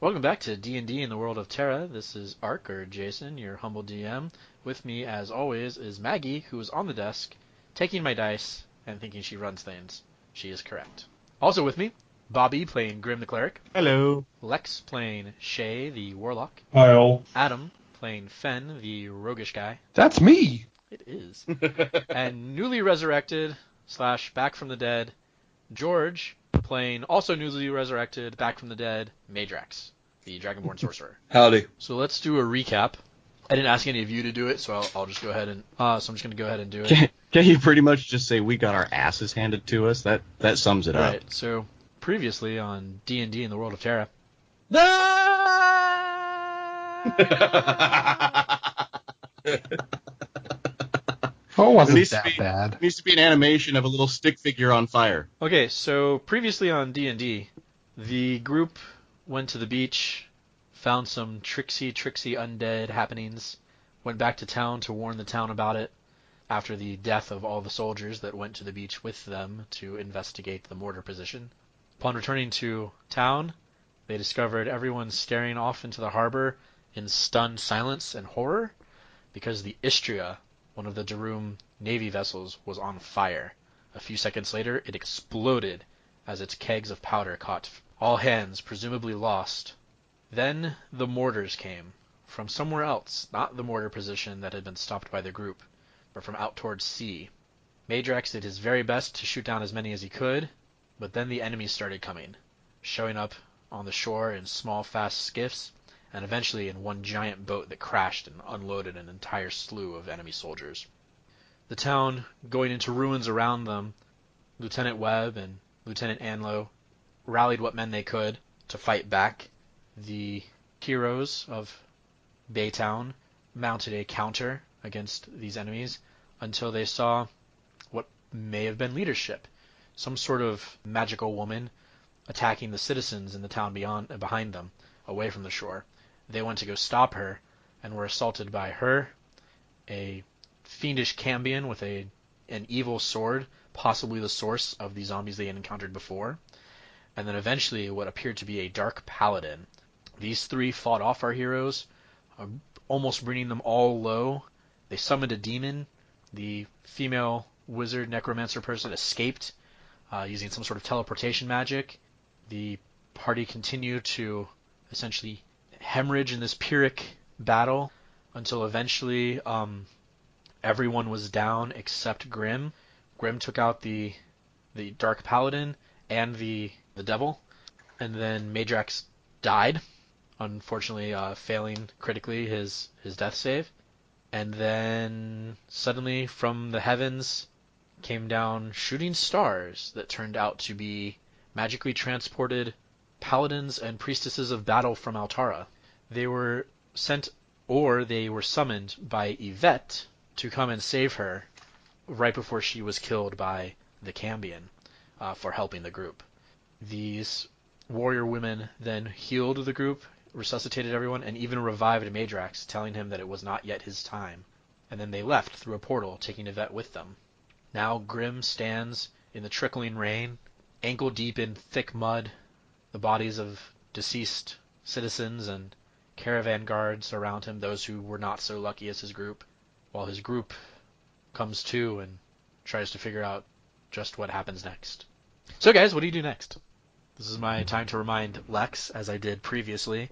Welcome back to D&D in the world of Terra. This is Ark, or Jason, your humble DM. With me, as always, is Maggie, who is on the desk, taking my dice and thinking she runs things. She is correct. Also with me, Bobby playing Grim the Cleric. Hello. Lex playing Shae the Warlock. Hi all. Adam playing Phen the Roguish guy. That's me! It is. And newly resurrected / back from the dead, George playing also newly resurrected, back from the dead, Meidrax, the Dragonborn Sorcerer. Howdy. So let's do a recap. I didn't ask any of you to do it, so I'll just go ahead and so I'm just going to go ahead and do it. Can you pretty much just say we got our asses handed to us? That sums it up. Right. So previously on D&D in the world of Terra. Oh, it wasn't needs that to be- bad. It needs to be an animation of a little stick figure on fire. Okay, so previously on D&D, the group went to the beach, found some tricksy undead happenings, went back to town to warn the town about it after the death of all the soldiers that went to the beach with them to investigate the mortar position. Upon returning to town, they discovered everyone staring off into the harbor in stunned silence and horror because the Istria, one of the Darum navy vessels, was on fire. A few seconds later, it exploded as its kegs of powder caught. All hands presumably lost. Then the mortars came, from somewhere else, not the mortar position that had been stopped by the group, but from out towards sea. Meidrax did his very best to shoot down as many as he could, but then the enemies started coming, showing up on the shore in small, fast skiffs, and eventually in one giant boat that crashed and unloaded an entire slew of enemy soldiers. The town, going into ruins around them, Lieutenant Webb and Lieutenant Anlo rallied what men they could to fight back. The heroes of Baytown mounted a counter against these enemies until they saw what may have been leadership, some sort of magical woman attacking the citizens in the town behind them, away from the shore. They went to go stop her and were assaulted by her, a fiendish Cambion with an evil sword, possibly the source of the zombies they had encountered before, and then eventually what appeared to be a dark paladin. These three fought off our heroes, almost bringing them all low. They summoned a demon. The female wizard necromancer person escaped using some sort of teleportation magic. The party continued to essentially hemorrhage in this Pyrrhic battle until eventually everyone was down except Grim. Grim took out the Dark Paladin and the Devil, and then Meidrax died, unfortunately failing critically his death save. And then suddenly from the heavens came down shooting stars that turned out to be magically transported paladins and priestesses of battle from Altara. They were sent, or they were summoned by Yvette to come and save her right before she was killed by the Cambion for helping the group. These warrior women then healed the group, resuscitated everyone, and even revived Meidrax, telling him that it was not yet his time. And then they left through a portal, taking Yvette with them. Now Grim stands in the trickling rain, ankle deep in thick mud, the bodies of deceased citizens and caravan guards around him, those who were not so lucky as his group, while his group comes to and tries to figure out just what happens next. So guys, what do you do next? This is my time to remind Lex, as I did previously,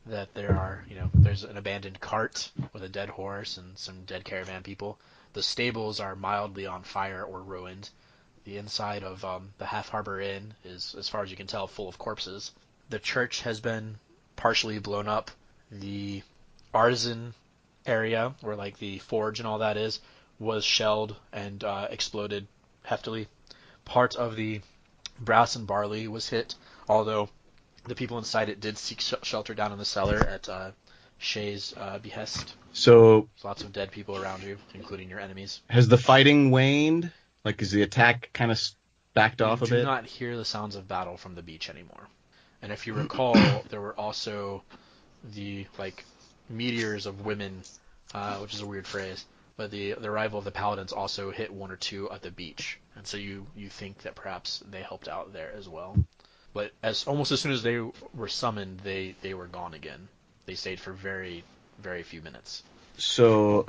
that there's an abandoned cart with a dead horse and some dead caravan people. The stables are mildly on fire or ruined. The inside of the Half Harbor Inn is, as far as you can tell, full of corpses. The church has been partially blown up. The artisan area, where like the forge and all that is, was shelled and exploded heftily. Part of the brass and barley was hit, although the people inside it did seek shelter down in the cellar at Shae's behest. So There's lots of dead people around you, including your enemies. has the fighting waned? Like, is the attack kind of backed off a You bit? do not hear the sounds of battle from the beach anymore. And if you recall, there were also the meteors of women, which is a weird phrase, but the arrival of the paladins also hit one or two at the beach, and so you think that perhaps they helped out there as well. But almost as soon as they were summoned, they were gone again. They stayed for very, very few minutes. So,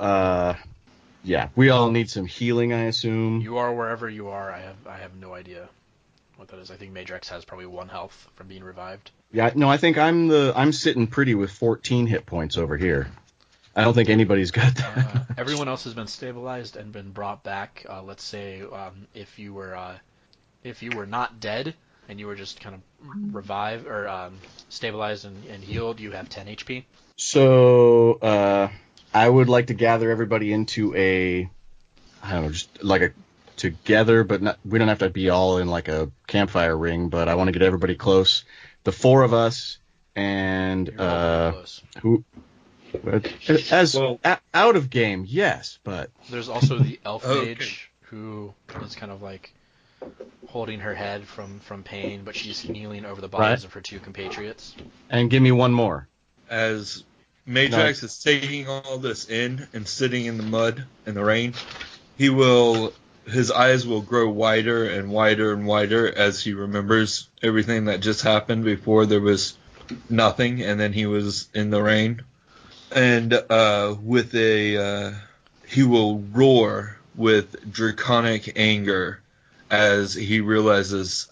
yeah, we all need some healing, I assume. You are wherever you are. I have no idea what that is. I think Meidrax has probably 1 health from being revived. Yeah, no, I think I'm sitting pretty with 14 hit points over here. I don't think anybody's got that. Everyone else has been stabilized and been brought back. Let's say if you were not dead and you were just kind of revived or stabilized and healed, you have 10 HP. So, I would like to gather everybody into I don't know, just like a together, but not, we don't have to be all in like a campfire ring, but I want to get everybody close. The 4 of us and You're all pretty close. who out of game, yes, but There's also the elf mage who is kind of like holding her head from pain, but she's kneeling over the bodies of her 2 compatriots. And give me one more. As Meidrax is taking all this in and sitting in the mud in the rain, his eyes will grow wider and wider and wider as he remembers everything that just happened before there was nothing, and then he was in the rain. And he will roar with draconic anger as he realizes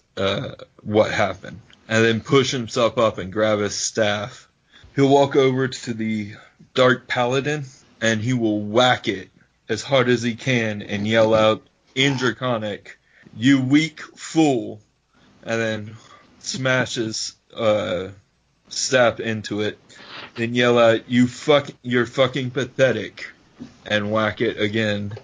what happened, and then push himself up and grab his staff. He'll walk over to the Dark Paladin, and he will whack it as hard as he can and yell out in Draconic, "You weak fool," and then smash his staff into it. Then yell out, "You're fucking pathetic," and whack it again.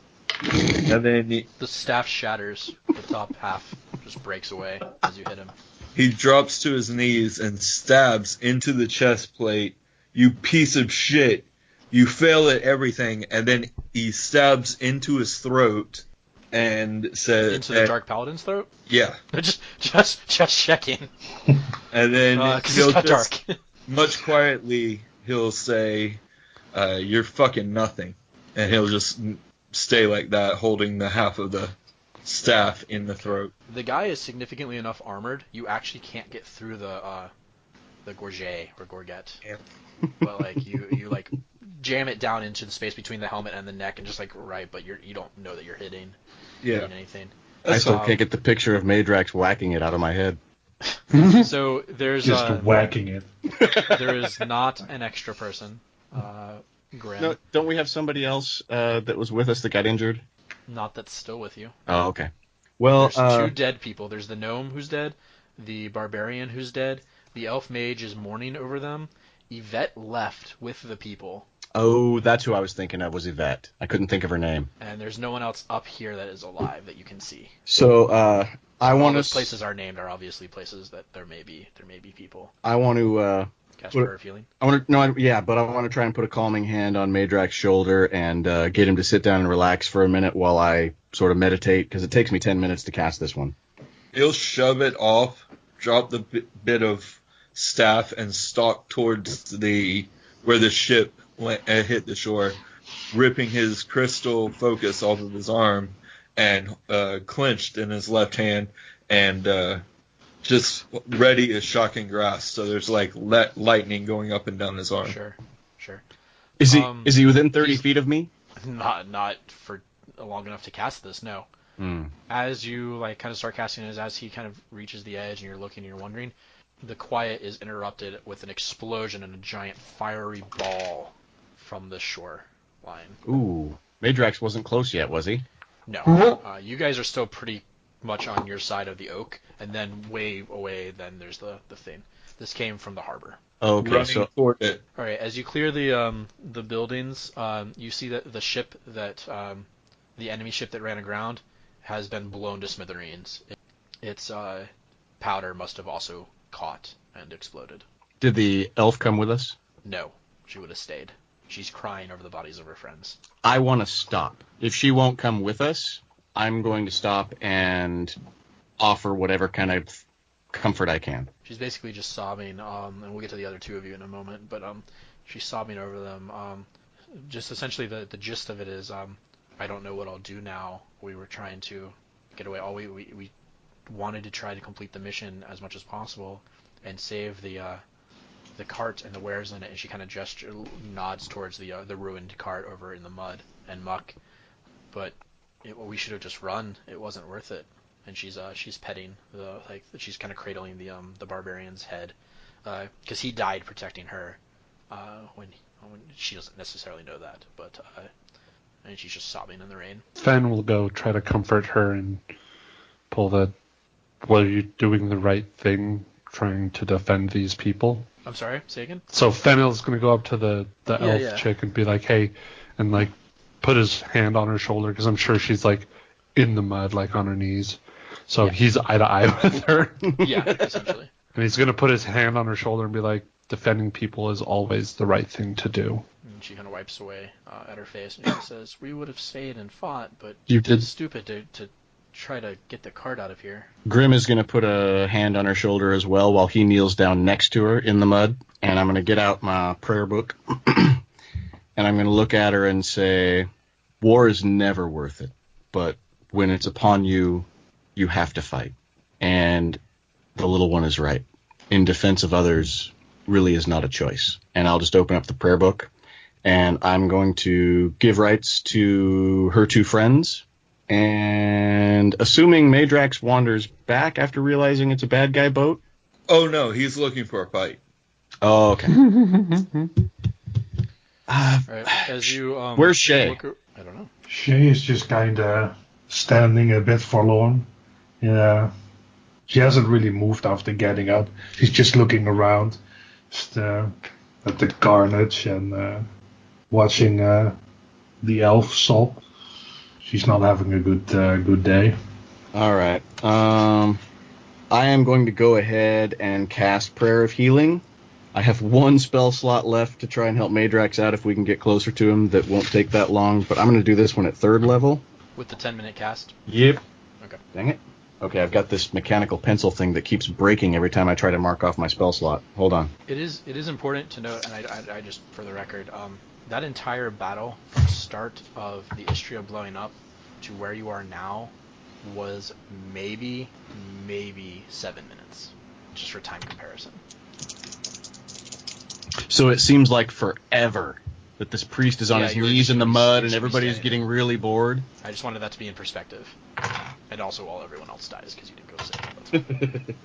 And then the staff shatters. The top half just breaks away as you hit him. He drops to his knees and stabs into the chest plate. "You piece of shit. You fail at everything." And then he stabs into his throat and says... Into the Dark Paladin's throat? Yeah. just checking. And then he'll it got dark. Much quietly, he'll say, "You're fucking nothing." And he'll just stay like that, holding the half of the staff in the throat. The guy is significantly enough armored, you actually can't get through the gorget or gorget. Yeah. But like you like jam it down into the space between the helmet and the neck, and just like but you don't know that you're hitting anything. I still can't get the picture of Meidrax whacking it out of my head. So there's just whacking it. There is not an extra person. Grim. No, don't we have somebody else that was with us that got injured? Not that's still with you. Oh, okay. Well, there's 2 dead people. There's the gnome who's dead, the barbarian who's dead, the elf mage is mourning over them. Yvette left with the people. Oh, that's who I was thinking of, was Yvette. I couldn't think of her name. And there's no one else up here that is alive that you can see. So, I want to... Those places are named are obviously places that there may be people. I want to... Cast Prayer of Healing? but I want to try and put a calming hand on Meidrax's shoulder and get him to sit down and relax for a minute while I sort of meditate, because it takes me 10 minutes to cast this one. He'll shove it off, drop the bit of staff, and stalk towards where the ship hit the shore, ripping his crystal focus off of his arm and clenched in his left hand, and just ready as shocking grasp. So there's like lightning going up and down his arm. Sure. Is he within 30 feet of me? Not for long enough to cast this, no. As you like kind of start casting it, as he kind of reaches the edge and you're looking and you're wondering, the quiet is interrupted with an explosion and a giant fiery ball from the shore line. Ooh, Meidrax wasn't close yet, was he? No. You guys are still pretty much on your side of the oak, and then way away, then there's the thing. This came from the harbor. Okay, running toward it. All right, as you clear the buildings, you see that the ship that the enemy ship that ran aground has been blown to smithereens. Its powder must have also caught and exploded. Did the elf come with us? No, she would have stayed. She's crying over the bodies of her friends. I want to stop. If she won't come with us, I'm going to stop and offer whatever kind of comfort I can. She's basically just sobbing, and we'll get to the other 2 of you in a moment, but she's sobbing over them. Just essentially the gist of it is, I don't know what I'll do now. We were trying to get away. wanted to try to complete the mission as much as possible and save the cart and the wares in it, and she kind of nods towards the ruined cart over in the mud and muck. But we should have just run. It wasn't worth it. And she's petting she's kind of cradling the barbarian's head, because he died protecting her. When she doesn't necessarily know that, but and she's just sobbing in the rain. Phen will go try to comfort her and pull the, "Well, you're doing the right thing, trying to defend these people." I'm sorry, say again? So Fennel's going to go up to the elf chick and be like, "Hey," and like put his hand on her shoulder, because I'm sure she's like in the mud, like on her knees. So he's eye to eye with her. Yeah, essentially. And he's going to put his hand on her shoulder and be like, "Defending people is always the right thing to do." And she kind of wipes away at her face and she says, "We would have stayed and fought, but You did. it's stupid to try to get the cart out of here." Grim is going to put a hand on her shoulder as well while he kneels down next to her in the mud. And I'm going to get out my prayer book. And I'm going to look at her and say, "War is never worth it. But when it's upon you, you have to fight. And the little one is right. In defense of others really is not a choice." And I'll just open up the prayer book. And I'm going to give rights to her two friends. And assuming Meidrax wanders back after realizing it's a bad guy boat. Oh no, he's looking for a fight. Oh, okay. Right, as you Where's Shae? I don't know. Shae is just kind of standing a bit forlorn. Yeah, she hasn't really moved after getting up. She's just looking around, just, at the carnage and watching the elf sob. She's not having a good day. All right. I am going to go ahead and cast Prayer of Healing. I have one spell slot left to try and help Meidrax out if we can get closer to him. That won't take that long, but I'm going to do this one at 3rd level. With the 10-minute cast? Yep. Okay. Dang it. Okay, I've got this mechanical pencil thing that keeps breaking every time I try to mark off my spell slot. Hold on. It is important to note, and I just, for the record, that entire battle from start of the Istria blowing up to where you are now was maybe 7 minutes, just for time comparison. So it seems like forever that this priest is on his knees in the mud and everybody's standing. getting really bored. I just wanted that to be in perspective. And also while everyone else dies, because you didn't go save.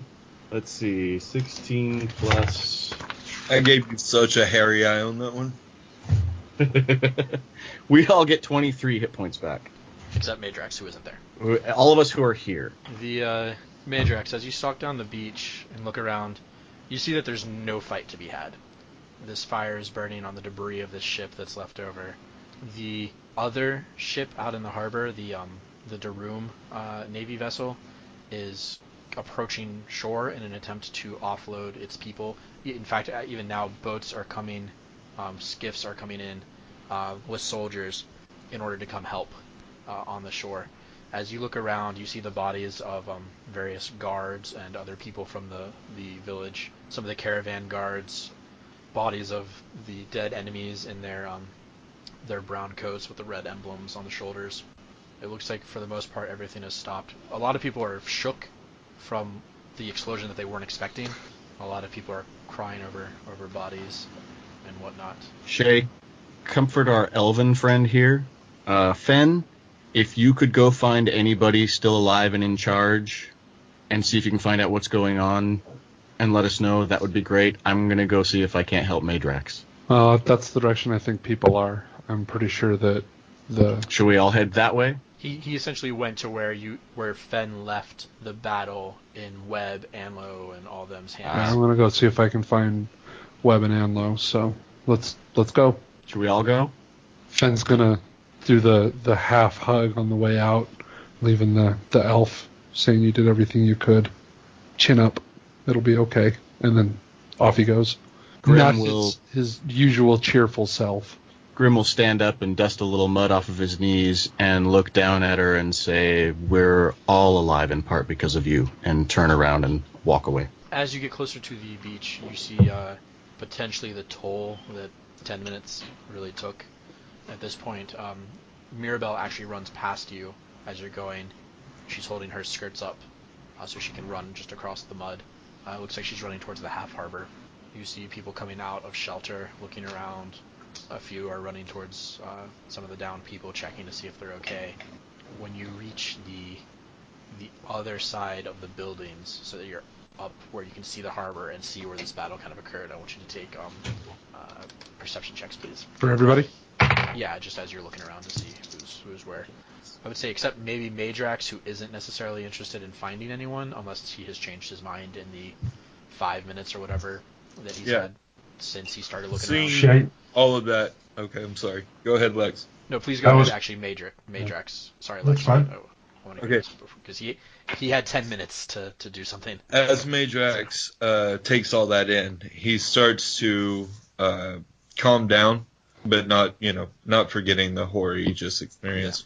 Let's see, 16 plus... I gave you such a hairy eye on that one. We all get 23 hit points back. Except Meidrax, who isn't there. All of us who are here. The Meidrax, as you stalk down the beach and look around, you see that there's no fight to be had. This fire is burning on the debris of this ship that's left over. The other ship out in the harbor, the Darum Navy vessel, is approaching shore in an attempt to offload its people. In fact, even now, boats are coming, skiffs are coming in with soldiers in order to come help on the shore. As you look around, you see the bodies of various guards and other people from the village. Some of the caravan guards, bodies of the dead enemies in their brown coats with the red emblems on the shoulders. It looks like for the most part everything has stopped. A lot of people are shook from the explosion that they weren't expecting. A lot of people are crying over bodies and whatnot. Shae, comfort our elven friend here. Phen, if you could go find anybody still alive and in charge and see if you can find out what's going on and let us know, that would be great. I'm going to go see if I can't help Meidrax. Well, if that's the direction I think people are, I'm pretty sure that Should we all head that way? He essentially went to where Phen left the battle in Webb, Anlo, and all them's hands. I'm going to go see if I can find Webb and Anlo, so let's go. Should we all go? Fenn's going to do the half hug on the way out, leaving the elf, saying you did everything you could. Chin up. It'll be okay. And then off he goes. Grim Not his usual cheerful self. Grim will stand up and dust a little mud off of his knees and look down at her and say, "We're all alive in part because of you," and turn around and walk away. As you get closer to the beach, you see potentially the toll that 10 minutes really took. At this point, Mirabelle actually runs past you as you're going. She's holding her skirts up, so she can run just across the mud. Looks like she's running towards the half harbor. You see people coming out of shelter, looking around. A few are running towards some of the downed people, checking to see if they're okay. When you reach the other side of the buildings, so that you're up where you can see the harbor and see where this battle kind of occurred, I want you to take perception checks, please. For everybody? Yeah, just as you're looking around to see who's where. I would say except maybe Meidrax, who isn't necessarily interested in finding anyone, unless he has changed his mind in the 5 minutes or whatever that he's had since he started looking around. Shae. All of that. Okay, I'm sorry. Go ahead, Lex. No, please go ahead. Actually, Meidrax. Sorry, Lex. That's fine. I want to hear this because he had 10 minutes to do something. As Meidrax takes all that in, he starts to calm down, but not forgetting the horror he just experienced,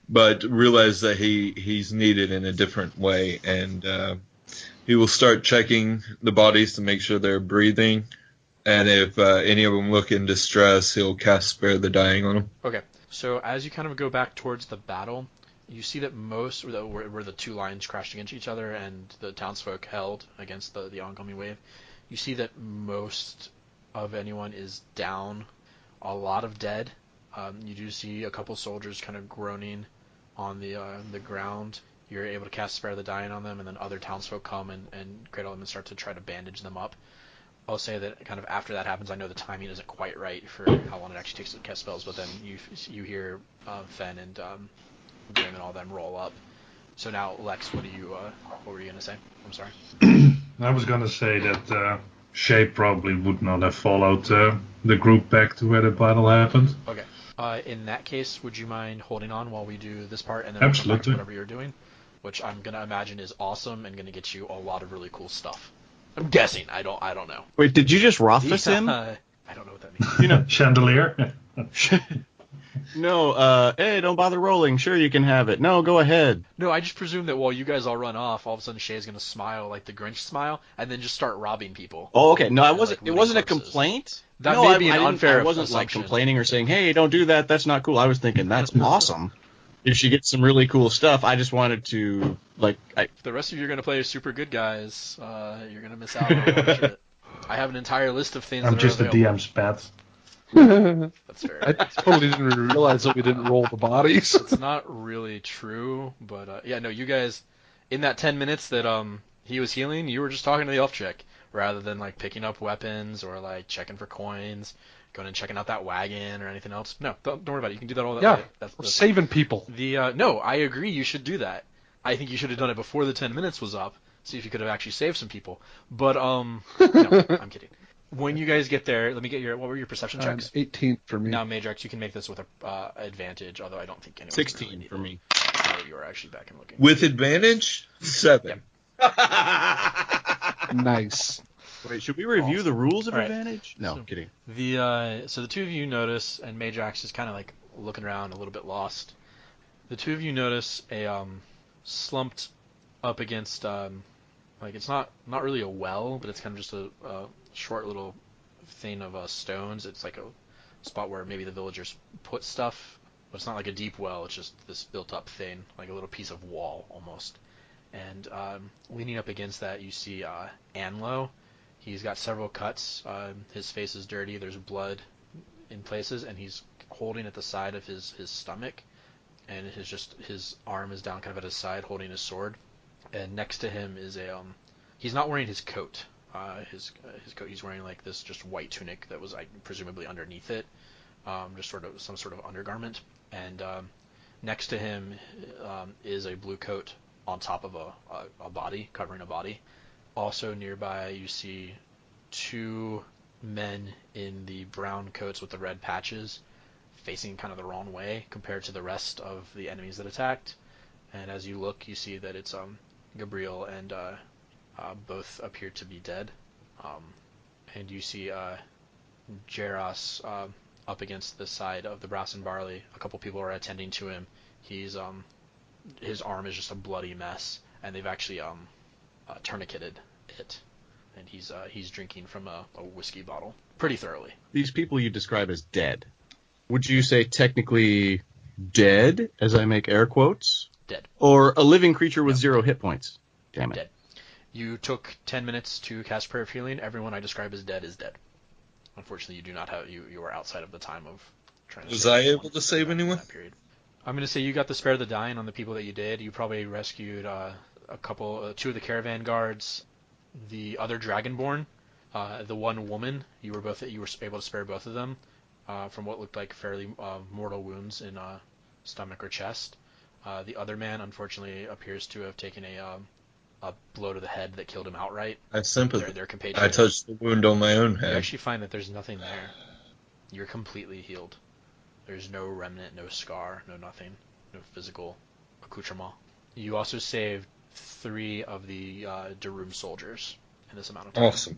but realize that he's needed in a different way, and he will start checking the bodies to make sure they're breathing, and if any of them look in distress, he'll cast Spare the Dying on them. Okay, so as you kind of go back towards the battle, you see that most, where the two lines crashed against each other and the townsfolk held against the oncoming wave, you see that most of anyone is down, a lot of dead. You do see a couple soldiers kind of groaning on the ground. You're able to cast Spare the Dying on them, and then other townsfolk come and cradle them and start to try to bandage them up. I'll say that kind of after that happens, I know the timing isn't quite right for how long it actually takes to cast spells, but then you hear Phen and Grim and all them roll up. So now, Lex, what were you gonna say? I'm sorry. I was gonna say that Shae probably would not have followed the group back to where the battle happened. Okay. In that case, would you mind holding on while we do this part, and then Absolutely. we'll come back to whatever you're doing, which I'm gonna imagine is awesome and gonna get you a lot of really cool stuff. I'm guessing. I don't know. Wait, did you just Rothfuss him? I don't know what that means. Chandelier. No, hey, don't bother rolling. Sure, you can have it. No, go ahead. No, I just presume that while you guys all run off, all of a sudden Shae's gonna smile like the Grinch smile, and then just start robbing people. Oh, okay. No, I And, wasn't. like, It wasn't a looting corpses. complaint. That no, may be an I didn't- unfair I wasn't like assumption. complaining or saying, "Hey, don't do that. That's not cool." I was thinking that's awesome. If she gets some really cool stuff, I just wanted to If the rest of you are gonna play super good guys, you're gonna miss out on a lot of shit. I have an entire list of things I'm that just are a available. DM's pet. That's fair. I totally didn't realize that we didn't roll the bodies. It's not really true, but yeah, no, you guys, in that 10 minutes that he was healing, you were just talking to the elf chick, rather than like picking up weapons or like checking for coins, going and checking out that wagon or anything else. No, don't worry about it. You can do that all that Yeah, later. we're saving people. No, I agree. You should do that. I think you should have done it before the 10 minutes was up. See if you could have actually saved some people. But no, I'm kidding. When you guys get there, let me get what were your perception checks? 18 for me. Now, Meidrax, you can make this with a advantage, although I don't think anyone's 16 really need for it. me. Now that you are actually back and looking. With advantage, 7. Nice. Wait, should we review the rules of All right. advantage? No, kidding. So the two of you notice, and Meidrax is kind of like looking around a little bit lost. The two of you notice a slumped up against like it's not really a well, but it's kind of just a short little thing of stones. It's like a spot where maybe the villagers put stuff, but it's not like a deep well. It's just this built-up thing, like a little piece of wall almost. And leaning up against that, you see Anlo. He's got several cuts. His face is dirty. There's blood in places, and he's holding at the side of his stomach, and his arm is down kind of at his side, holding his sword. And next to him is he's not wearing his coat. His coat, he's wearing like this just white tunic that was presumably underneath it, just sort of some sort of undergarment. And next to him is a blue coat on top of a body, covering a body. Also nearby, you see two men in the brown coats with the red patches, facing kind of the wrong way compared to the rest of the enemies that attacked. And as you look, you see that it's Gabriel and both appear to be dead. And you see Jaros up against the side of the Brass and Barley. A couple people are attending to him. His arm is just a bloody mess, and they've actually tourniqueted it. And he's drinking from a whiskey bottle pretty thoroughly. These people you describe as dead. Would you say technically dead, as I make air quotes? Dead. Or a living creature with 0 hit points? Damn it. Dead. You took 10 minutes to cast Prayer of Healing. Everyone I describe as dead is dead. Unfortunately, you do not have you are outside of the time of trying to. Was save I everyone able to in save that anyone? period. I'm going to say you got the spare of the dying on the people that you did. You probably rescued two of the caravan guards, the other Dragonborn, the one woman. You were able to spare both of them from what looked like fairly mortal wounds in stomach or chest. The other man, unfortunately, appears to have taken a blow to the head that killed him outright. I sympathize. Their I compatriot. touched the wound on my own You head. actually find that there's nothing there. You're completely healed. There's no remnant, no scar, no nothing, no physical accoutrement. You also saved 3 of the Darum soldiers in this amount of time. Awesome.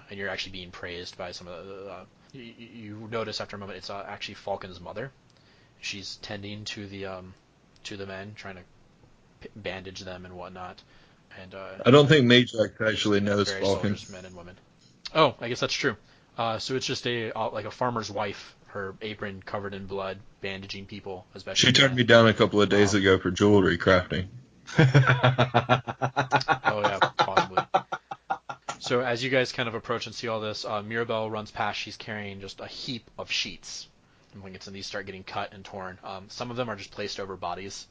And you're actually being praised by some of the. You notice after a moment it's actually Falcon's mother. She's tending to the men, trying to bandage them and whatnot. And I don't think Meidrax actually knows various Falcon. soldiers, men and women. Oh, I guess that's true. So it's just like a farmer's wife, her apron covered in blood, bandaging people as best She turned me down a couple of days ago for jewelry crafting. Oh yeah, possibly. So as you guys kind of approach and see all this, Mirabelle runs past. She's carrying just a heap of sheets. And when these start getting cut and torn, some of them are just placed over bodies.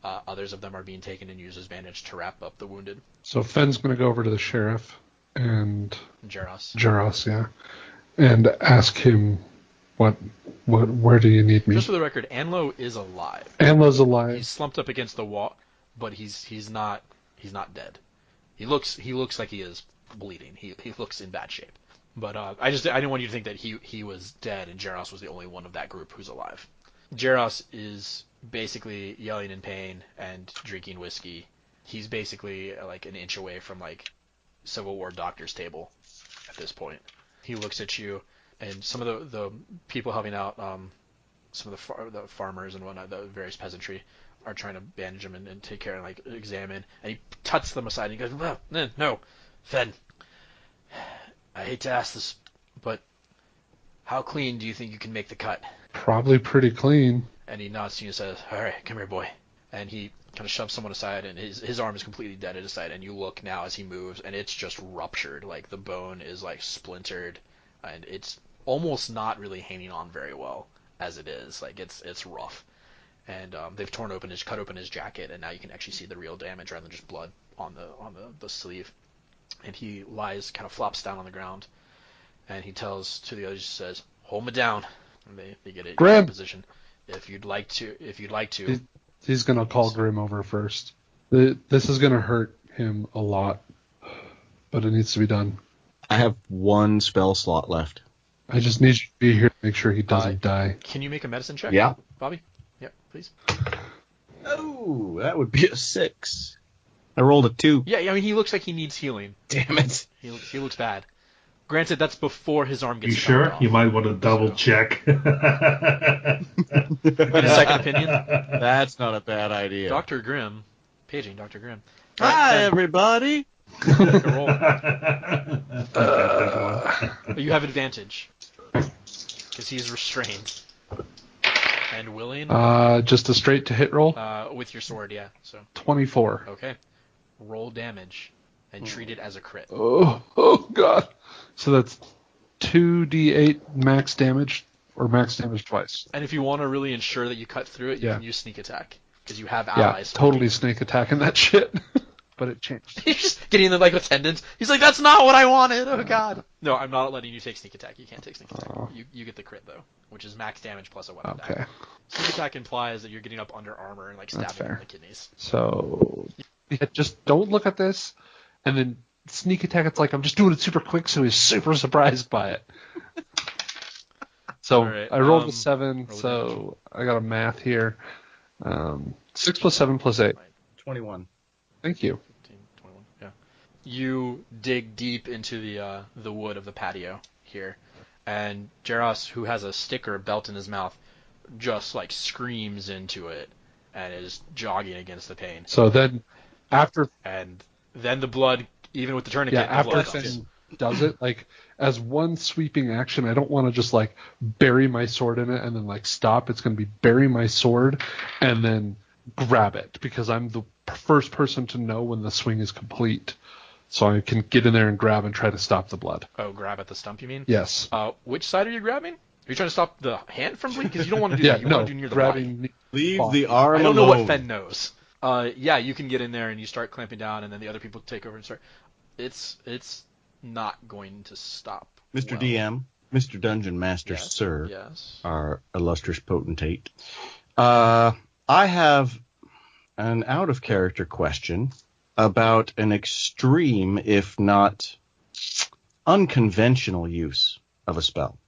Others of them are being taken and used as bandage to wrap up the wounded. So Phen's going to go over to the sheriff and Jaros. yeah, and ask him, where do you need me? Just for the record, Anlo is alive. Anlo's alive. He's slumped up against the wall, but he's not dead. He looks like he is bleeding. He looks in bad shape. But I didn't want you to think that he was dead and Jaros was the only one of that group who's alive. Jaros is basically yelling in pain and drinking whiskey. He's basically like an inch away from like Civil War doctor's table at this point. He looks at you, and some of the people helping out, some of the farmers and whatnot, the various peasantry, are trying to bandage him and take care and like examine. And he tuts them aside and he goes, "No, Phen. I hate to ask this, but how clean do you think you can make the cut?" Probably pretty clean. And he nods to you and says, "All right, come here, boy." And he kind of shoves someone aside, and his arm is completely dead at his side. And you look now as he moves, and it's just ruptured. Like the bone is like splintered, and it's almost not really hanging on very well as it is. Like it's rough. And they've cut open his jacket, and now you can actually see the real damage rather than just blood on the sleeve. And he lies, kind of flops down on the ground, and he tells to the others, he says, "Hold me down." And they get it in position. If you'd like to. He's gonna call Grim over first. This is gonna hurt him a lot, but it needs to be done. I have 1 spell slot left. I just need you to be here to make sure he doesn't die. Can you make a medicine check? Yeah. Bobby? Yeah, please. Oh, that would be a 6. I rolled a 2. Yeah, I mean, he looks like he needs healing. Damn it. He looks bad. Granted, that's before his arm gets You sure? off. You might want to double check. Get a second opinion? That's not a bad idea. Dr. Grimm. Paging Dr. Grimm. Hi, Phen, everybody. make a roll. You have advantage. Because he's restrained. And willing? Just a straight to hit roll. With your sword, yeah. So 24. okay. Roll damage. And treat it as a crit. Oh god. So that's 2d8 max damage, or max damage twice. And if you want to really ensure that you cut through it, you can use sneak attack. Because you have Yeah, allies. totally snake attacking that shit. But it changed. He's just getting the attendant. He's like, "That's not what I wanted. Oh god." No, I'm not letting you take sneak attack. You can't take sneak attack. You get the crit though, which is max damage plus a weapon Okay. die. Sneak attack implies that you're getting up under armor and like stabbing him in the kidneys. So yeah, just don't look at this, and then sneak attack. It's like I'm just doing it super quick, so he's super surprised by it. So right, I rolled a 7, roll so I got a math here. 6 plus 7 plus 8. 21. Thank you. 15, 21, yeah. You dig deep into the wood of the patio here, and Jaros, who has a stick or a belt in his mouth, just like screams into it and is jogging against the pain. So then, after And then the blood, even with the tourniquet, the after blood comes. Phen does it, like as one sweeping action, I don't want to just like bury my sword in it and then like stop. It's going to be bury my sword and then grab it because I'm the first person to know when the swing is complete. So I can get in there and grab and try to stop the blood. Oh, grab at the stump, you mean? Yes. Which side are you grabbing? Are you trying to stop the hand from bleeding? Because you don't want to do that. You want to do near the body. Leave the arm I don't know alone. what Phen knows. Yeah, you can get in there and you start clamping down, and then the other people take over and start. It's not going to stop. Mr. well. DM, Mr. Dungeon Master, Yes, sir, yes. our illustrious potentate. I have an out-of-character question about an extreme, if not unconventional use of a spell.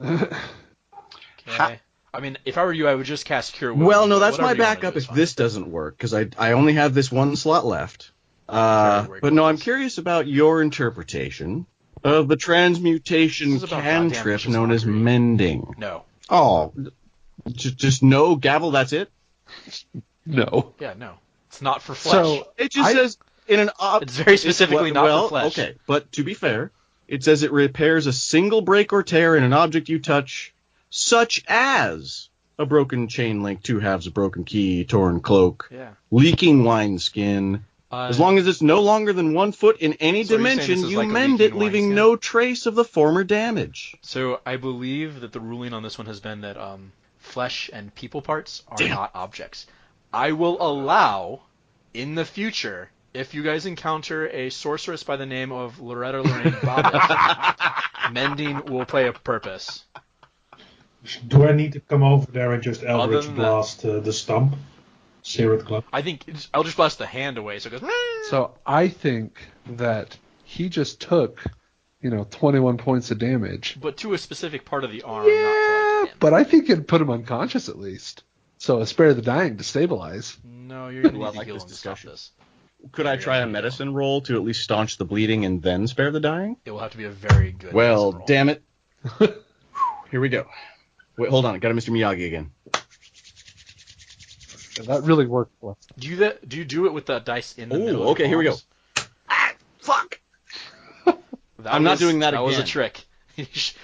Okay. I mean, if I were you, I would just cast Cure Wounds. Well, no, but that's my whatever you wanna backup do is if fine. this doesn't work, because I only have this one slot left. But no, I'm curious about your interpretation of the transmutation This is about cantrip goddamn known as hungry. mending. No. Oh, just no gavel, that's it? No. Yeah, no. It's not for flesh. So It just says in an It's very specifically not for flesh. Okay, but to be fair, it says it repairs a single break or tear in an object you touch, such as a broken chain link, 2 halves, a broken key, torn cloak, Yeah. leaking wineskin. As long as it's no longer than 1 foot in any So you're saying dimension, this is you like a mend it, leaking leaving wineskin? no trace of the former damage. So I believe that the ruling on this one has been that flesh and people parts are not objects. I will allow, in the future, if you guys encounter a sorceress by the name of Loretta Lorraine Bobbitt, mending will play a purpose. Do I need to come over there and just Other Eldritch than Blast the stump? Seared Club? I think I'll just blast the hand away, so it goes. So I think that he just took, 21 points of damage. But to a specific part of the arm, Yeah, not to like him. but I think it'd put him unconscious at least. So spare the dying to stabilize. No, you're gonna Well, need to I like heal this him to stop discussion. this. Could I try a medicine roll to at least staunch the bleeding and then spare the dying? It will have to be a very good. Well, medicine roll. damn it. Here we go. Wait, hold on. Got a Mr. Miyagi again. And that really worked for us. Do you do it with the dice in the middle? Oh, okay, here we go. palms? Fuck! That I'm not was- doing that That was a again. trick.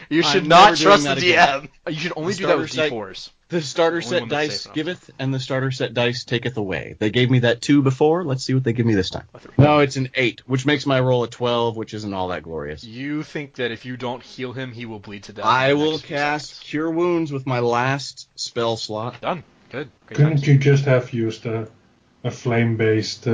You should I'm not never trust doing the that DM. You should only The do that with starter set- D4s. The starter Only set one that's dice safe enough. giveth, and the starter set dice taketh away. They gave me that 2 before. Let's see what they give me this time. No, it's an 8, which makes my roll a 12, which isn't all that glorious. You think that if you don't heal him, he will bleed to death? I in the will next few cast seconds. Cure Wounds with my last spell slot. Done. Good. Great Couldn't times. you just have used a flame-based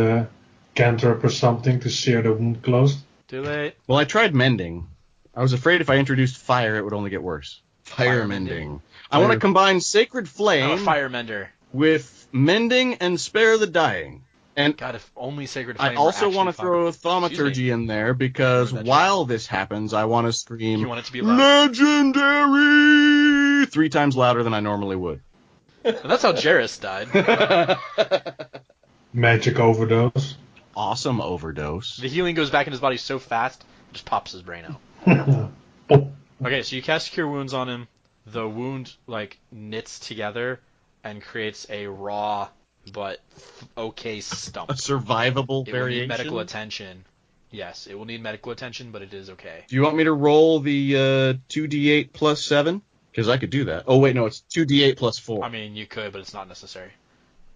cantrip or something to sear the wound closed? Too late. Well, I tried mending. I was afraid if I introduced fire, it would only get worse. Fire Fire mending. I want to combine Sacred I'm a Flame firebender. with mending and spare the dying. And God, if only Sacred Flame I were also actually want to fun. throw a Excuse thaumaturgy me. in there because Remember that while this happens, I want to You scream want it to be loud. legendary 3 times louder than I normally would. And that's how Jarrus died. Magic overdose. Awesome overdose. The healing goes back in his body so fast, it just pops his brain out. Oh, Okay, so you cast Cure Wounds on him. The wound, knits together and creates a raw but okay stump. A survivable It will variation. need medical attention. Yes, it will need medical attention, but it is okay. Do you want me to roll the 2d8 plus 7? Because I could do that. Oh, wait, no, it's 2d8 plus 4. I mean, you could, but it's not necessary.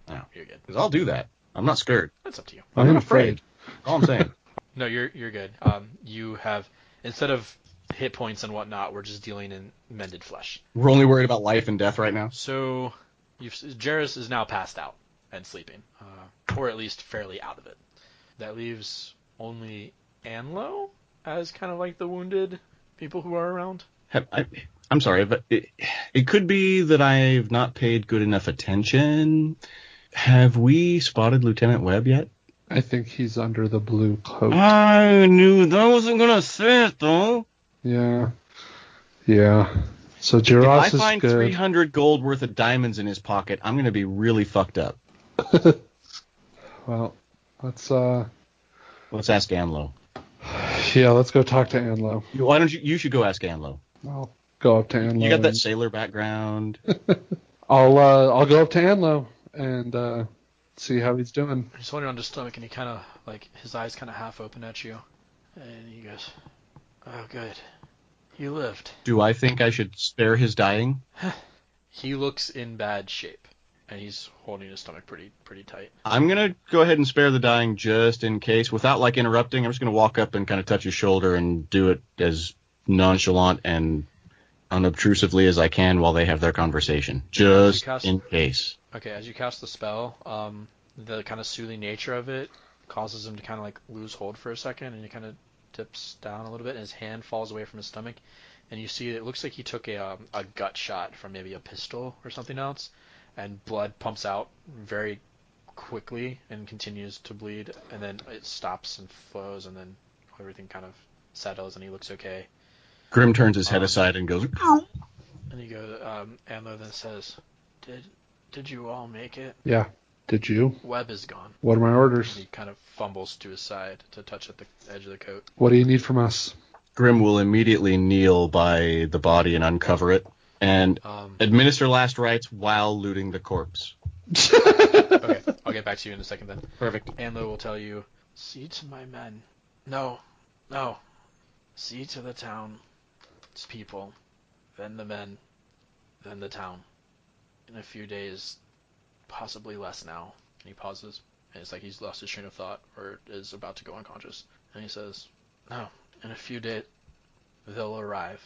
No. You're good. Because I'll do that. I'm not scared. That's up to you. I'm not afraid. That's all I'm saying. No, you're good. You have, instead of hit points and whatnot, we're just dealing in mended flesh. We're only worried about life and death right now. So, Jarrus is now passed out and sleeping, or at least fairly out of it. That leaves only Anlo as kind of like the wounded people who are around. I'm sorry, but it could be that I've not paid good enough attention. Have we spotted Lieutenant Webb yet? I think he's under the blue coat. I knew that wasn't going to say it, though. Yeah. Yeah. So If Jiros I is find good. 300 gold worth of diamonds in his pocket, I'm going to be really fucked up. Well, let's Let's ask Anlo. let's go talk to Anlo. Why don't you should go ask Anlo. I'll go up to Anlo. You got that and- sailor background. I'll go up to Anlo and see how he's doing. He's holding on to his stomach, and he kind of, his eyes kind of half open at you. And he goes, "Oh, good. You lived." Do I think I should spare his dying? He looks in bad shape. and he's holding his stomach pretty tight. I'm going to go ahead and spare the dying just in case. Without, like, interrupting, I'm just going to walk up and kind of touch his shoulder and do it as nonchalant and unobtrusively as I can while they have their conversation. Just in case. Okay, as you cast the spell, the kind of soothing nature of it causes him to kind of, like, lose hold for a second, and he kind of dips down a little bit, and his hand falls away from his stomach, and you see it looks like he took a gut shot from maybe a pistol or something else, and blood pumps out very quickly and continues to bleed, and then it stops and flows, and then everything kind of settles, and he looks okay. Grim turns his head aside and goes, and he goes, Anlo then says, Did you all make it? Yeah. Did you? Webb is gone. What are my orders? And he kind of fumbles to his side to touch at the edge of the coat. What do you need from us? Grim will immediately kneel by the body and uncover it, and administer last rites while looting the corpse. Okay, I'll get back to you in a second then. Perfect. Anlo will tell you, see to my men. No. See to the town, its people, then the men, then the town. In a few days, possibly less now. And he pauses, and it's like he's lost his train of thought, or is about to go unconscious. And he says, no, in a few days, they'll arrive.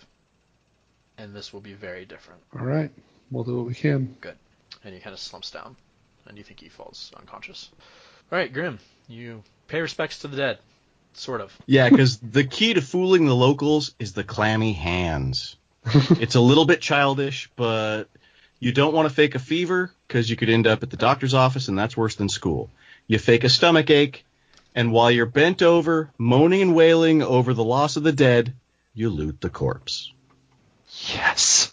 And this will be very different. All right. We'll do what we can. Good. And he kind of slumps down, and you think he falls unconscious. All right, Grim, you pay respects to the dead. Sort of. Yeah, because the key to fooling the locals is the clammy hands. It's a little bit childish, but you don't want to fake a fever, because you could end up at the doctor's office, and that's worse than school. You fake a stomach ache, and while you're bent over, moaning and wailing over the loss of the dead, you loot the corpse. Yes.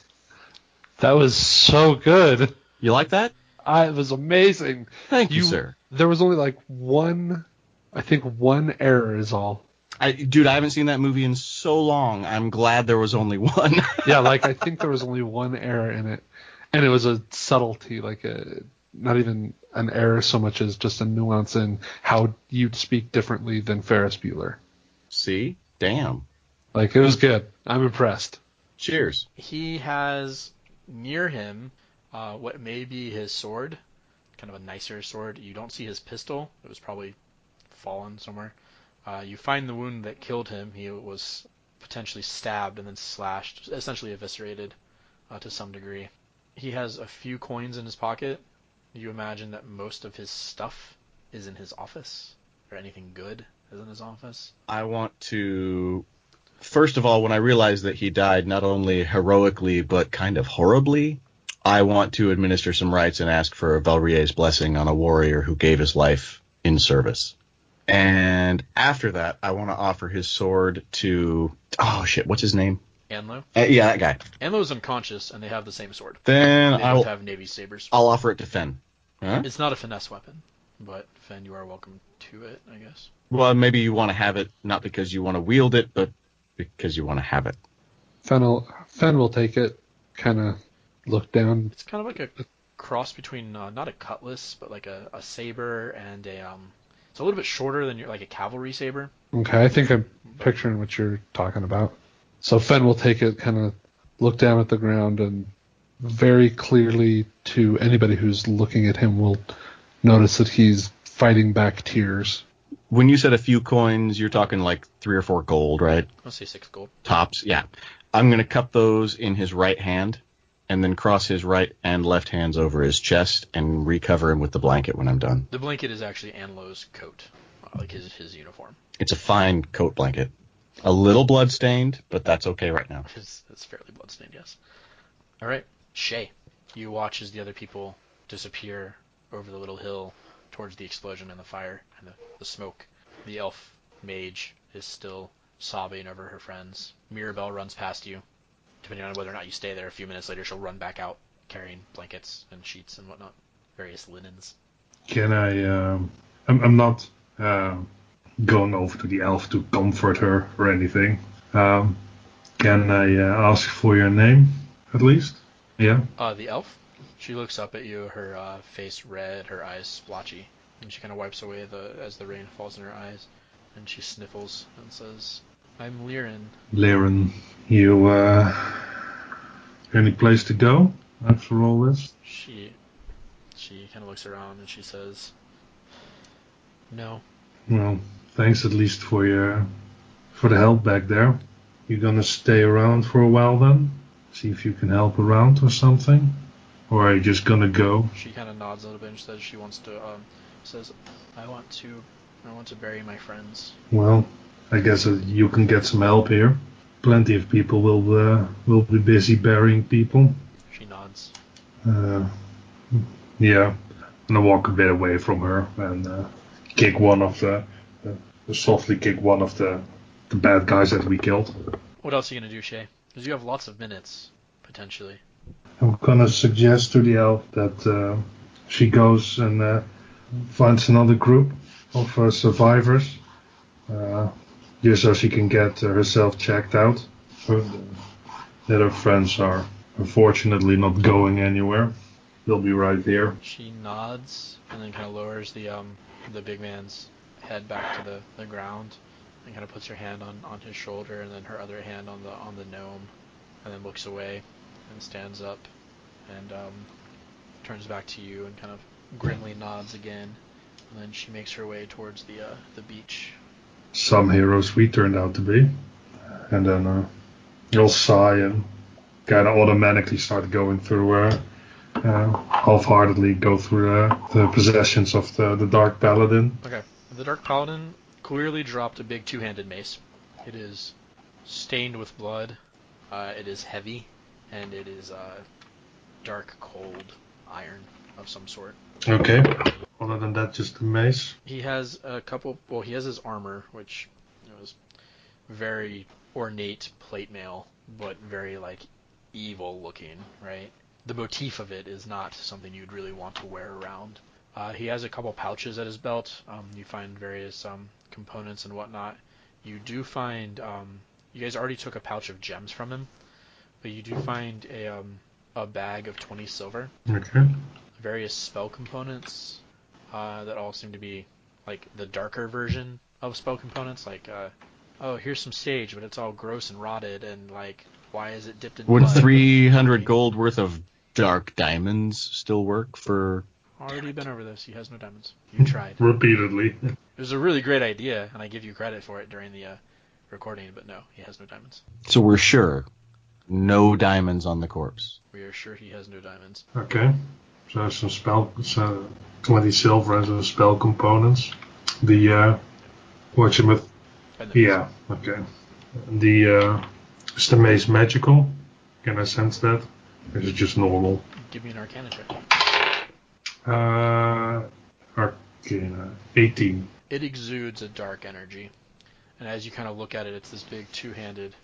That was so good. You like that? It was amazing. Thank you, sir. There was only like one error is all. Dude, I haven't seen that movie in so long. I'm glad there was only one. Yeah, like I think there was only one error in it. And it was a subtlety, like not even an error so much as just a nuance in how you'd speak differently than Ferris Bueller. See? Damn. Like, it was good. I'm impressed. Cheers. He has near him what may be his sword, kind of a nicer sword. You don't see his pistol. It was probably fallen somewhere. You find the wound that killed him. He was potentially stabbed and then slashed, essentially eviscerated to some degree. He has a few coins in his pocket. You imagine that most of his stuff is in his office, or anything good is in his office. I want to... First of all, when I realize that he died not only heroically, but kind of horribly, I want to administer some rites and ask for Valrier's blessing on a warrior who gave his life in service. And after that, I want to offer his sword to... Oh, shit, what's his name? Anlo? Yeah, that guy. Anlo's unconscious, and they have the same sword. Then they both have Navy sabers. I'll offer it to Phen. Huh? It's not a finesse weapon, but Phen, you are welcome to it, I guess. Well, maybe you want to have it, not because you want to wield it, but because you want to have it. Phen will take it, kind of look down. It's kind of like a cross between, not a cutlass, but like a saber and a... It's a little bit shorter than like a cavalry saber. Okay, I think I'm picturing what you're talking about. So Phen will take it, kind of look down at the ground, and very clearly to anybody who's looking at him will notice that he's fighting back tears. When you said a few coins, you're talking like 3 or 4 gold, right? I'll say 6 gold. Tops, yeah. I'm going to cup those in his right hand, and then cross his right and left hands over his chest and recover him with the blanket when I'm done. The blanket is actually Anlo's coat, like his uniform. It's a fine coat blanket. A little blood-stained, but that's okay right now. It's fairly blood-stained, yes. All right, Shae. You watch as the other people disappear over the little hill towards the explosion and the fire and the smoke. The elf mage is still sobbing over her friends. Mirabelle runs past you. Depending on whether or not you stay there, a few minutes later she'll run back out carrying blankets and sheets and whatnot. Various linens. Can I... I'm not going over to the elf to comfort her or anything. Can I ask for your name, at least? Yeah? The elf? She looks up at you, her face red, her eyes splotchy. And she kind of wipes away as the rain falls in her eyes. And she sniffles and says, I'm Liren. Liren, you, any place to go after all this? She She kind of looks around and she says, "No." Well, thanks at least for the help back there. You gonna stay around for a while then? See if you can help around or something? Or are you just gonna go? She kind of nods a little bit and says she wants to, says, I want to bury my friends. Well, I guess you can get some help here. Plenty of people will be busy burying people. She nods. Yeah. I'm gonna walk a bit away from her and softly kick one of the bad guys that we killed. What else are you gonna do, Shae? Because you have lots of minutes, potentially. I'm gonna suggest to the elf that she goes and finds another group of survivors, just so she can get herself checked out. That her friends are unfortunately not going anywhere. They'll be right here. She nods and then kind of lowers the big man's head back to the ground and kind of puts her hand on his shoulder and then her other hand on the gnome, and then looks away and stands up and turns back to you and kind of grimly nods again, and then she makes her way towards the beach. Some heroes we turned out to be. And then you'll sigh and kind of automatically start going through, half-heartedly go through the possessions of the Dark Paladin. Okay. The Dark Paladin clearly dropped a big two-handed mace. It is stained with blood. It is heavy, and it is dark, cold iron of some sort. Okay. Other than that, just the mace. He has a couple. Well, he has his armor, which is very ornate plate mail, but very evil looking, right? The motif of it is not something you'd really want to wear around. He has a couple pouches at his belt. You find various components and whatnot. You do find. You guys already took a pouch of gems from him, but you do find a bag of 20 silver. Okay. Various spell components that all seem to be the darker version of spell components. Here's some sage, but it's all gross and rotted, and why is it dipped in Would blood? 300 gold worth of dark diamonds still work for... Already been over this. He has no diamonds. You tried. Repeatedly. It was a really great idea, and I give you credit for it during the recording, but no, he has no diamonds. So we're sure no diamonds on the corpse. We are sure he has no diamonds. Okay. So some 20 silver as a spell components. The whatchamith. Yeah. Okay. Is the mace magical? Can I sense that? Or is it just normal? Give me an Arcana check. Arcana 18. It exudes a dark energy, and as you kind of look at it, it's this big two-handed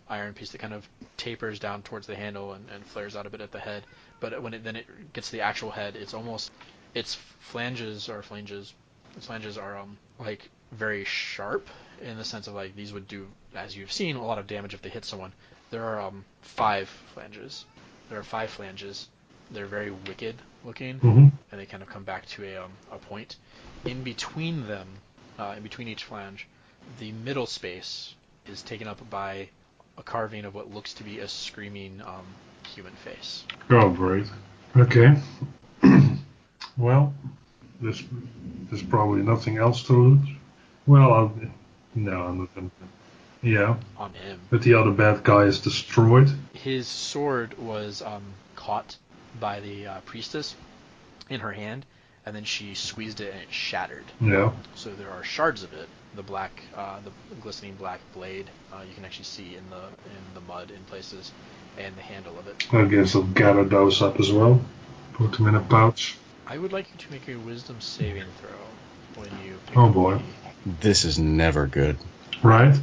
iron piece that kind of tapers down towards the handle and flares out a bit at the head. But when it gets to the actual head, its flanges are very sharp in the sense of these would do, as you've seen, a lot of damage if they hit someone. There are 5 flanges. They're very wicked looking, and they kind of come back to a point. In between them, in between each flange, the middle space is taken up by a carving of what looks to be a screaming human face. Oh, great. Okay. Well, there's probably nothing else to loot. Well, I'm not gonna. Yeah. On him. But the other bad guy is destroyed. His sword was caught by the priestess in her hand, and then she squeezed it and it shattered. Yeah. So there are shards of it. The glistening black blade you can actually see in the mud in places, and the handle of it. I guess I'll gather those up as well. Put them in a pouch. I would like you to make a wisdom saving throw when you pick Oh up boy. This is never good. Right?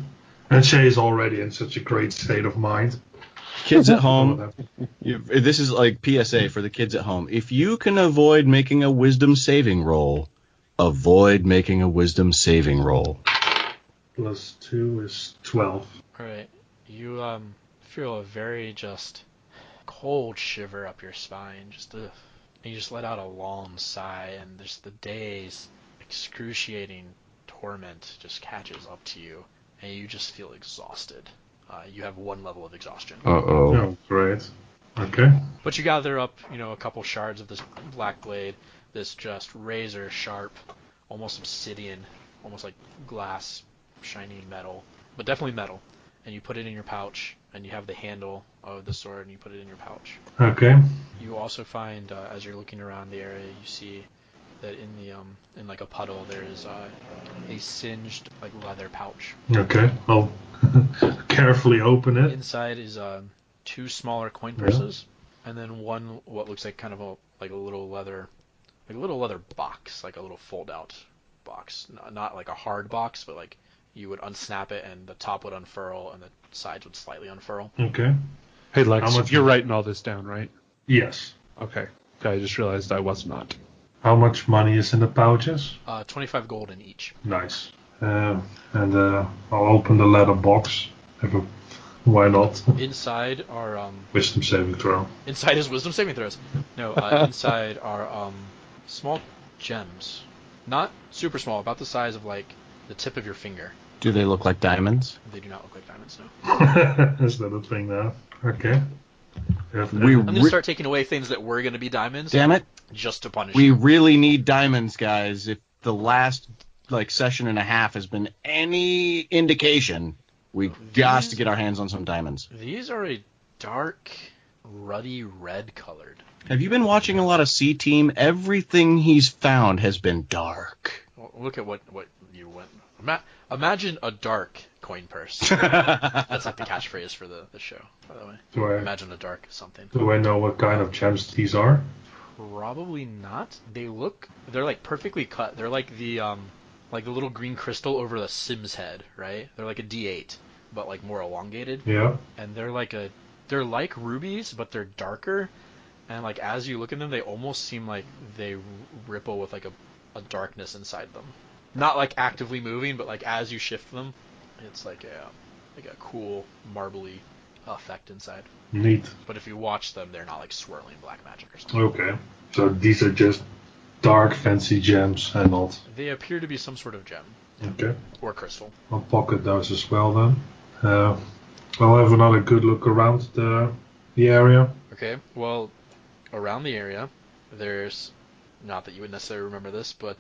And Shae is already in such a great state of mind. Kids at home, this is like PSA for the kids at home. If you can avoid making a wisdom saving roll, avoid making a wisdom saving roll. Plus 2 is 12. Alright, you feel a very just cold shiver up your spine, and you just let out a long sigh, and just the day's excruciating torment just catches up to you, and you just feel exhausted. You have 1 level of exhaustion. Oh, great. Okay. But you gather up, a couple shards of this black blade, this just razor sharp, almost obsidian, almost like glass, shiny metal, but definitely metal. And you put it in your pouch, and you have the handle of the sword, and you put it in your pouch. Okay. You also find, as you're looking around the area, you see that in the in like a puddle there is a singed like leather pouch. Okay. I'll carefully open it. Inside is 2 smaller coin purses, and then one what looks like kind of a little leather box, like a little fold out box, not like a hard box, but like you would unsnap it and the top would unfurl and the sides would slightly unfurl. Okay. Hey, Lex, How much- you're writing all this down, right? Yes. Okay. I just realized I was not. How much money is in the pouches? 25 gold in each. Nice. I'll open the leather box. Why not? Inside are Wisdom saving throw. inside is wisdom saving throws. No, inside are small gems, not super small, about the size of like the tip of your finger. Do they look like diamonds? They do not look like diamonds, no. Is that a thing now? Okay. We I'm gonna start taking away things that were gonna be diamonds. Damn it. Just to punish We you. really need diamonds, guys. If the last session and a half has been any indication, we got to get our hands on some diamonds. These are a dark, ruddy red colored. Have you been watching a lot of C-Team? Everything he's found has been dark. Well, look at what you went. Imagine a dark coin purse. That's like the catchphrase for the show, by the way. Imagine a dark something. Do I know what kind of gems these are? Probably not. They're like perfectly cut. They're like the little green crystal over the Sims head, right? They're like a D8, but like more elongated. Yeah. And they're like rubies, but they're darker. And like as you look at them, they almost seem like they ripple with like a darkness inside them. Not like actively moving, but like as you shift them, it's like a cool marbly effect inside. Neat. But if you watch them, they're not like swirling black magic or something. Okay. So these are just dark, fancy gems and not. They appear to be some sort of gem Okay. or crystal. I'll pocket those as well then. I'll have another good look around the area. Okay, well, around the area, there's, not that you would necessarily remember this, but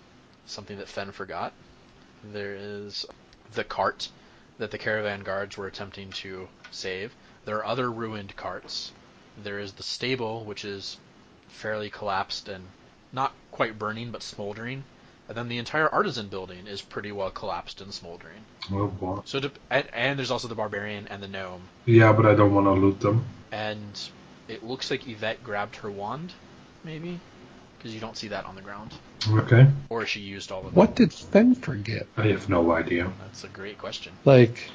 something that Phen forgot. There is the cart that the caravan guards were attempting to save. There are other ruined carts. There is the stable, which is fairly collapsed and not quite burning, but smoldering. And then the entire artisan building is pretty well collapsed and smoldering. Oh boy. So, and there's also the barbarian and the gnome. Yeah, but I don't want to loot them. And it looks like Yvette grabbed her wand, maybe? Because you don't see that on the ground. Okay. Or she used all of it. What did Phen forget? I have no idea. That's a great question. Like,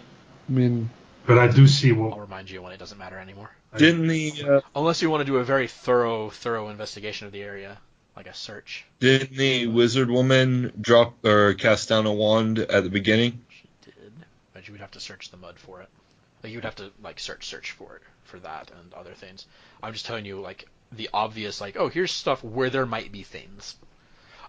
I mean, But I do see I'll what. remind you when it doesn't matter anymore. Didn't the Unless you want to do a very thorough investigation of the area, like a search. wizard woman drop or cast down a wand at the beginning? She did, but you would have to search the mud for it. Like you would have to like search for it, for that and other things. I'm just telling you like the obvious, like, oh, here's stuff where there might be things.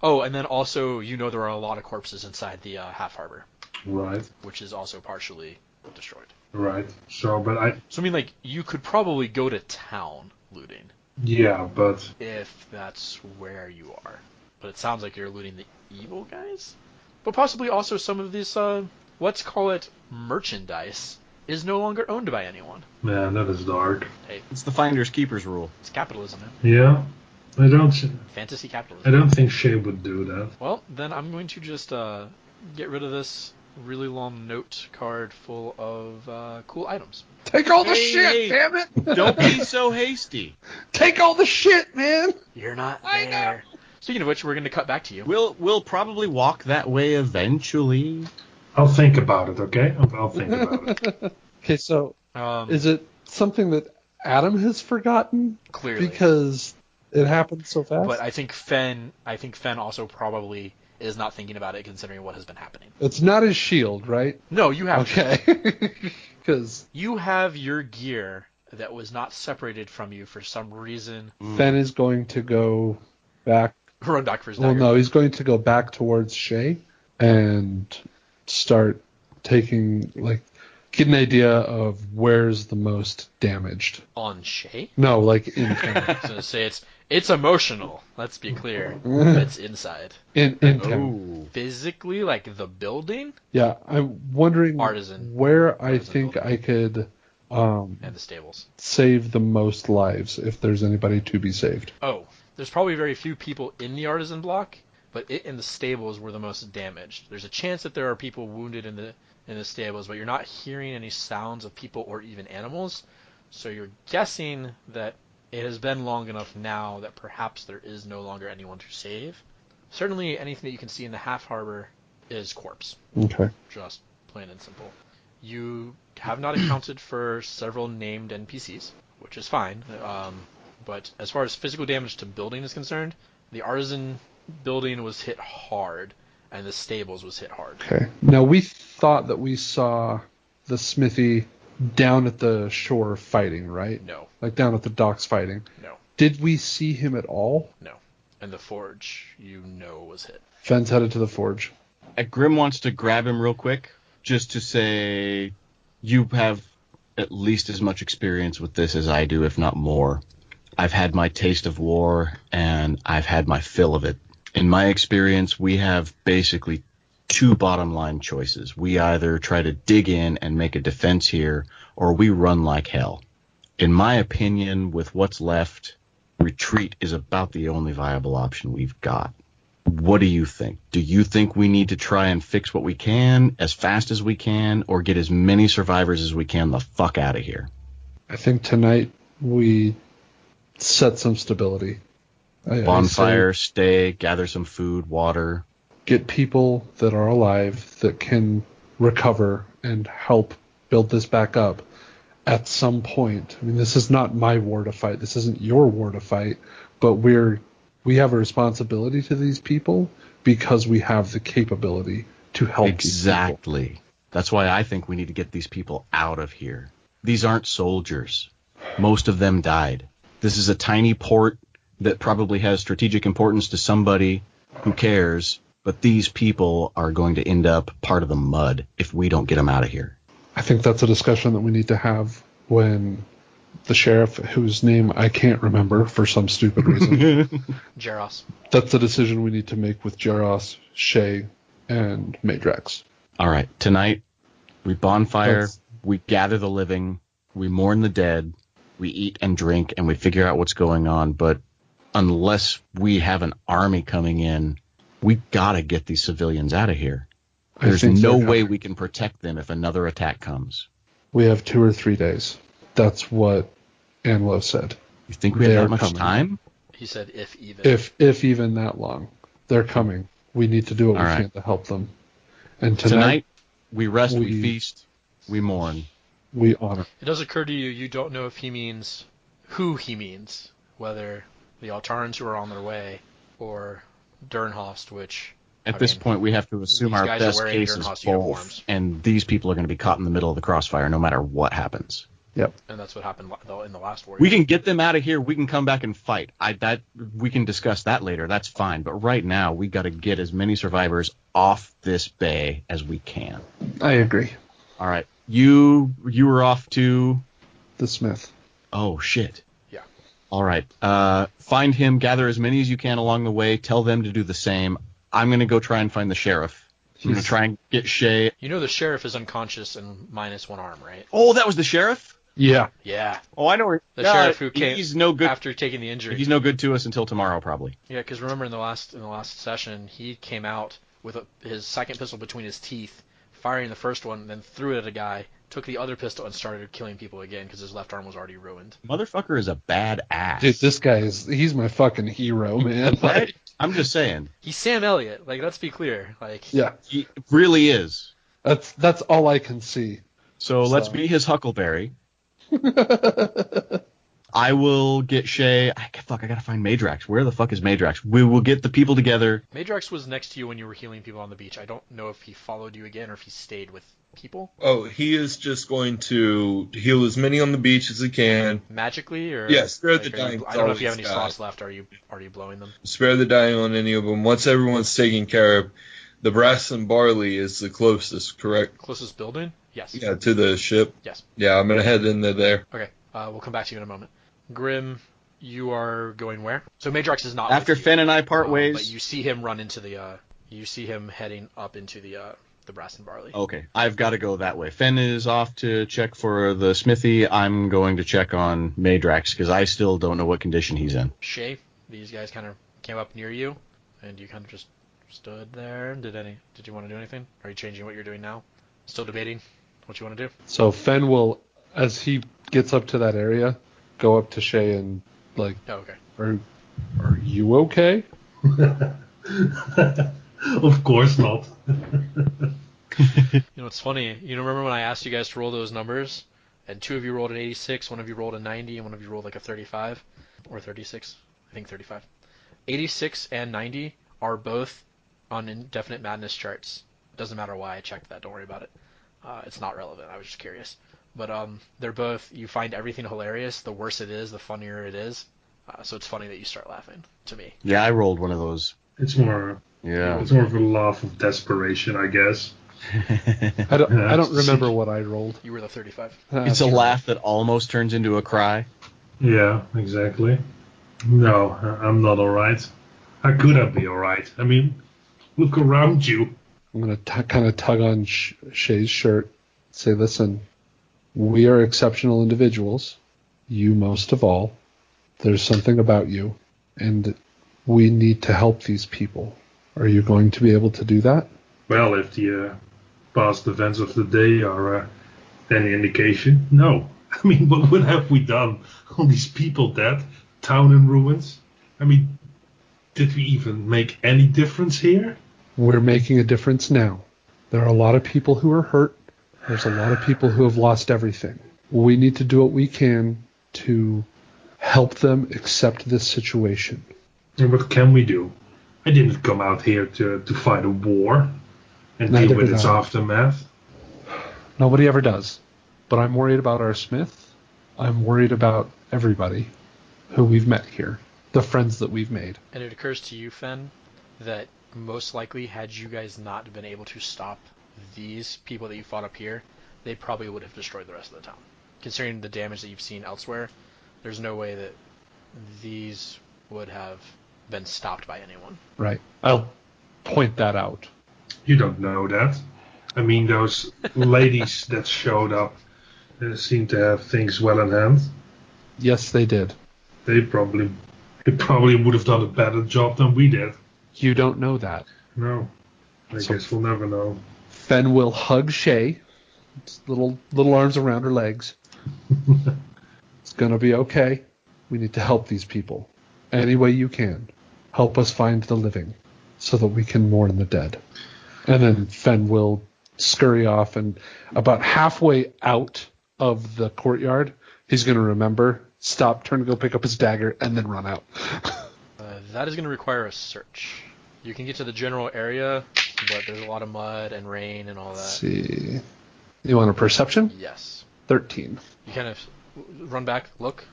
Oh, and then also there are a lot of corpses inside the half harbor, Right. which is also partially destroyed. Right. So, but So I mean, like, you could probably go to town looting yeah, but if that's where you are. But it sounds like you're looting the evil guys. But possibly also some of this, let's call it merchandise, is no longer owned by anyone. man, that is dark. Hey, It's the finders keepers rule. it's capitalism, man. Yeah. I Fantasy don't capitalism. think Shae would do that. Well, then I'm going to just get rid of this really long note card full of cool items. take all the Hey, shit, hey. damn it! Don't be so hasty. Take all the shit, man! You're not I know. there. Speaking of which, we're going to cut back to you. We'll probably walk that way eventually. I'll think about it, okay? I'll think about it. Okay, so Um, is it something that Adam has forgotten? clearly. Because it happened so fast? But I think Phen also probably is not thinking about it considering what has been happening. It's not his shield, right? No, you have Okay. Because you have your gear that was not separated from you for some reason. Phen is going to go back. Run back for his Well, dagger. no, he's going to go back towards Shae and start taking, get an idea of where's the most damaged. On Shae? No, like in I was gonna say It's emotional. Let's be clear. It's inside. in town. Oh. Physically, like the building Yeah, I'm wondering Artisan. where I Artisan think building. I could and the stables. save the most lives if there's anybody to be saved. Oh, there's probably very few people in the artisan block, but it and the stables were the most damaged. There's a chance that there are people wounded in the stables, but you're not hearing any sounds of people or even animals. So you're guessing that it has been long enough now that perhaps there is no longer anyone to save. Certainly anything that you can see in the half harbor is corpse. Okay. Just plain and simple. You have not accounted for several named NPCs, which is fine. But as far as physical damage to building is concerned, the artisan building was hit hard, and the stables was hit hard. Okay. Now we thought that we saw the smithy down at the shore fighting, right? No, Like down at the docks fighting. no, Did we see him at all? no. And the forge, was hit. Fenn's headed to the forge. Grim wants to grab him real quick, just to say, you have at least as much experience with this as I do, if not more. I've had my taste of war, and I've had my fill of it. In my experience, we have basically two bottom line choices. We either try to dig in and make a defense here, or we run like hell. In my opinion, with what's left, retreat is about the only viable option we've got. What do you think? Do you think we need to try and fix what we can as fast as we can, or get as many survivors as we can the fuck out of here? I think tonight we set some stability. I Bonfire, say stay, gather some food, water. get people that are alive that can recover and help build this back up at some point. I mean, this is not my war to fight. This isn't your war to fight, but we have a responsibility to these people because we have the capability to help these Exactly. That's why I think we need to get these people out of here. These aren't soldiers. Most of them died. This is a tiny port that probably has strategic importance to somebody who cares, but these people are going to end up part of the mud if we don't get them out of here. I think that's a discussion that we need to have when the sheriff, whose name I can't remember for some stupid reason, Jaros. that's the decision we need to make with Jaros, Shae, and Meidrax. All right, tonight we bonfire, That's- we gather the living, we mourn the dead, we eat and drink, and we figure out what's going on. But unless we have an army coming in, we gotta get these civilians out of here. I There's think no they're way coming. we can protect them if another attack comes. We have 2 or 3 days. That's what Anlo said. You think we have They that are much coming. time? He said if even. If even that long. They're coming. We need to do what All we right. can to help them. And Tonight, we rest, we we- feast, we mourn. we honor. It does occur to you, you don't know if he means who he means, whether the Altarans who are on their way or Dernhost, which At I this mean, point, we have to assume these our guys are best wearing case is Dernhost both, uniforms. and these people are going to be caught in the middle of the crossfire no matter what happens. Yep. and that's what happened in the last war. We can get them out of here. We can come back and fight. We can discuss that later. That's fine. But right now, we got to get as many survivors off this bay as we can. I agree. All right. You were off to. The Smith. Oh shit. Yeah. All right. Find him. Gather as many as you can along the way. Tell them to do the same. I'm gonna go try and find the sheriff. I'm gonna try and get Shae. You know the sheriff is unconscious and minus one arm, right? Oh, that was the sheriff. Yeah. Yeah. Oh, I know where. The sheriff who came He's no good. after taking the injury. He's no good to us until tomorrow, probably. Yeah, because remember in the last session, he came out with his second pistol between his teeth, firing the first one, then threw it at a guy, took the other pistol, and started killing people again because his left arm was already ruined. Motherfucker is a bad ass. Dude, this guy he's my fucking hero, man. Right? I'm just saying. He's Sam Elliott. Like, let's be clear. Like, Yeah. He really is. That's all I can see. So let's be his Huckleberry. I will get Shae. I gotta find Meidrax. Where the fuck is Meidrax? We will get the people together. Meidrax was next to you when you were healing people on the beach. I don't know if he followed you again or if he stayed with people. Oh, he is just going to heal as many on the beach as he can. Magically, or Yes, spare the are you- dying. I don't know if you have any It's all slots left. Are you blowing them? Spare the dying on any of them. Once everyone's taken care of, the brass and barley is the closest, correct? Closest building? Yes. Yeah, to the ship. Yes. Yeah, I'm gonna head into there. Okay. We'll come back to you in a moment. Grim, You are going where? So Meidrax is not After with you, Phen and I part but ways. you see him run into the. You see him heading up into the Brass and Barley. Okay, I've got to go that way. Phen is off to check for the smithy. I'm going to check on Meidrax because I still don't know what condition he's in. Shae, these guys kind of came up near you, and you kind of just stood there. Did you want to do anything? Are you changing what you're doing now? Still debating what you want to do? So Phen will, as he gets up to that area, go up to Shae and like, Oh, okay. are you okay? Of course not. You know, it's funny. You remember when I asked you guys to roll those numbers, and 2 of you rolled an 86, 1 of you rolled a 90, and 1 of you rolled like a 35 or 36. I think 35. 86 and 90 are both on Indefinite Madness charts. It doesn't matter why I checked that. Don't worry about it. It's not relevant. I was just curious. But they're both. You find everything hilarious. The worse it is, the funnier it is. So it's funny that you start laughing. To me. Yeah, I rolled one of those. It's more of a laugh of desperation, I guess. I don't remember what I rolled. You were the 35. It's a laugh that almost turns into a cry. Yeah, exactly. No, I'm not alright. How could I be alright? I mean, look around you. I'm going to kind of tug on Shae's shirt, say, listen, we are exceptional individuals, you most of all. There's something about you, and we need to help these people. Are you going to be able to do that? Well, if the past events of the day are any indication, no. I mean, what have we done? All these people dead, town in ruins. I mean, did we even make any difference here? We're making a difference now. There are a lot of people who are hurt. There's a lot of people who have lost everything. We need to do what we can to help them accept this situation. And what can we do? I didn't come out here to fight a war and deal with its aftermath. Nobody ever does. But I'm worried about our smith. I'm worried about everybody who we've met here, the friends that we've made. And it occurs to you, Phen, that most likely had you guys not been able to stop these people that you fought up here, they probably would have destroyed the rest of the town. Considering the damage that you've seen elsewhere, there's no way that these would have been stopped by anyone. Right. I'll point that out. You don't know that. I mean, those ladies that showed up seem to have things well in hand. Yes, they did. They probably would have done a better job than we did. You don't know that. No. I guess we'll never know. Phen will hug Shae, little arms around her legs. It's going to be okay. We need to help these people. Any way you can. Help us find the living so that we can mourn the dead. And then Phen will scurry off, and about halfway out of the courtyard, he's going to remember, stop, turn to go pick up his dagger, and then run out. That is going to require a search. You can get to the general area, but there's a lot of mud and rain and all that. Let's see. You want a perception? Yes. 13. You kind of run back, look.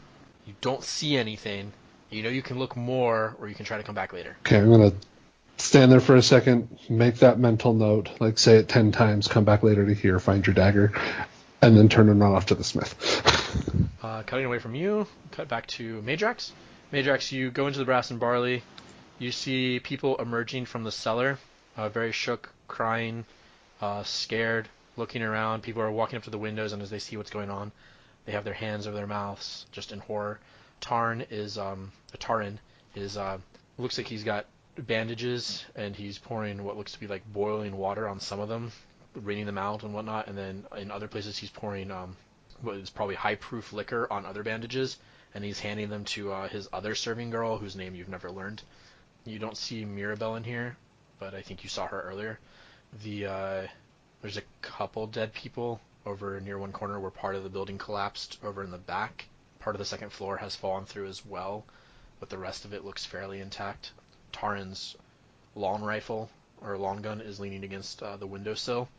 You don't see anything. You know you can look more, or you can try to come back later. Okay, I'm going to stand there for a second, make that mental note, like say it 10 times, come back later to here, find your dagger, and then turn and run off to the smith. Cutting away from you, cut back to Meidrax. Meidrax, you go into the Brass and Barley. You see people emerging from the cellar, very shook, crying, scared, looking around. People are walking up to the windows, and as they see what's going on, they have their hands over their mouths, just in horror. Taran is looks like he's got bandages, and he's pouring what looks to be like boiling water on some of them, wringing them out and whatnot, and then in other places he's pouring what is probably high-proof liquor on other bandages, and he's handing them to his other serving girl, whose name you've never learned. You don't see Mirabelle in here, but I think you saw her earlier. There's a couple dead people over near one corner where part of the building collapsed over in the back. Part of the second floor has fallen through as well, but the rest of it looks fairly intact. Taran's long rifle, or long gun, is leaning against the windowsill.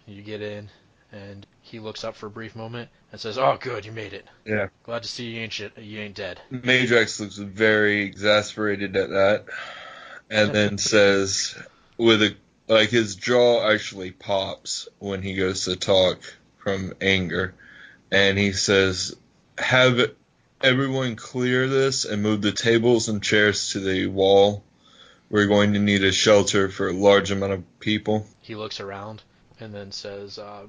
You get in, and he looks up for a brief moment and says, "Oh, good, you made it. Yeah. Glad to see you ain't dead." Meidrax looks very exasperated at that, and then says, his jaw actually pops when he goes to talk from anger, and he says, "Have Everyone clear this and move the tables and chairs to the wall. We're going to need a shelter for a large amount of people. He looks around and then says, or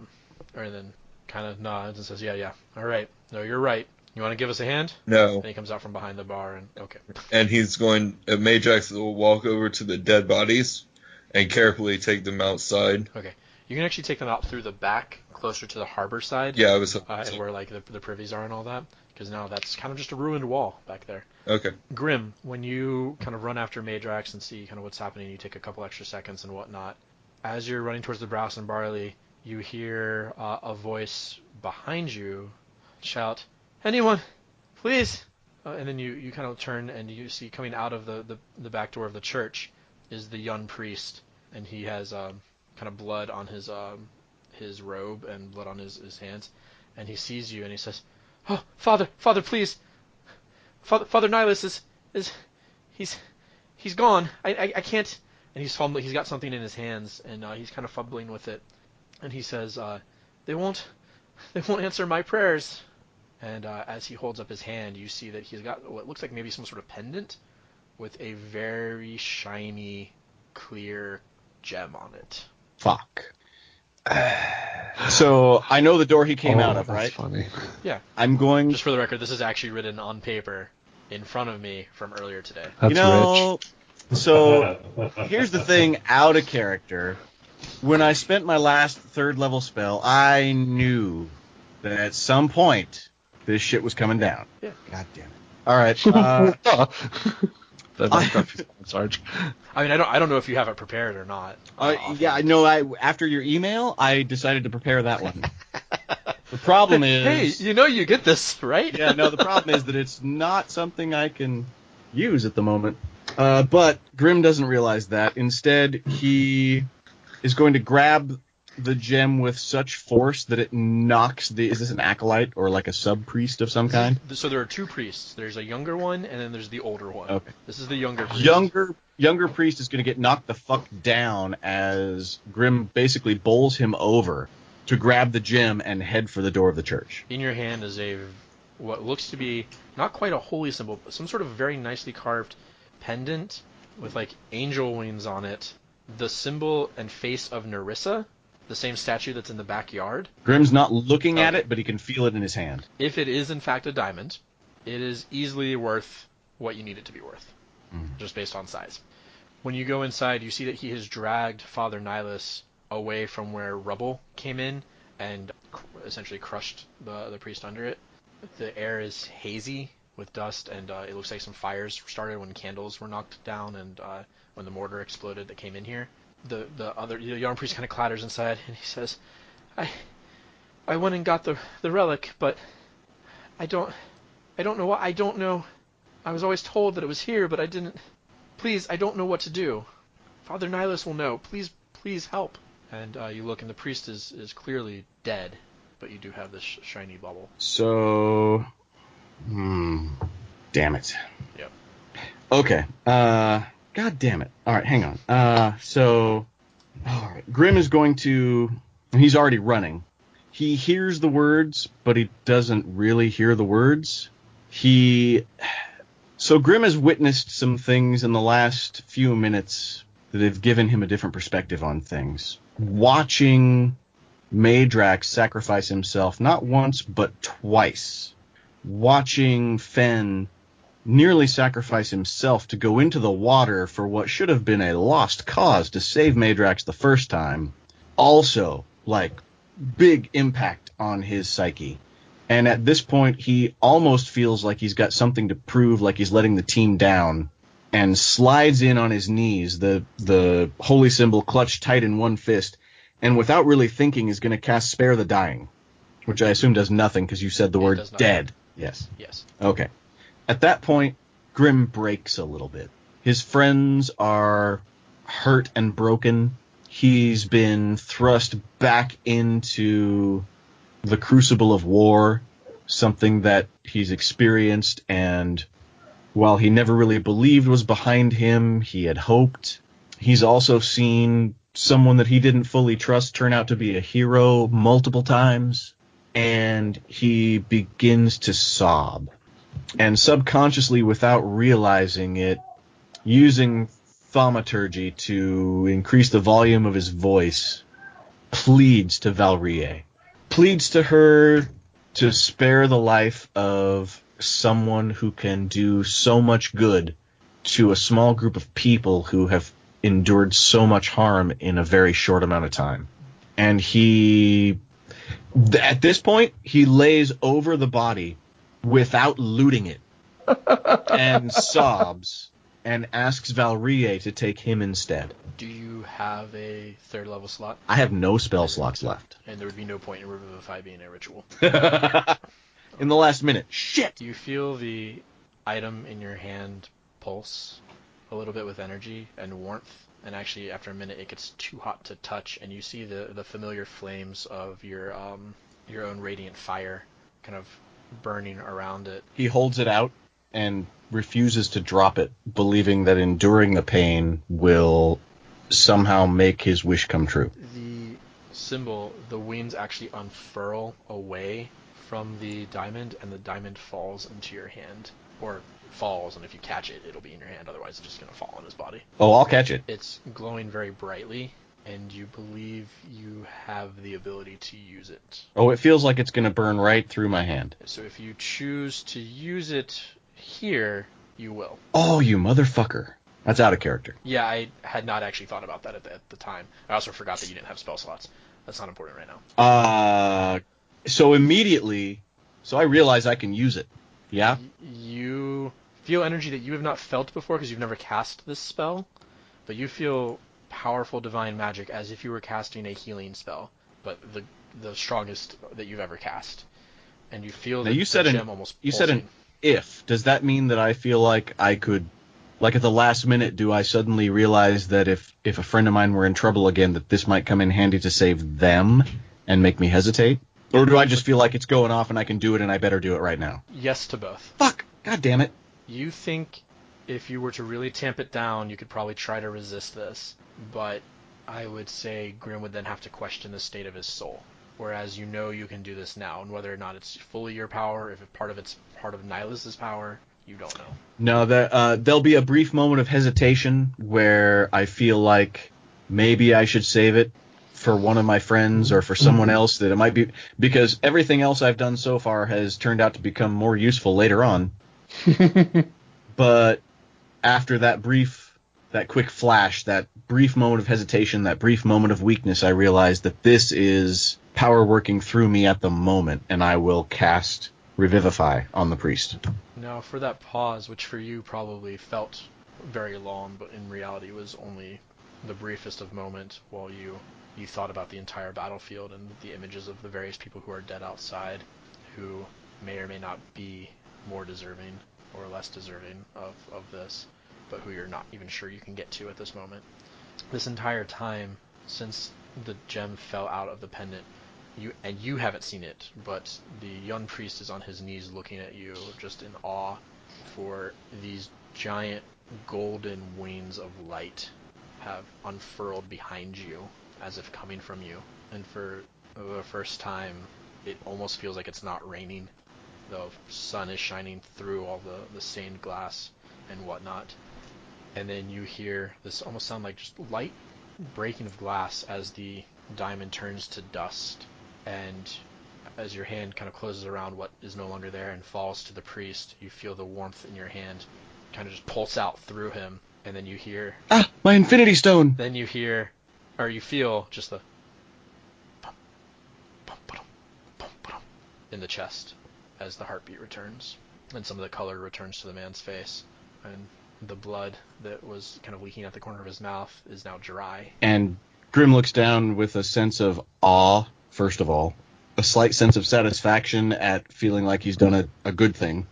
then kind of nods and says, yeah. All right. No, you're right. You want to give us a hand? No. And he comes out from behind the bar and, okay. And Meidrax will walk over to the dead bodies and carefully take them outside. Okay. You can actually take them out through the back, closer to the harbor side. Yeah, I was... where, like, the privies are and all that. Because now that's kind of just a ruined wall back there. Okay. Grim, when you kind of run after Meidrax and see kind of what's happening, you take a couple extra seconds and whatnot. As you're running towards the brass and barley, you hear a voice behind you shout, "Anyone, please!" And then you kind of turn and you see coming out of the back door of the church is the young priest, and he has kind of blood on his robe and blood on his hands, and he sees you and he says, "Oh, Father, please! Father Nihilus he's gone. I can't." And he's fumbling. He's got something in his hands, and he's kind of fumbling with it. And he says, "They won't answer my prayers." And as he holds up his hand, you see that he's got what looks like maybe some sort of pendant with a very shiny, clear gem on it. Fuck. So I know the door he came out of, that's right? Funny. Yeah. I'm going. Just for the record, this is actually written on paper in front of me from earlier today. That's you know, rich. so here's the thing, out of character. When I spent my last 3rd level spell, I knew that at some point this shit was coming down. Yeah. God damn it. All right. Sarge. I mean, I don't know if you have it prepared or not. Yeah, I know. After your email, I decided to prepare that one. The problem is... Hey, you know you get this, right? Yeah, no, the problem is that it's not something I can use at the moment. But Grim doesn't realize that. Instead, he is going to grab the gem with such force that it knocks the... Is this an acolyte or like a sub-priest of some kind? So there are 2 priests. There's a younger one, and then there's the older one. Okay. This is the younger priest. Younger priest is going to get knocked the fuck down as Grim basically bowls him over to grab the gem and head for the door of the church. In your hand is what looks to be not quite a holy symbol, but some sort of very nicely carved pendant with like angel wings on it. The symbol and face of Nerissa, the same statue that's in the backyard. Grim's not looking at it, but he can feel it in his hand. If it is in fact a diamond, it is easily worth what you need it to be worth, just based on size. When you go inside, you see that he has dragged Father Nihilus away from where rubble came in and essentially crushed the priest under it. The air is hazy with dust, and it looks like some fires started when candles were knocked down and when the mortar exploded that came in here. The young priest kind of clatters inside, and he says, I went and got the relic, but I don't know what. I don't know. I was always told that it was here, but I didn't. Please, I don't know what to do. Father Nihilus will know. Please help. And you look, and the priest is clearly dead, but you do have this shiny bubble. So, damn it. Yep. Okay. God damn it. All right, hang on. All right. Grim is going to. He's already running. He hears the words, but he doesn't really hear the words. So Grim has witnessed some things in the last few minutes that have given him a different perspective on things. Watching Meidrax sacrifice himself not once but twice. Watching Phen nearly sacrifice himself to go into the water for what should have been a lost cause to save Meidrax the first time. Also, big impact on his psyche. And at this point, he almost feels like he's got something to prove, like he's letting the team down, and slides in on his knees, the holy symbol clutched tight in one fist, and without really thinking is going to cast Spare the Dying, which I assume does nothing because you said the word dead. Yes. Yes. Okay. At that point, Grim breaks a little bit. His friends are hurt and broken. He's been thrust back into the crucible of war, something that he's experienced, and while he never really believed was behind him, he had hoped. He's also seen someone that he didn't fully trust turn out to be a hero multiple times, and he begins to sob. and subconsciously, without realizing it, using thaumaturgy to increase the volume of his voice, pleads to Valrie. Pleads to her to spare the life of someone who can do so much good to a small group of people who have endured so much harm in a very short amount of time. And at this point, he lays over the body without looting it and sobs and asks Valrie to take him instead. Do you have a third level slot? I have no spell slots left. And there would be no point in Revivify being a ritual. In the last minute. Shit! You feel the item in your hand pulse a little bit with energy and warmth, and actually after a minute it gets too hot to touch, and you see the familiar flames of your own radiant fire kind of burning around it. He holds it out and refuses to drop it, believing that enduring the pain will somehow make his wish come true. The symbol, the wings actually unfurl away from the diamond, and the diamond falls into your hand. Or falls, and if you catch it, it'll be in your hand, otherwise it's just going to fall on his body. Oh, I'll catch it. It's glowing very brightly, and you believe you have the ability to use it. Oh, it feels like it's going to burn right through my hand. So if you choose to use it here, you will. Oh, you motherfucker. That's out of character. Yeah, I had not actually thought about that at the time. I also forgot that you didn't have spell slots. That's not important right now. So immediately, I realize I can use it. Yeah? You feel energy that you have not felt before because you've never cast this spell, but you feel powerful divine magic as if you were casting a healing spell, but the strongest that you've ever cast. And you feel now, you said an if. Does that mean that I feel like I could, like at the last minute, do I suddenly realize that if a friend of mine were in trouble again, that this might come in handy to save them and make me hesitate? Or do I just feel like it's going off and I can do it and I better do it right now? Yes to both. Fuck! God damn it. You think if you were to really tamp it down, you could probably try to resist this, but I would say Grim would then have to question the state of his soul. Whereas you know you can do this now, and whether or not it's fully your power, if it's part of Nihilus's power, you don't know. No, there'll be a brief moment of hesitation where I feel like maybe I should save it for one of my friends or for someone else, that it might be, because everything else I've done so far has turned out to become more useful later on. But after that quick flash, that brief moment of hesitation, that brief moment of weakness, I realized that this is power working through me at the moment, and I will cast Revivify on the priest. Now, for that pause, which for you probably felt very long, but in reality was only the briefest of moments while you thought about the entire battlefield and the images of the various people who are dead outside, who may or may not be more deserving or less deserving of this, but who you're not even sure you can get to at this moment. This entire time, since the gem fell out of the pendant, you haven't seen it, but the young priest is on his knees looking at you, just in awe, for these giant golden wings of light have unfurled behind you, as if coming from you. And for the first time, it almost feels like it's not raining. The sun is shining through all the stained glass and whatnot. And then you hear this almost sound like just light breaking of glass as the diamond turns to dust. And as your hand kind of closes around what is no longer there and falls to the priest, you feel the warmth in your hand kind of just pulse out through him. And then you hear... Ah, my Infinity Stone! Then you hear, or you feel just the... bum, bum, ba-dum, bum, ba-dum, in the chest as the heartbeat returns. And some of the color returns to the man's face. And the blood that was kind of leaking out the corner of his mouth is now dry. And Grim looks down with a sense of awe, first of all. A slight sense of satisfaction at feeling like he's done a good thing.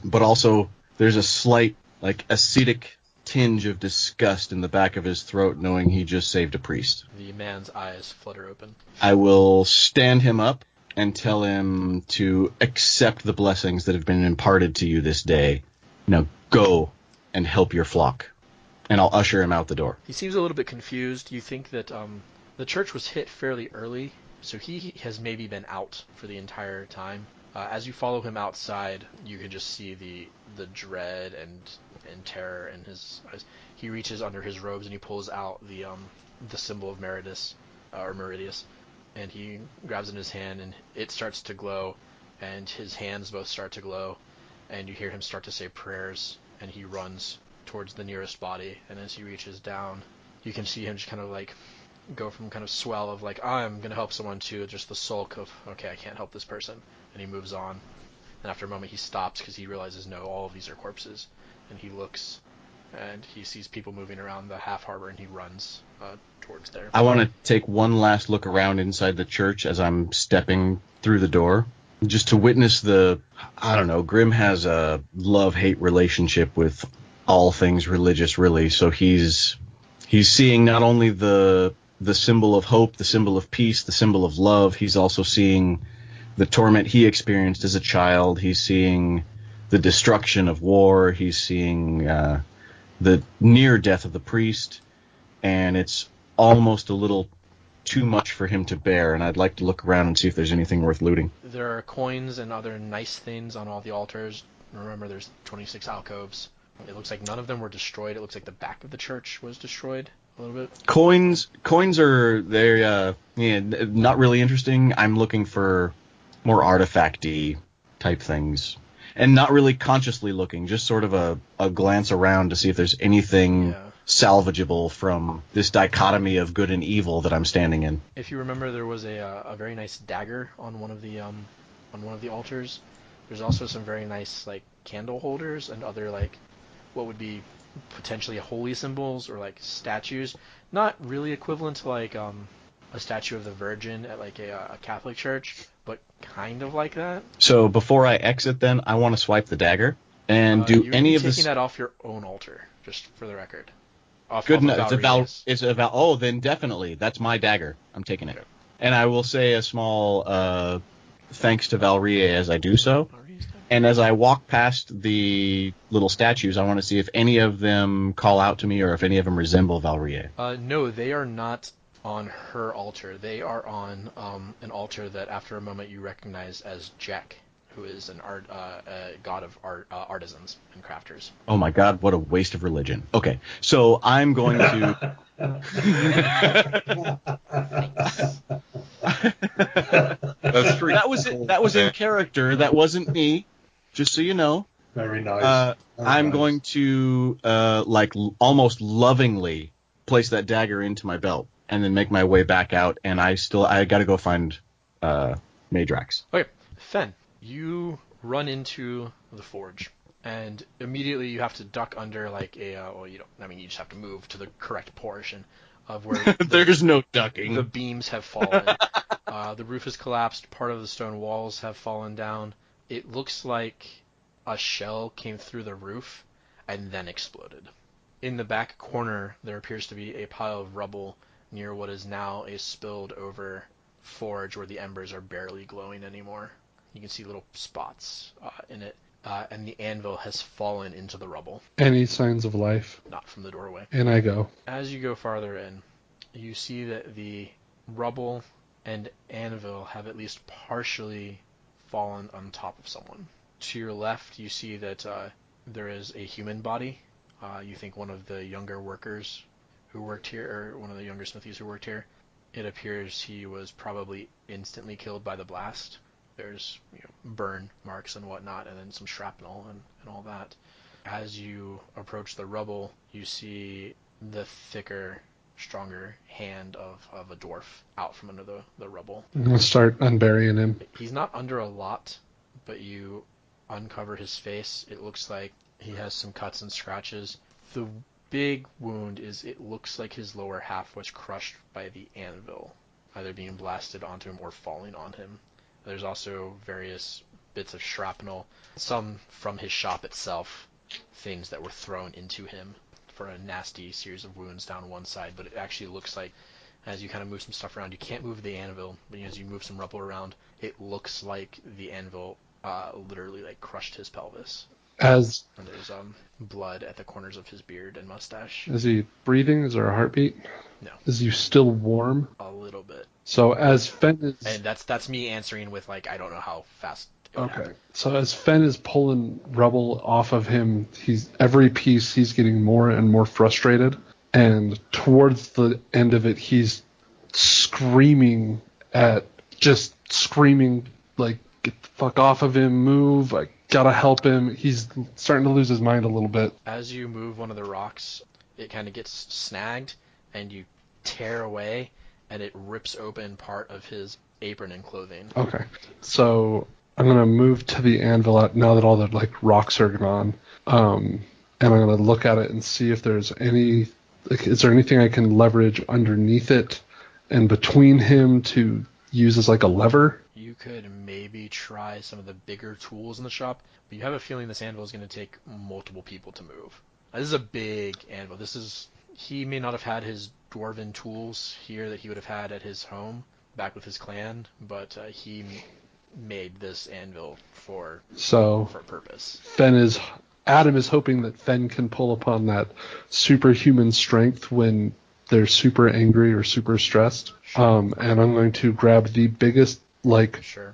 But also, there's a slight, like, ascetic tinge of disgust in the back of his throat, knowing he just saved a priest. The man's eyes flutter open. I will stand him up and tell him to accept the blessings that have been imparted to you this day. Now go and help your flock. And I'll usher him out the door. He seems a little bit confused. You think that the church was hit fairly early, so he has maybe been out for the entire time. As you follow him outside, you can just see the dread and terror in his eyes. He reaches under his robes and he pulls out the symbol of Meridius, and he grabs it in his hand and it starts to glow, and his hands both start to glow, and you hear him start to say prayers, and he runs towards the nearest body. And as he reaches down, you can see him just kind of like go from kind of swell of like, I'm gonna help someone, to just the sulk of, okay, I can't help this person, and he moves on. And after a moment he stops because he realizes, no, all of these are corpses, and he looks and he sees people moving around the half harbor, and he runs towards there. I want to take one last look around inside the church as I'm stepping through the door, just to witness Grim has a love-hate relationship with all things religious, really. So he's seeing not only the symbol of hope, the symbol of peace, the symbol of love, he's also seeing the torment he experienced as a child. He's seeing the destruction of war. He's seeing the near death of the priest, and it's almost a little too much for him to bear, and I'd like to look around and see if there's anything worth looting. There are coins and other nice things on all the altars. Remember, there's 26 alcoves. It looks like none of them were destroyed. It looks like the back of the church was destroyed a little bit. Coins are not really interesting. I'm looking for more artifact-y type things. And not really consciously looking, just sort of a glance around to see if there's anything salvageable from this dichotomy of good and evil that I'm standing in. If you remember, there was a very nice dagger on one of the altars. There's also some very nice like candle holders and other like what would be potentially holy symbols or like statues. Not really equivalent to like a statue of the Virgin at like a Catholic church, but kind of like that. So before I exit, then I want to swipe the dagger and do any of this. Taking that off your own altar, just for the record. Good enough. Oh, then definitely that's my dagger. I'm taking it, and I will say a small thanks to Valrie as I do so. And as I walk past the little statues, I want to see if any of them call out to me or if any of them resemble Valrie. No, they are not on her altar. They are on an altar that after a moment you recognize as Jack, who is a god of artisans and crafters. Oh my god, what a waste of religion. Okay, so I'm going to... That's pretty that was in character. That wasn't me, just so you know. Very nice. I'm going to almost lovingly place that dagger into my belt and then make my way back out, and I got to go find Meidrax. Okay, Phen, you run into the forge, and immediately you have to duck under like you just have to move to the correct portion of where there's no ducking. The beams have fallen. The roof has collapsed. Part of the stone walls have fallen down. It looks like a shell came through the roof and then exploded. In the back corner, there appears to be a pile of rubble near what is now a spilled over forge where the embers are barely glowing anymore. You can see little spots in it, and the anvil has fallen into the rubble. Any signs of life? Not from the doorway. And I go. As you go farther in, you see that the rubble and anvil have at least partially fallen on top of someone. To your left, you see that there is a human body. You think one of the younger workers who worked here, or one of the younger smithies who worked here. It appears he was probably instantly killed by the blast. There's burn marks and whatnot, and then some shrapnel and all that. As you approach the rubble, you see the thicker, stronger hand of a dwarf out from under the rubble. Let's start unburying him. He's not under a lot, but you uncover his face. It looks like he has some cuts and scratches. The big wound is it looks like his lower half was crushed by the anvil, either being blasted onto him or falling on him. There's also various bits of shrapnel, some from his shop itself, things that were thrown into him for a nasty series of wounds down one side. But it actually looks like, as you kind of move some stuff around, you can't move the anvil, but as you move some rubble around, it looks like the anvil literally like crushed his pelvis. And there's blood at the corners of his beard and mustache. Is he breathing? Is there a heartbeat? No. Is he still warm? A little bit. So as Phen is... And that's me answering with like, I don't know how fast it would Okay. happen. So as Phen is pulling rubble off of him, every piece he's getting more and more frustrated. And towards the end of it, he's screaming like, get the fuck off of him, move, I gotta help him. He's starting to lose his mind a little bit. As you move one of the rocks, it kind of gets snagged, and you tear away, and it rips open part of his apron and clothing. Okay. So I'm gonna move to the anvil now that all the like rocks are gone. And I'm gonna look at it and see if there's is there anything I can leverage underneath it and between him to use as like a lever? You could maybe try some of the bigger tools in the shop, but you have a feeling this anvil is going to take multiple people to move. This is a big anvil. He may not have had his dwarven tools here that he would have had at his home back with his clan, but he made this anvil for a purpose. Adam is hoping that Phen can pull upon that superhuman strength when they're super angry or super stressed. Sure. And I'm going to grab the biggest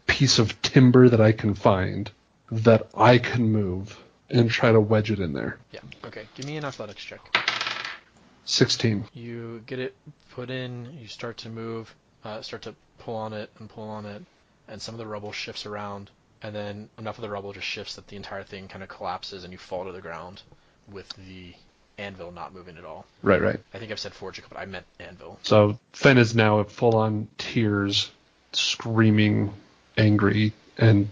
piece of timber that I can find that I can move and try to wedge it in there. Yeah. Okay. Give me an athletics check. 16. You get it put in. You start to move. Start to pull on it, and some of the rubble shifts around, and then enough of the rubble just shifts that the entire thing kind of collapses, and you fall to the ground with the anvil not moving at all. Right. I think I've said forge, but I meant anvil. So Phen is now full on tears, screaming, angry, and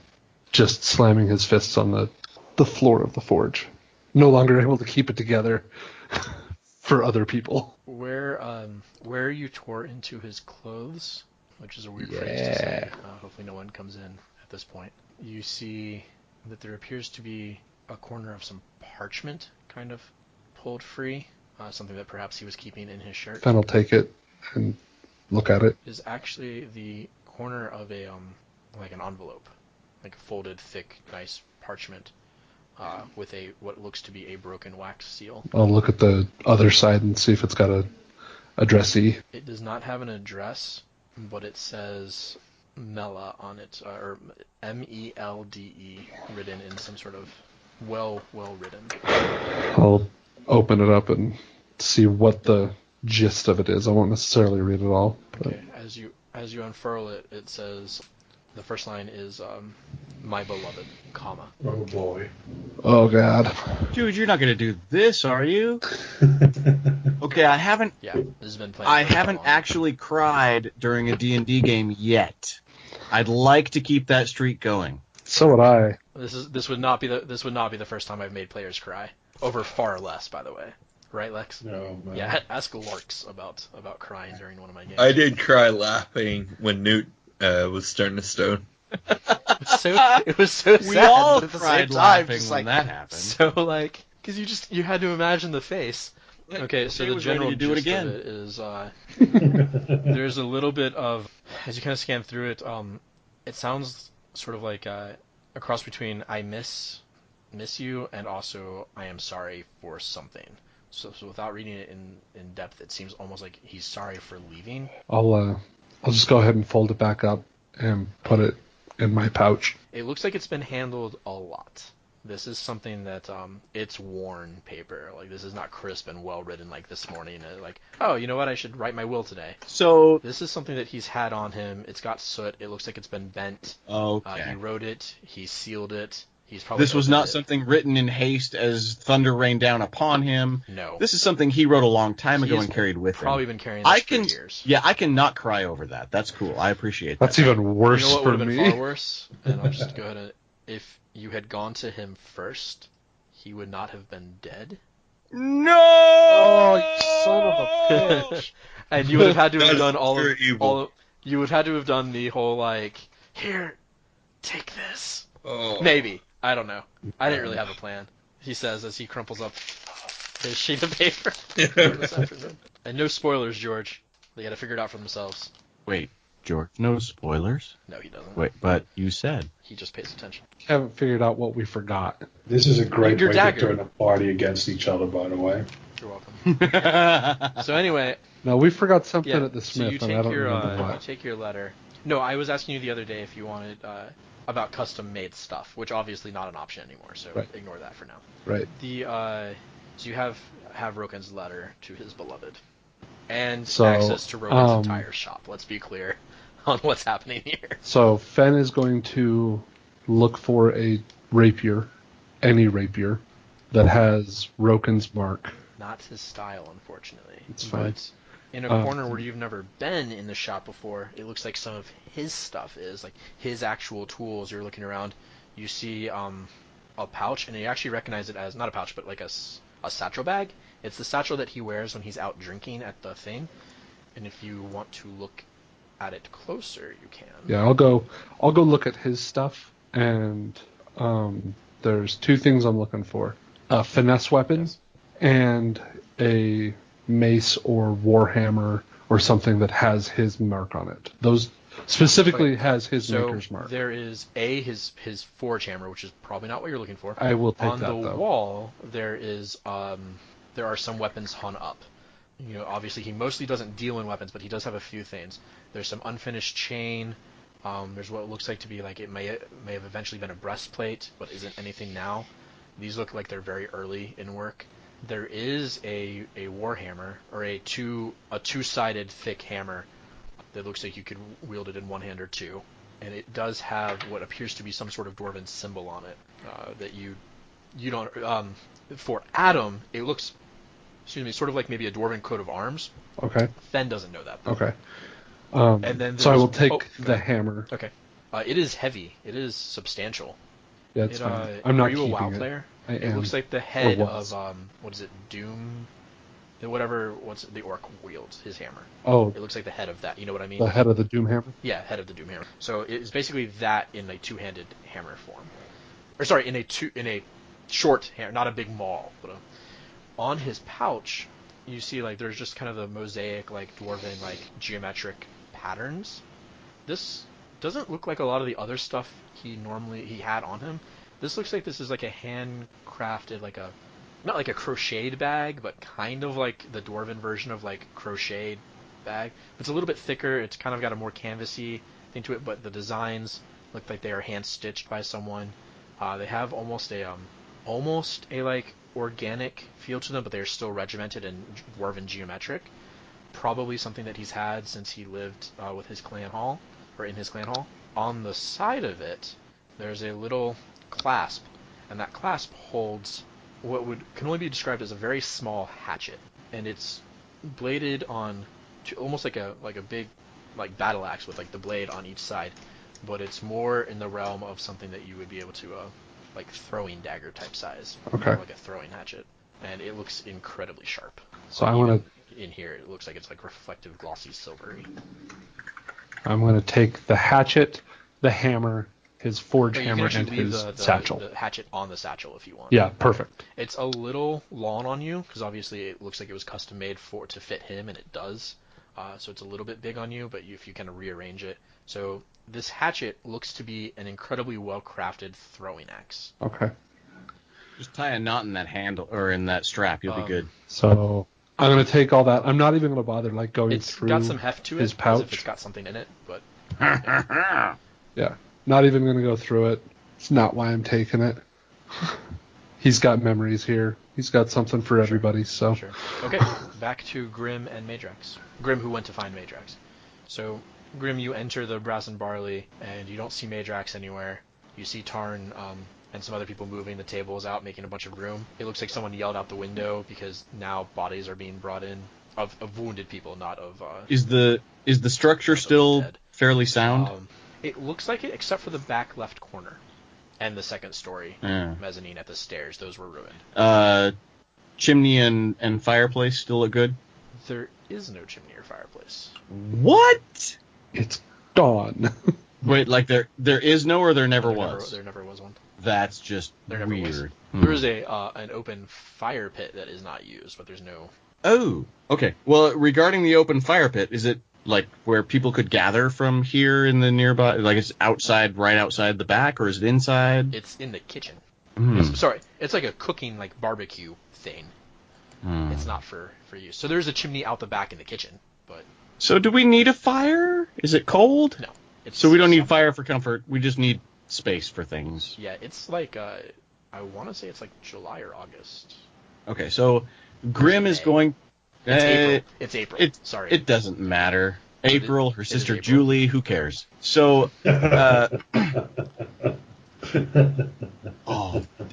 just slamming his fists on the floor of the forge. No longer able to keep it together for other people. Where you tore into his clothes, which is a weird phrase to say. Hopefully no one comes in at this point. You see that there appears to be a corner of some parchment kind of pulled free, something that perhaps he was keeping in his shirt. Phen will take it and look at it. Is actually the corner of a like an envelope, like a folded, thick, nice parchment with what looks to be a broken wax seal. I'll look at the other side and see if it's got a addressee. It does not have an address, but it says Mela on it, or M-E-L-D-E, written in some sort of well written. I'll open it up and see what the gist of it is. I won't necessarily read it all. But... Okay, as you unfurl it, it says, the first line is, my beloved, comma. Oh boy. Oh god. Dude, you're not gonna do this, are you? Okay, I haven't. Yeah, this has been playing. I haven't actually cried during a D&D game yet. I'd like to keep that streak going. So would I. This would not be the first time I've made players cry. Over far less, by the way. Right, Lex? No, man. Yeah, ask Lorks about crying during one of my games. I did cry laughing when Newt was starting to stone. It was so sad. We all at the cried same time, laughing just when that happened. So like, because you had to imagine the face. Okay, so Jay the was ready general to do it gist again. of it is there's a little bit of, as you kind of scan through it, it sounds sort of like a cross between I miss you and also I am sorry for something. So without reading it in depth, it seems almost like he's sorry for leaving. I'll just go ahead and fold it back up and put it in my pouch. It looks like it's been handled a lot. This is something that it's worn paper. Like, this is not crisp and well written like this morning. Like, oh, you know what? I should write my will today. So This is something that he's had on him. It's got soot. It looks like it's been bent. okay. He wrote it. He sealed it. He's probably This was opened not it. something written in haste as thunder rained down upon him. No. This is something he wrote a long time ago He's and carried with probably him. been carrying this I for can, years. yeah, I can not cry over that. That's cool. I appreciate that. That's even worse You know what for would have been me. far worse? And I'll just go ahead and... If you had gone to him first, he would not have been dead. No! Oh, you son of a bitch. And you would have had to have That done is all pure of... evil. You would have had to have done the whole, like, here, take this. Oh. Maybe. I don't know. I didn't really have a plan. He says as he crumples up his sheet of paper this afternoon. And no spoilers, George. They got to figure it out for themselves. Wait, George, no spoilers? No, he doesn't. Wait, but you said. He just pays attention. Haven't figured out what we forgot. This is a great Your way dagger. to turn a party against each other, by the way. You're welcome. So anyway, No, we forgot something yeah. at the So you Smith, and I take don't your remember you what. take your letter. No, I was asking you the other day if you wanted about custom-made stuff, which obviously not an option anymore, so Right. ignore that for now. Right. So you have Roken's letter to his beloved, and So, access to Roken's entire shop. Let's be clear on what's happening here. So Phen is going to look for a rapier, any rapier, that has Roken's mark. Not his style, unfortunately. It's fine. But in a corner where you've never been in the shop before, it looks like some of his stuff is, like his actual tools. You're looking around, you see a pouch, and you actually recognize it as, not a pouch, but like a satchel bag. It's the satchel that he wears when he's out drinking at the thing. And if you want to look at it closer, you can. Yeah, I'll go look at his stuff, and there's two things I'm looking for: a finesse weapon Yes. and a mace or warhammer or something that has his mark on it. Those specifically has his maker's mark. There is his forge hammer, which is probably not what you're looking for. I will take on that, the though. wall. There are some weapons hung up. Obviously he mostly doesn't deal in weapons, but he does have a few things. There's some unfinished chain. There's what looks like to be like it may have eventually been a breastplate, but isn't anything now. These look like they're very early in work. There is a warhammer, or a two-sided thick hammer that looks like you could wield it in one hand or two, and it does have what appears to be some sort of dwarven symbol on it that you don't. For Adam, it looks, sort of like maybe a dwarven coat of arms. Okay. Phen doesn't know that, though. Okay. And then So I will take go the ahead. hammer. Okay. It is heavy. It is substantial. Yeah, it's fine. I'm not Are you a keeping WoW it. player? I It am. looks like the head was. of what is it? Doom. What's the orc wields his hammer? Oh, It looks like the head of that. You know what I mean? the head of the doom hammer. Yeah, head of the Doom hammer. So it's basically that in a two-handed hammer form, or sorry, in a short hammer, not a big maul. But on his pouch, you see like there's just kind of the mosaic, like dwarven, like geometric patterns. This doesn't look like a lot of the other stuff he had on him. This looks like this is like a handcrafted, like a, not like a crocheted bag, but kind of like the dwarven version of like crocheted bag. It's a little bit thicker. It's kind of got a more canvasy thing to it, but the designs look like they are hand stitched by someone. They have almost a like organic feel to them, but they're still regimented and dwarven geometric. Probably something that he's had since he lived with his clan hall, or in his clan hall. On the side of it, there's a little clasp, and that clasp holds what can only be described as a very small hatchet, and it's bladed on to almost like a big like battle axe with like the blade on each side, but it's more in the realm of something that you would be able to like throwing dagger type size, Okay. like a throwing hatchet, and it looks incredibly sharp. So I want to. In here, it looks like it's like reflective, glossy, silvery. I'm going to take the hatchet, the hammer, his forge But you hammer, can and actually leave his the satchel. the hatchet on the satchel if you want. Yeah, perfect. It's a little long on you because obviously it looks like it was custom made to fit him, and it does. So it's a little bit big on you, but if you kind of rearrange it. So this hatchet looks to be an incredibly well-crafted throwing axe. Okay. Just tie a knot in that handle or in that strap. You'll be good. So I'm going to take all that. I'm not even going to bother like going It's through got some heft to it, his as pouch. if it's got something in it, but Yeah. Not even going to go through it. It's not why I'm taking it. He's got memories here. He's got something for everybody, so. sure. Okay, back to Grim and Meidrax. Grim, who went to find Meidrax. So, Grim, you enter the Brass and Barley, and you don't see Meidrax anywhere. You see Tarn and some other people moving the tables out, making a bunch of room. It looks like someone yelled out the window because now bodies are being brought in of wounded people, not of. Is the structure still dead. fairly sound? It looks like it, except for the back left corner and the second story mezzanine at the stairs. Those were ruined. Chimney and fireplace still look good? There is no chimney or fireplace. What? It's gone. Wait, like there is no, or there never was? There never was one. That's just There never was. weird. There is an open fire pit that is not used, but there's no. Oh, okay. Well, regarding the open fire pit, is it like where people could gather from here in the nearby? Like it's outside, right outside the back, or is it inside? It's in the kitchen. Mm. Sorry, it's like a cooking like barbecue thing. Mm. It's not for use. So there's a chimney out the back in the kitchen, but So do we need a fire? Is it cold? no. It's So we don't need fire for comfort. We just need space for things. Yeah, it's like I want to say it's like July or August. Okay, so Grim is going. It's April. It's April. Sorry. It doesn't matter. April, her sister April. Julie, who cares? So, oh,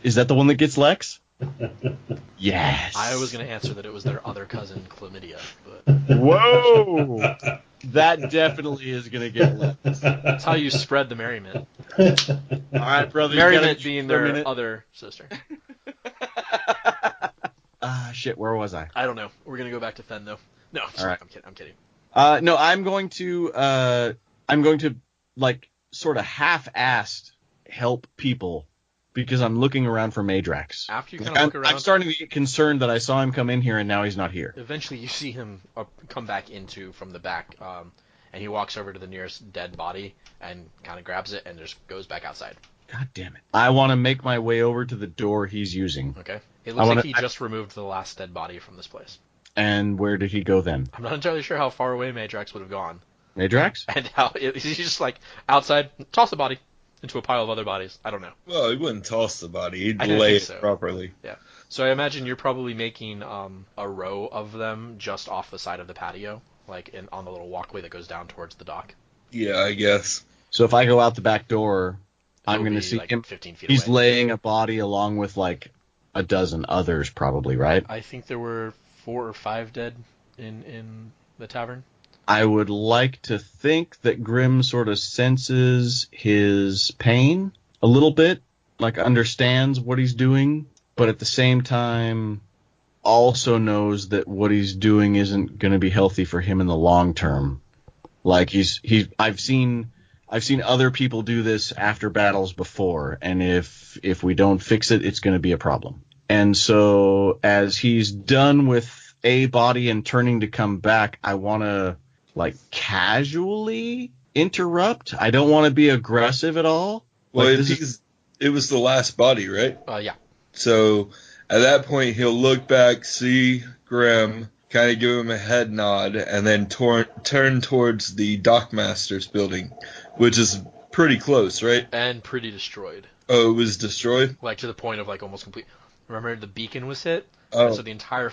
is that the one that gets Lex? Yes. I was going to answer that it was their other cousin, Chlamydia. But Whoa! That definitely is going to get Lex. that's how you spread the merriment. All right, brother. Merriment being their other sister. Shit, where was I? I don't know. We're going to go back to Phen, though. No, All right. I'm kidding. No, I'm going to like sort of half-assed help people because I'm looking around for Meidrax. After you kind of look around, I'm starting to get concerned that I saw him come in here and now he's not here. Eventually, you see him come back from the back, and he walks over to the nearest dead body and kind of grabs it and just goes back outside. God damn it! I want to make my way over to the door he's using. Okay. It looks like he just removed the last dead body from this place. And where did he go then? I'm not entirely sure how far away Meidrax would have gone. Meidrax? And he's just like outside, toss the body into a pile of other bodies. I don't know. Well, he wouldn't toss the body. He'd I didn't lay think it so. properly. Yeah. So I imagine you're probably making a row of them just off the side of the patio, like on the little walkway that goes down towards the dock. Yeah, I guess. So if I go out the back door, I'm going to see like him. 15 feet He's away. laying a body along with like a dozen others, probably, right? I think there were 4 or 5 dead in the tavern. I would like to think that Grim sort of senses his pain a little bit, like understands what he's doing, but at the same time also knows that what he's doing isn't going to be healthy for him in the long term. Like I've seen other people do this after battles before, and if we don't fix it, it's going to be a problem. And so as he's done with a body and turning to come back, I want to like casually interrupt. I don't want to be aggressive at all. Well, Like, it was the last body, right? Yeah. So at that point, he'll look back, see Grim, kind of give him a head nod, and then turn towards the Dockmaster's building, which is pretty close, right? And pretty destroyed. Oh, it was destroyed? Like to the point of like almost complete. Remember the beacon was hit? Oh. And so the entire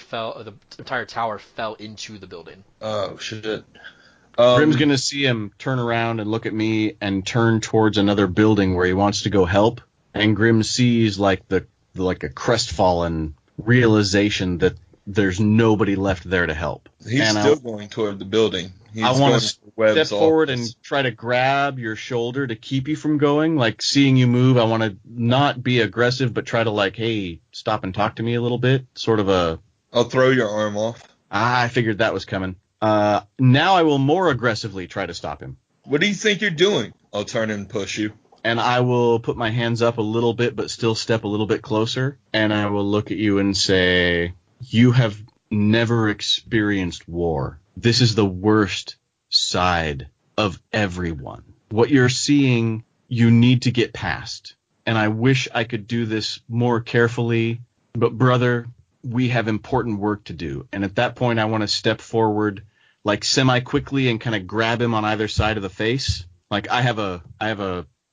tower fell into the building. Oh, shit. Grim's going to see him turn around and look at me and turn towards another building where he wants to go help. And Grim sees like a crestfallen realization that there's nobody left there to help. He's still going toward the building. I want to step forward and try to grab your shoulder to keep you from going. Like, seeing you move, I want to not be aggressive, but try to like, hey, stop and talk to me a little bit. Sort of a... I'll throw your arm off. I figured that was coming. Now I will more aggressively try to stop him. What do you think you're doing? I'll turn and push you. And I will put my hands up a little bit, but still step a little bit closer. And I will look at you and say, you have never experienced war. This is the worst side of everyone. What you're seeing, you need to get past. And I wish I could do this more carefully. But brother, we have important work to do. And at that point, I want to step forward, like semi-quickly, and kind of grab him on either side of the face. Like I have a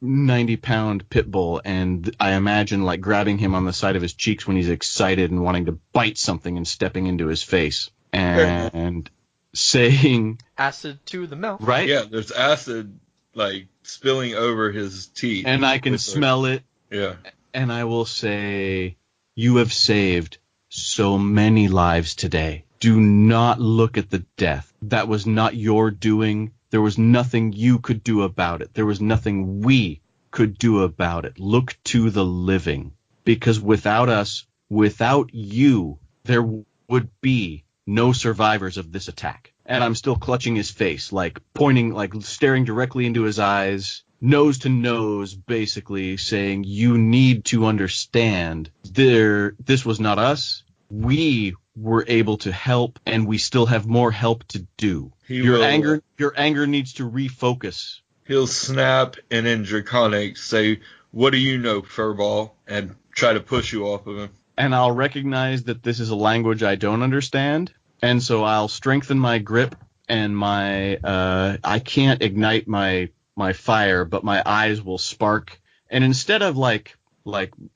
90-pound pit bull, and I imagine like grabbing him on the side of his cheeks when he's excited and wanting to bite something and stepping into his face and saying, acid to the mouth. Right? Yeah, there's acid like spilling over his teeth. And I can smell it. Yeah. And I will say, you have saved so many lives today. Do not look at the death. That was not your doing. There was nothing you could do about it. There was nothing we could do about it. Look to the living. Because without us, without you, there would be no survivors of this attack. And I'm still clutching his face, like pointing, like staring directly into his eyes, nose to nose, basically saying, you need to understand this was not us. We were able to help, and we still have more help to do. Your anger needs to refocus. He'll snap and in Draconic say, what do you know, furball? And try to push you off of him. And I'll recognize that this is a language I don't understand, and so I'll strengthen my grip and my I can't ignite my fire, but my eyes will spark And instead of like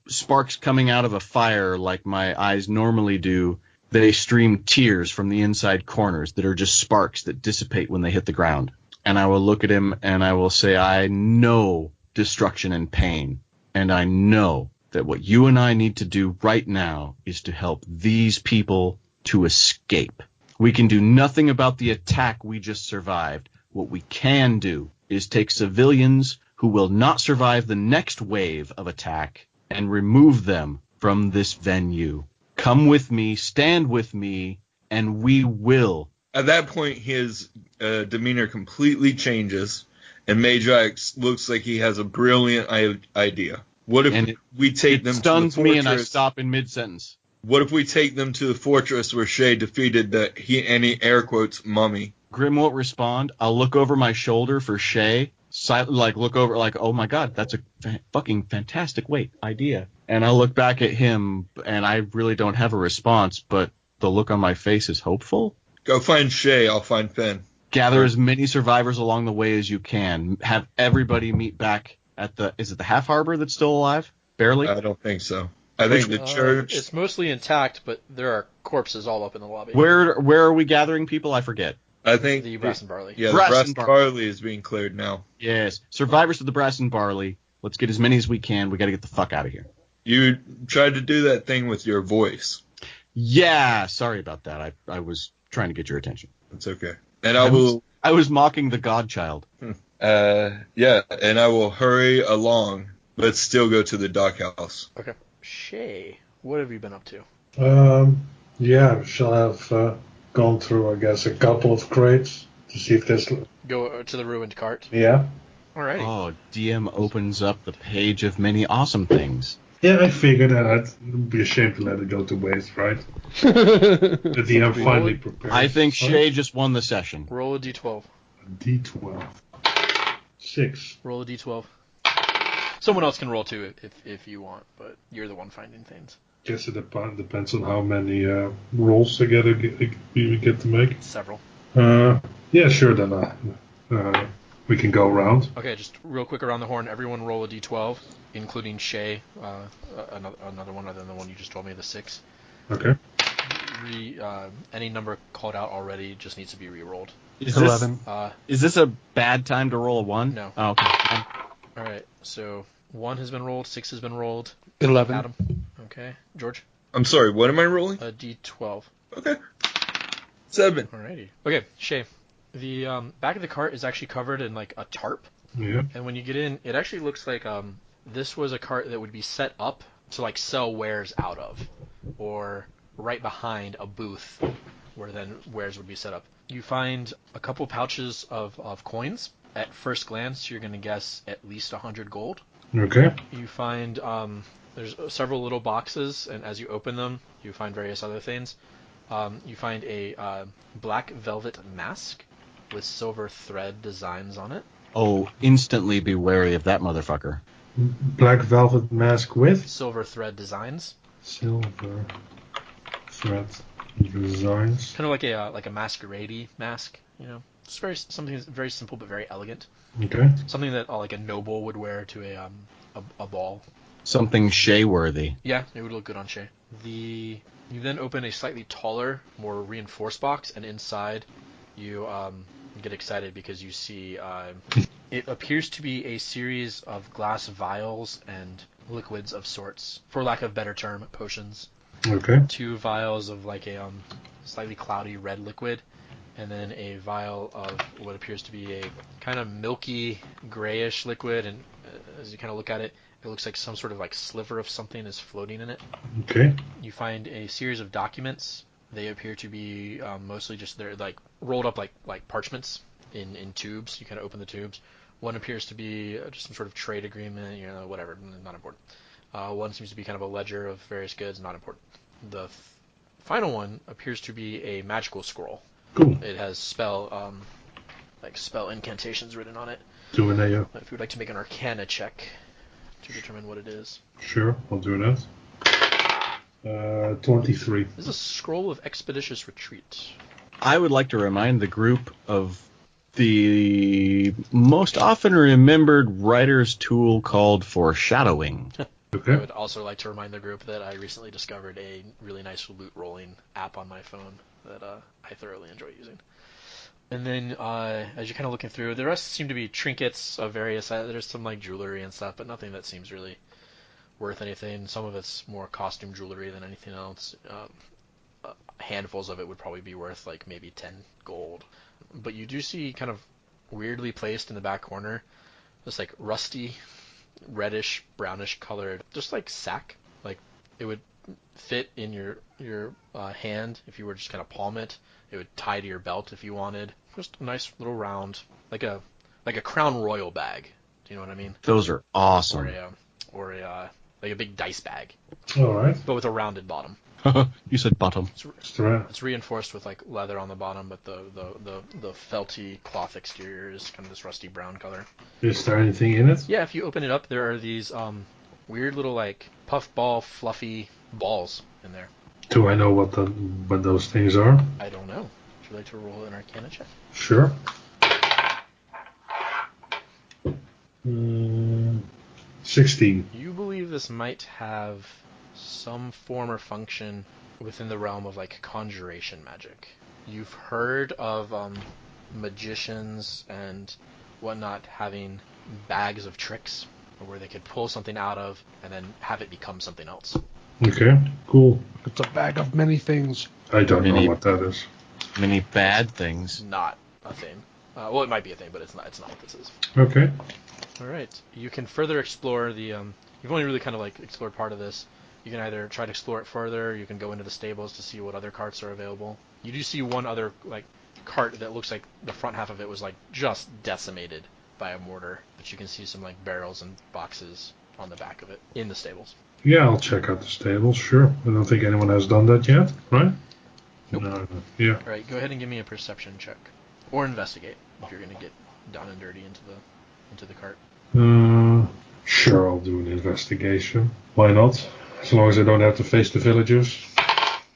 sparks coming out of a fire like my eyes normally do, they stream tears from the inside corners that are just sparks that dissipate when they hit the ground. And I will look at him and I will say, I know destruction and pain, and I know that what you and I need to do right now is to help these people to escape. We can do nothing about the attack we just survived. What we can do is take civilians who will not survive the next wave of attack and remove them from this venue. Come with me, stand with me, and we will. At that point, his demeanor completely changes, and Meidrax looks like he has a brilliant idea. What if we take them to the fortress? It stuns me and I stop in mid-sentence. What if we take them to the fortress where Shae defeated any air quotes mummy? Grim won't respond. I'll look over my shoulder for Shae. Look over, like, oh my god, that's a fucking fantastic idea. And I'll look back at him, and I really don't have a response, but the look on my face is hopeful. Go find Shae, I'll find Phen. Gather as many survivors along the way as you can. Have everybody meet back at is it the Half Harbor that's still alive? Barely? I don't think so. I think the church... It's mostly intact, but there are corpses all up in the lobby. Where are we gathering people? I forget. I think... The Brass and Barley. Yeah, the Brass and Barley is being cleared now. Yes. Survivors of the Brass and Barley. Let's get as many as we can. We got to get the fuck out of here. You tried to do that thing with your voice. Yeah, sorry about that. I was trying to get your attention. It's okay. And I was mocking the godchild. Yeah, and I will hurry along, but still go to the dockhouse. Okay. Shae, what have you been up to? Yeah, shall have gone through, I guess, a couple of crates to see if there's... Go to the ruined cart? Yeah. Alrighty. Oh, DM opens up the page of many awesome things. Yeah, I figured that I'd be ashamed to let it go to waste, right? The DM finally prepared. I think Shae just won the session. Roll a d12. D12. 6. Roll a d12. Someone else can roll too if you want, but you're the one finding things. Guess it depends on how many rolls together we get to make. Several. Yeah, sure, then we can go around. Okay, just real quick around the horn. Everyone roll a d12, including Shae, another one other than the one you just told me, the 6. Okay. Any number called out already just needs to be re-rolled. Is 11. Is this a bad time to roll a 1? No. Oh, okay. Alright, so 1 has been rolled, 6 has been rolled. 11. Adam. Okay. George? I'm sorry, what am I rolling? A d12. Okay. 7. Alrighty. Okay, Shae. The back of the cart is actually covered in like a tarp. Yeah. And when you get in, it actually looks like this was a cart that would be set up to like sell wares out of, or right behind a booth where then wares would be set up. You find a couple pouches of coins. At first glance, you're going to guess at least 100 gold. Okay. You find there's several little boxes, and as you open them, you find various other things. You find a black velvet mask with silver thread designs on it. Oh, instantly be wary of that motherfucker. Black velvet mask with? Silver thread designs. Silver thread designs. Kind of like a masquerade mask, you know. It's something that's very simple but very elegant. Okay. Something that like a noble would wear to a ball. Something Shae-worthy. Yeah, it would look good on Shae. You then open a slightly taller, more reinforced box, and inside you get excited because you see it appears to be a series of glass vials and liquids of sorts, for lack of a better term, potions. Okay. 2 vials of like a slightly cloudy red liquid, and then a vial of what appears to be a kind of milky grayish liquid, and as you kind of look at it, it looks like some sort of like sliver of something is floating in it. Okay. You find a series of documents. They appear to be mostly just, they're like rolled up like parchments in tubes. You kind of open the tubes. One appears to be just some sort of trade agreement, you know, whatever, not important. One seems to be kind of a ledger of various goods, not important. The final one appears to be a magical scroll. Cool. It has spell incantations written on it. Do an AO. If you would like to make an Arcana check to determine what it is. Sure, I'll do that. 23. This is a scroll of expeditious retreat. I would like to remind the group of The most often remembered writer's tool called foreshadowing. I Okay. would also like to remind the group that I recently discovered a really nice loot rolling app on my phone that I thoroughly enjoy using. And then as you're kind of looking through, the rest seem to be trinkets of various. There's some like jewelry and stuff, but nothing that seems really worth anything. Some of it's more costume jewelry than anything else. Handfuls of it would probably be worth like maybe 10 gold. But you do see kind of weirdly placed in the back corner this like rusty, reddish, brownish colored, just like sack. Like it would fit in your hand if you were just kind of palm it. It would tie to your belt if you wanted. Just a nice little round, like a Crown Royal bag. Do you know what I mean? Those are awesome. Or a like a big dice bag, All right. but with a rounded bottom. You said bottom. It's reinforced with like leather on the bottom, but the felty cloth exterior is kind of this rusty brown color. Is there anything in it? Yeah, if you open it up, there are these weird little like puffball, fluffy balls in there. Do I know what those things are? I don't know. Would you like to roll an Arcana check? Sure. 16. You believe this might have some form or function within the realm of like conjuration magic. You've heard of magicians and whatnot having bags of tricks where they could pull something out of and then have it become something else. Okay, cool. It's a bag of many things. I don't know what that is. Many bad things. Not a thing. Well, it might be a thing, but it's not. It's not what this is. Okay. All right. You can further explore the. You've only really kind of like explored part of this. You can either try to explore it further. You can go into the stables to see what other carts are available. You do see one other like cart that looks like the front half of it was like just decimated by a mortar, but you can see some like barrels and boxes on the back of it in the stables. Yeah, I'll check out the stables, sure. I don't think anyone has done that yet, right? Nope. No. Yeah. All right. Go ahead and give me a perception check, or investigate if you're gonna get down and dirty into the cart. Sure, I'll do an investigation. Why not? As long as I don't have to face the villagers,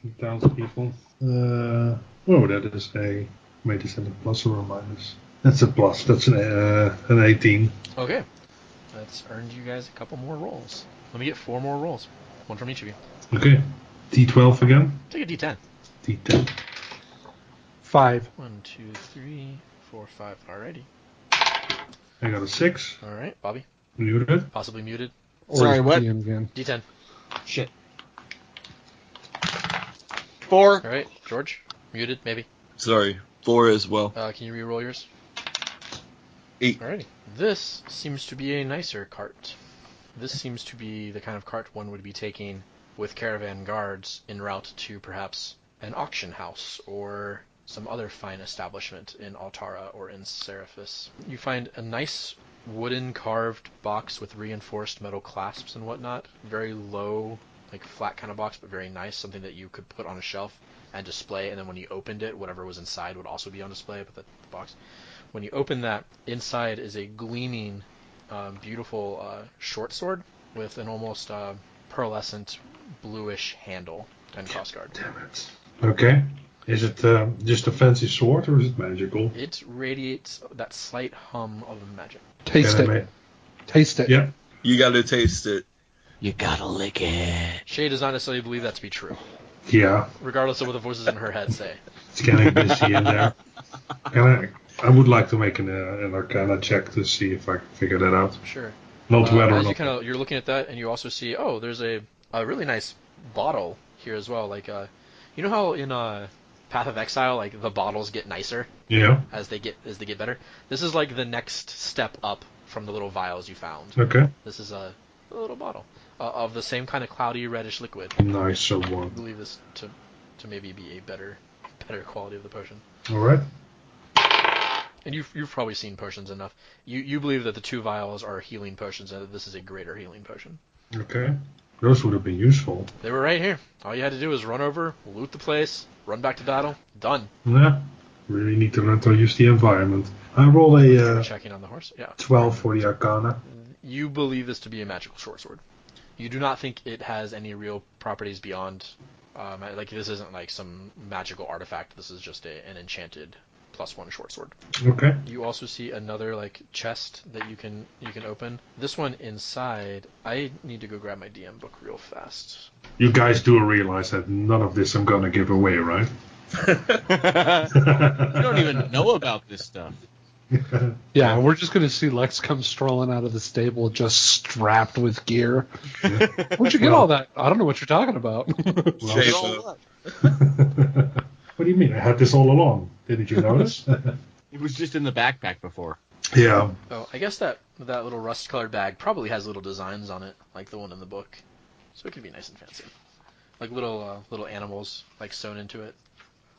the townspeople. That is a... Wait, is that a plus or a minus? That's a plus. That's an 18. Okay. That's earned you guys a couple more rolls. Let me get 4 more rolls. One from each of you. Okay. D12 again. Take a D10. D10. 5. 1, 2, 3, 4, 5. Alrighty. I got a 6. All right, Bobby. Muted. Possibly muted. Sorry, what? DM again. D10. Shit. 4. All right, George. Muted, maybe. Sorry, 4 as well. Can you re-roll yours? 8. Alrighty. This seems to be a nicer cart. This seems to be the kind of cart one would be taking with caravan guards en route to perhaps an auction house or some other fine establishment in Altara or in Seraphis. You find a nice wooden carved box with reinforced metal clasps and whatnot. Very low, like flat kind of box, but very nice. Something that you could put on a shelf and display, and then when you opened it, whatever was inside would also be on display, but the box. When you open that, inside is a gleaming, beautiful short sword with an almost pearlescent bluish handle and crossguard. Damn it. Okay. Is it just a fancy sword or is it magical? It radiates that slight hum of magic. Taste Can I it. ma- Taste it. Yeah. You gotta taste it. You gotta lick it. Shae does not necessarily believe that to be true, Yeah. regardless of what the voices in her head say. It's getting busy in there. I would like to make an Arcana check to see if I can figure that out. Sure. Not whether or As not. you're looking at that, and you also see, there's a really nice bottle here as well. Like, you know how in Path of Exile, like the bottles get nicer Yeah. as they get better. This is like the next step up from the little vials you found. Okay. This is a little bottle of the same kind of cloudy reddish liquid. Nice I one. believe this to maybe be a better quality of the potion. All right. And you've probably seen potions enough. You believe that the 2 vials are healing potions, and that this is a greater healing potion. Okay. Those would have been useful. They were right here. All you had to do was run over, loot the place, run back to battle. Done. Yeah. Really need to learn to use the environment. I roll a Checking on the horse. Yeah. 12 for the Arcana. You believe this to be a magical short sword. You do not think it has any real properties beyond, like this isn't like some magical artifact. This is just an enchanted +1 short sword. Okay. You also see another like chest that you can open. This one inside. I need to go grab my DM book real fast. You guys do realize that none of this I'm gonna give away, right? You don't even know about this stuff. Yeah, we're just gonna see Lex come strolling out of the stable, just strapped with gear. Where'd you get all that? I don't know what you're talking about. Shape All up. what? What do you mean? I had this all along. Didn't you notice? It was just in the backpack before. Yeah. Oh, I guess that little rust-colored bag probably has little designs on it, like the one in the book, so it could be nice and fancy, like little animals like sewn into it,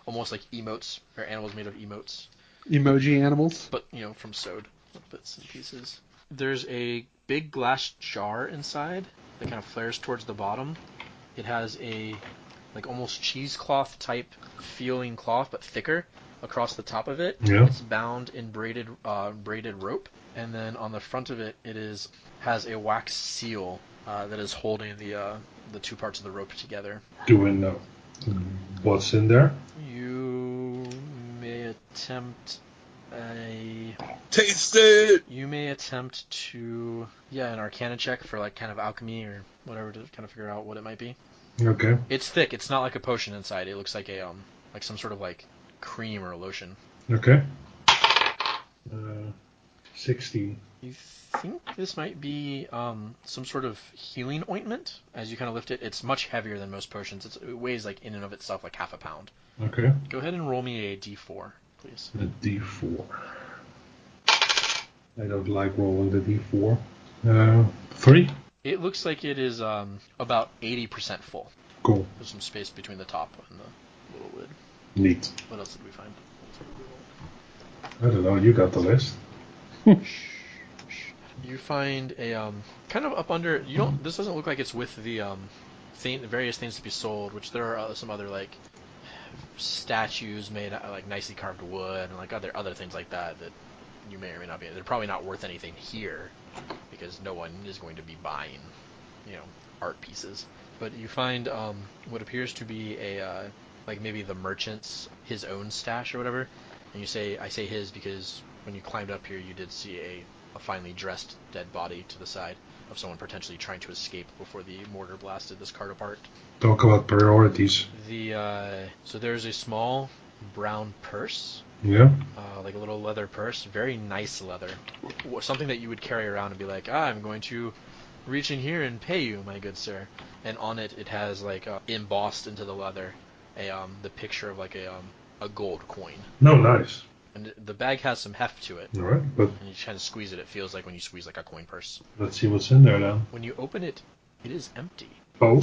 almost like emotes or animals made of emotes. Emoji animals. But, from sewed bits and pieces. There's a big glass jar inside that kind of flares towards the bottom. It has a, like, almost cheesecloth type feeling cloth, but thicker, across the top of it. Yeah. It's bound in braided rope. And then on the front of it, has a wax seal that is holding the two parts of the rope together. Do we know what's in there? You may attempt Taste it! You may attempt to, an Arcana check for like kind of alchemy or whatever to kind of figure out what it might be. Okay. It's thick. It's not like a potion inside. It looks like like some sort of like cream or a lotion. Okay. 16. You think this might be some sort of healing ointment? As you kind of lift it, it's much heavier than most potions. It weighs like in and of itself like half a pound. Okay. Go ahead and roll me a d4, please. A D4. I don't like rolling the D4. 3. It looks like it is about 80% full. Cool. There's some space between the top and the little lid. Neat. What else did we find? I don't know. You got the list. You find a kind of up under. You don't. This doesn't look like it's with the various things to be sold. Which there are some other like statues made out of like nicely carved wood and like other things like that you may or may not be. They're probably not worth anything here because no one is going to be buying, art pieces. But you find what appears to be a like maybe the merchant's his own stash or whatever. And I say his because when you climbed up here, you did see a finely dressed dead body to the side of someone potentially trying to escape before the mortar blasted this cart apart. Talk about priorities. So there's a small brown purse. Yeah. Like a little leather purse, very nice leather. Something that you would carry around and be like, I'm going to reach in here and pay you, my good sir. And on it has like embossed into the leather the picture of like a gold coin. No, nice. And the bag has some heft to it. All right, but And you kind of squeeze it. It feels like when you squeeze like a coin purse. let's see what's in there then. When you open it, it is empty. Oh.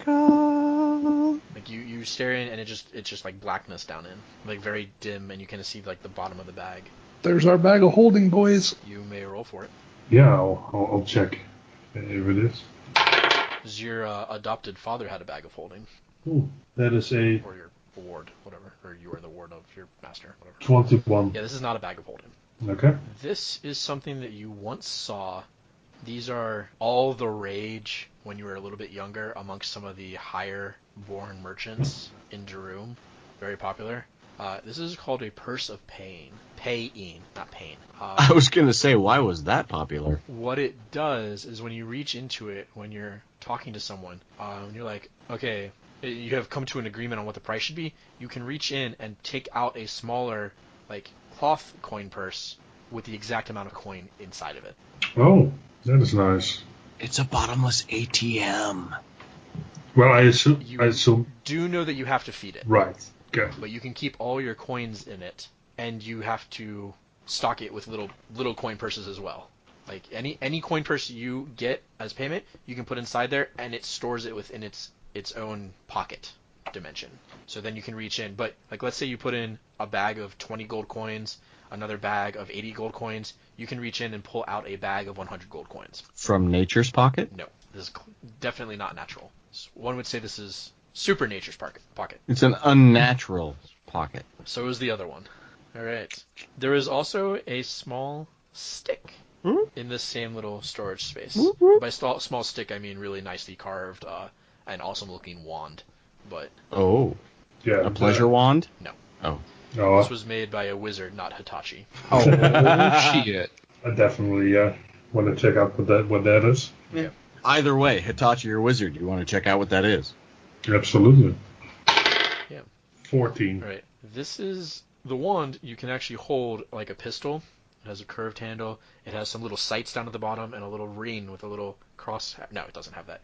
Magical. Like you stare in and it's just like blackness down in, like very dim, and you kind of see like the bottom of the bag. There's our bag of holding, boys. You may roll for it. Yeah, I'll check if it is. Does your adopted father had a bag of holding, Ooh, that is a or your ward, whatever, or you are the ward of your master, whatever. 21. Yeah, this is not a bag of holding. Okay. This is something that you once saw. These are all the rage when you were a little bit younger amongst some of the higher-born merchants in Jerum. Very popular. This is called a purse of pain. Paying, not pain. I was going to say, why was that popular? What it does is when you reach into it, when you're talking to someone, and you're like, okay, you have come to an agreement on what the price should be, you can reach in and take out a smaller, like, cloth coin purse with the exact amount of coin inside of it. Oh, that is nice. It's a bottomless ATM. Well, I assume. You do know that you have to feed it. Right. Okay. But you can keep all your coins in it, and you have to stock it with little coin purses as well. Like any coin purse you get as payment, you can put inside there, and it stores it within its own pocket dimension. So then you can reach in. But like let's say you put in a bag of 20 gold coins, another bag of 80 gold coins, you can reach in and pull out a bag of 100 gold coins. From nature's pocket? No, this is definitely not natural. One would say this is super nature's pocket. It's an unnatural pocket. So is the other one. All right. There is also a small stick in this same little storage space. By small stick, I mean really nicely carved and awesome looking wand. But Oh. Yeah. A pleasure wand? no. Oh. Oh, This was made by a wizard, not Hitachi. Oh, shit. I definitely want to check out what that is. Okay. Either way, Hitachi or Wizard, you want to check out what that is. Absolutely. Yeah. 14. All right. This is the wand. You can actually hold like a pistol. It has a curved handle. It has some little sights down at the bottom and a little ring with a little cross. No, it doesn't have that.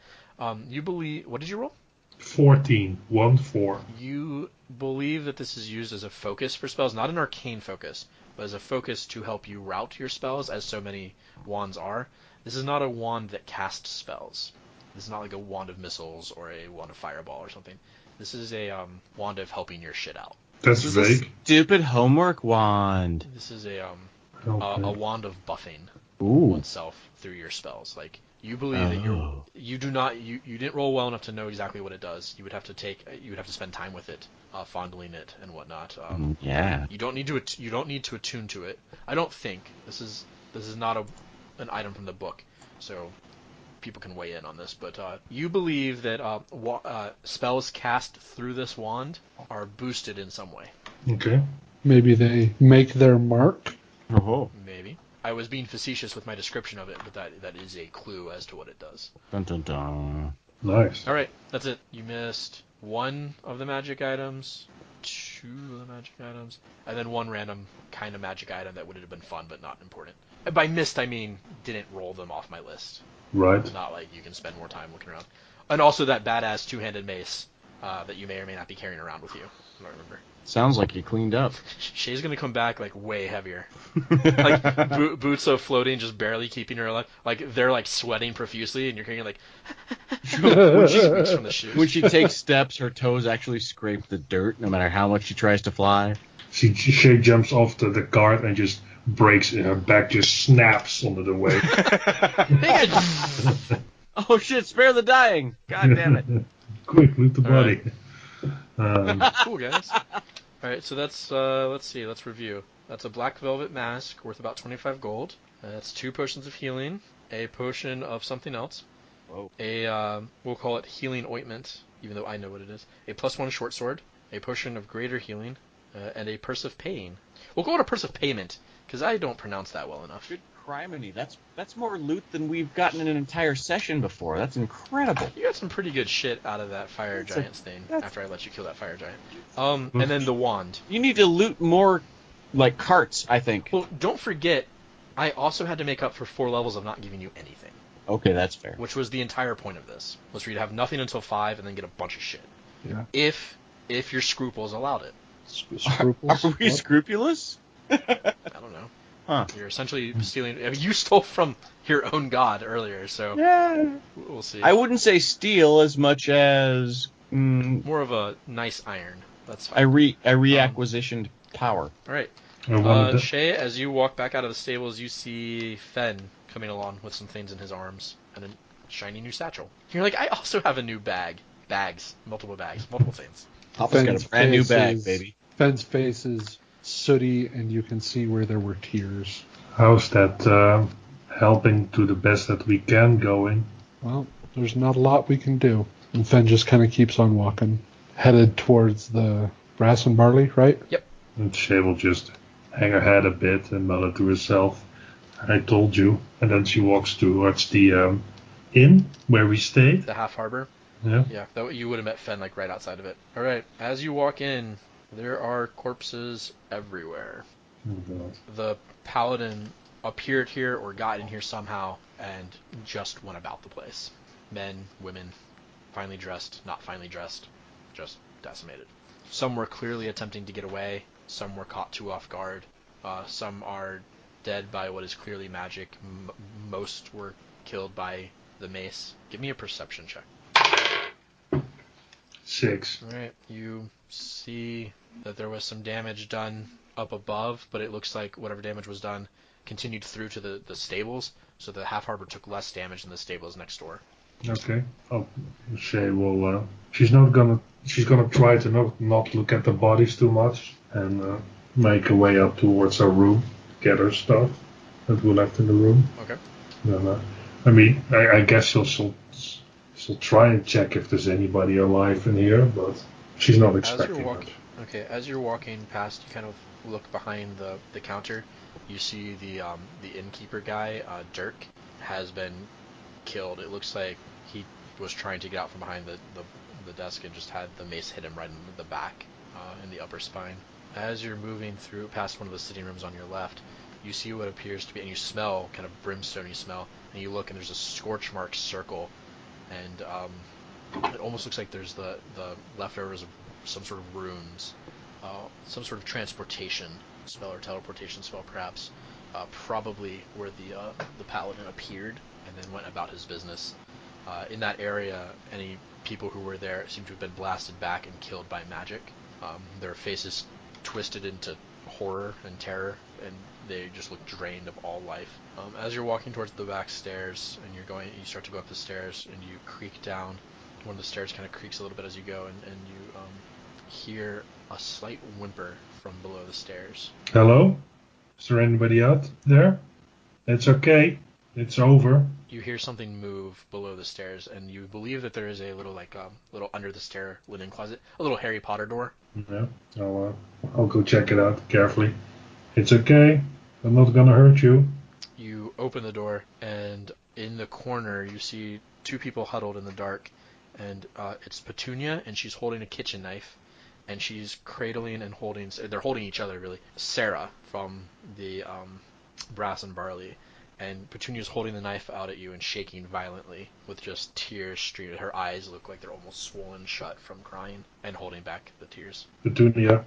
You believe? What did you roll? 14. 1-4. You believe that this is used as a focus for spells, not an arcane focus, but as a focus to help you route your spells, as so many wands are. This is not a wand that casts spells. This is not like a wand of missiles or a wand of fireball or something. This is a wand of helping your shit out. That's This is a vague. stupid homework wand. This is a Okay. wand of buffing Ooh. oneself through your spells. Like you believe that you didn't roll well enough to know exactly what it does. You would have to spend time with it, fondling it and whatnot. Yeah. You don't need to attune to it. I don't think this is not an item from the book, so people can weigh in on this. But you believe that spells cast through this wand are boosted in some way. Okay. Maybe they make their mark. Oh. Maybe. I was being facetious with my description of it, but that is a clue as to what it does. Dun dun dun. Nice. All right, that's it. You missed one of the magic items, two of the magic items, and then one random kind of magic item that would have been fun but not important. And by missed, I mean didn't roll them off my list. Right. Not like you can spend more time looking around. And also that badass two-handed mace that you may or may not be carrying around with you. I don't remember. Sounds like you cleaned up. Shae's gonna come back like way heavier. Like boots of floating, just barely keeping her alive. Like they're like sweating profusely, and you're hearing like squeaks from the shoes. When she takes steps, her toes actually scrape the dirt, no matter how much she tries to fly. Shae jumps off the cart and just breaks in her back, just snaps under the weight. Oh shit! Spare the dying! God damn it! Quick, loot the All body. Cool, guys. All right, so that's let's review. That's a black velvet mask worth about 25 gold. That's 2 potions of healing, a potion of something else, Whoa. a we'll call it healing ointment, even though I know what it is. A +1 short sword, a potion of greater healing, and a purse of pain. We'll call it a purse of payment because I don't pronounce that well enough. Good criminy. That's more loot than we've gotten in an entire session before. That's incredible. You got some pretty good shit out of that fire That's giant's thing that's- after I let you kill that fire giant. And then the wand. You need to loot more, like, carts, I think. Well, don't forget, I also had to make up for 4 levels of not giving you anything, Okay, that's fair. which was the entire point of this. Was for you to have nothing until 5 and then get a bunch of shit. Yeah. If your scruples allowed it. Scruples. Are we What? scrupulous? I don't know. Huh. You're essentially stealing. I mean, you stole from your own god earlier, so Yeah. we'll see. I wouldn't say steal as much as More of a nice iron. That's fine. I reacquisitioned power. All right. I wanted to- Shae, as you walk back out of the stables, you see Phen coming along with some things in his arms and a shiny new satchel. You're like, I also have a new bag. Multiple things. Papa's got Phen's a brand new face bag, is- baby. Phen's face is sooty, and you can see where there were tears. How's that helping to the best that we can going? Well, there's not a lot we can do. And Phen just kind of keeps on walking, headed towards the grass and barley, right? And Shae will just hang her head a bit and mutter to herself, I told you. And then she walks towards the inn where we stayed. The Half Harbor. Yeah. Yeah, that you would have met Phen like right outside of it. All right. As you walk in, there are corpses everywhere. Oh, God. The paladin appeared here or got in here somehow and just went about the place. Men, women, finely dressed, not finely dressed, just decimated. Some were clearly attempting to get away. Some were caught too off guard. Some are dead by what is clearly magic. Most were killed by the mace. Give me a perception check. 6. Alright, you see that there was some damage done up above, but it looks like whatever damage was done continued through to the stables, so the Half Harbor took less damage than the stables next door. Okay. Oh, Shae will. She's gonna try to not look at the bodies too much and make her way up towards her room, get her stuff that we left in the room. Okay. And, I mean, I guess she'll try and check if there's anybody alive in here, but she's not expecting that. Okay, as you're walking past, you kind of look behind the counter. You see the innkeeper guy, Dirk, has been killed. It looks like he was trying to get out from behind the desk and just had the mace hit him right in the back, in the upper spine. As you're moving through past one of the sitting rooms on your left, you see what appears to be, and you smell kind of brimstone-y smell, and you look and there's a scorch mark circle, and it almost looks like there's the leftovers of some sort of runes, some sort of transportation spell or teleportation spell, perhaps, probably where the paladin appeared and then went about his business. In that area, any people who were there seem to have been blasted back and killed by magic. Their faces twisted into horror and terror, and they just look drained of all life. As you're walking towards the back stairs, and you start to go up the stairs, and you creak down. One of the stairs kind of creaks a little bit as you go, and you hear a slight whimper from below the stairs. Hello? Is there anybody out there? It's okay. It's over. You hear something move below the stairs, and you believe that there is a little little under the stair linen closet, a little Harry Potter door. Yeah. I'll go check it out carefully. It's okay. I'm not gonna hurt you. You open the door, and in the corner you see two people huddled in the dark, and it's Petunia, and she's holding a kitchen knife, and she's cradling and they're holding each other really, Sarah from the Brass and Barley, and Petunia's holding the knife out at you and shaking violently with just tears streaming. Her eyes look like they're almost swollen shut from crying and holding back the tears. Petunia,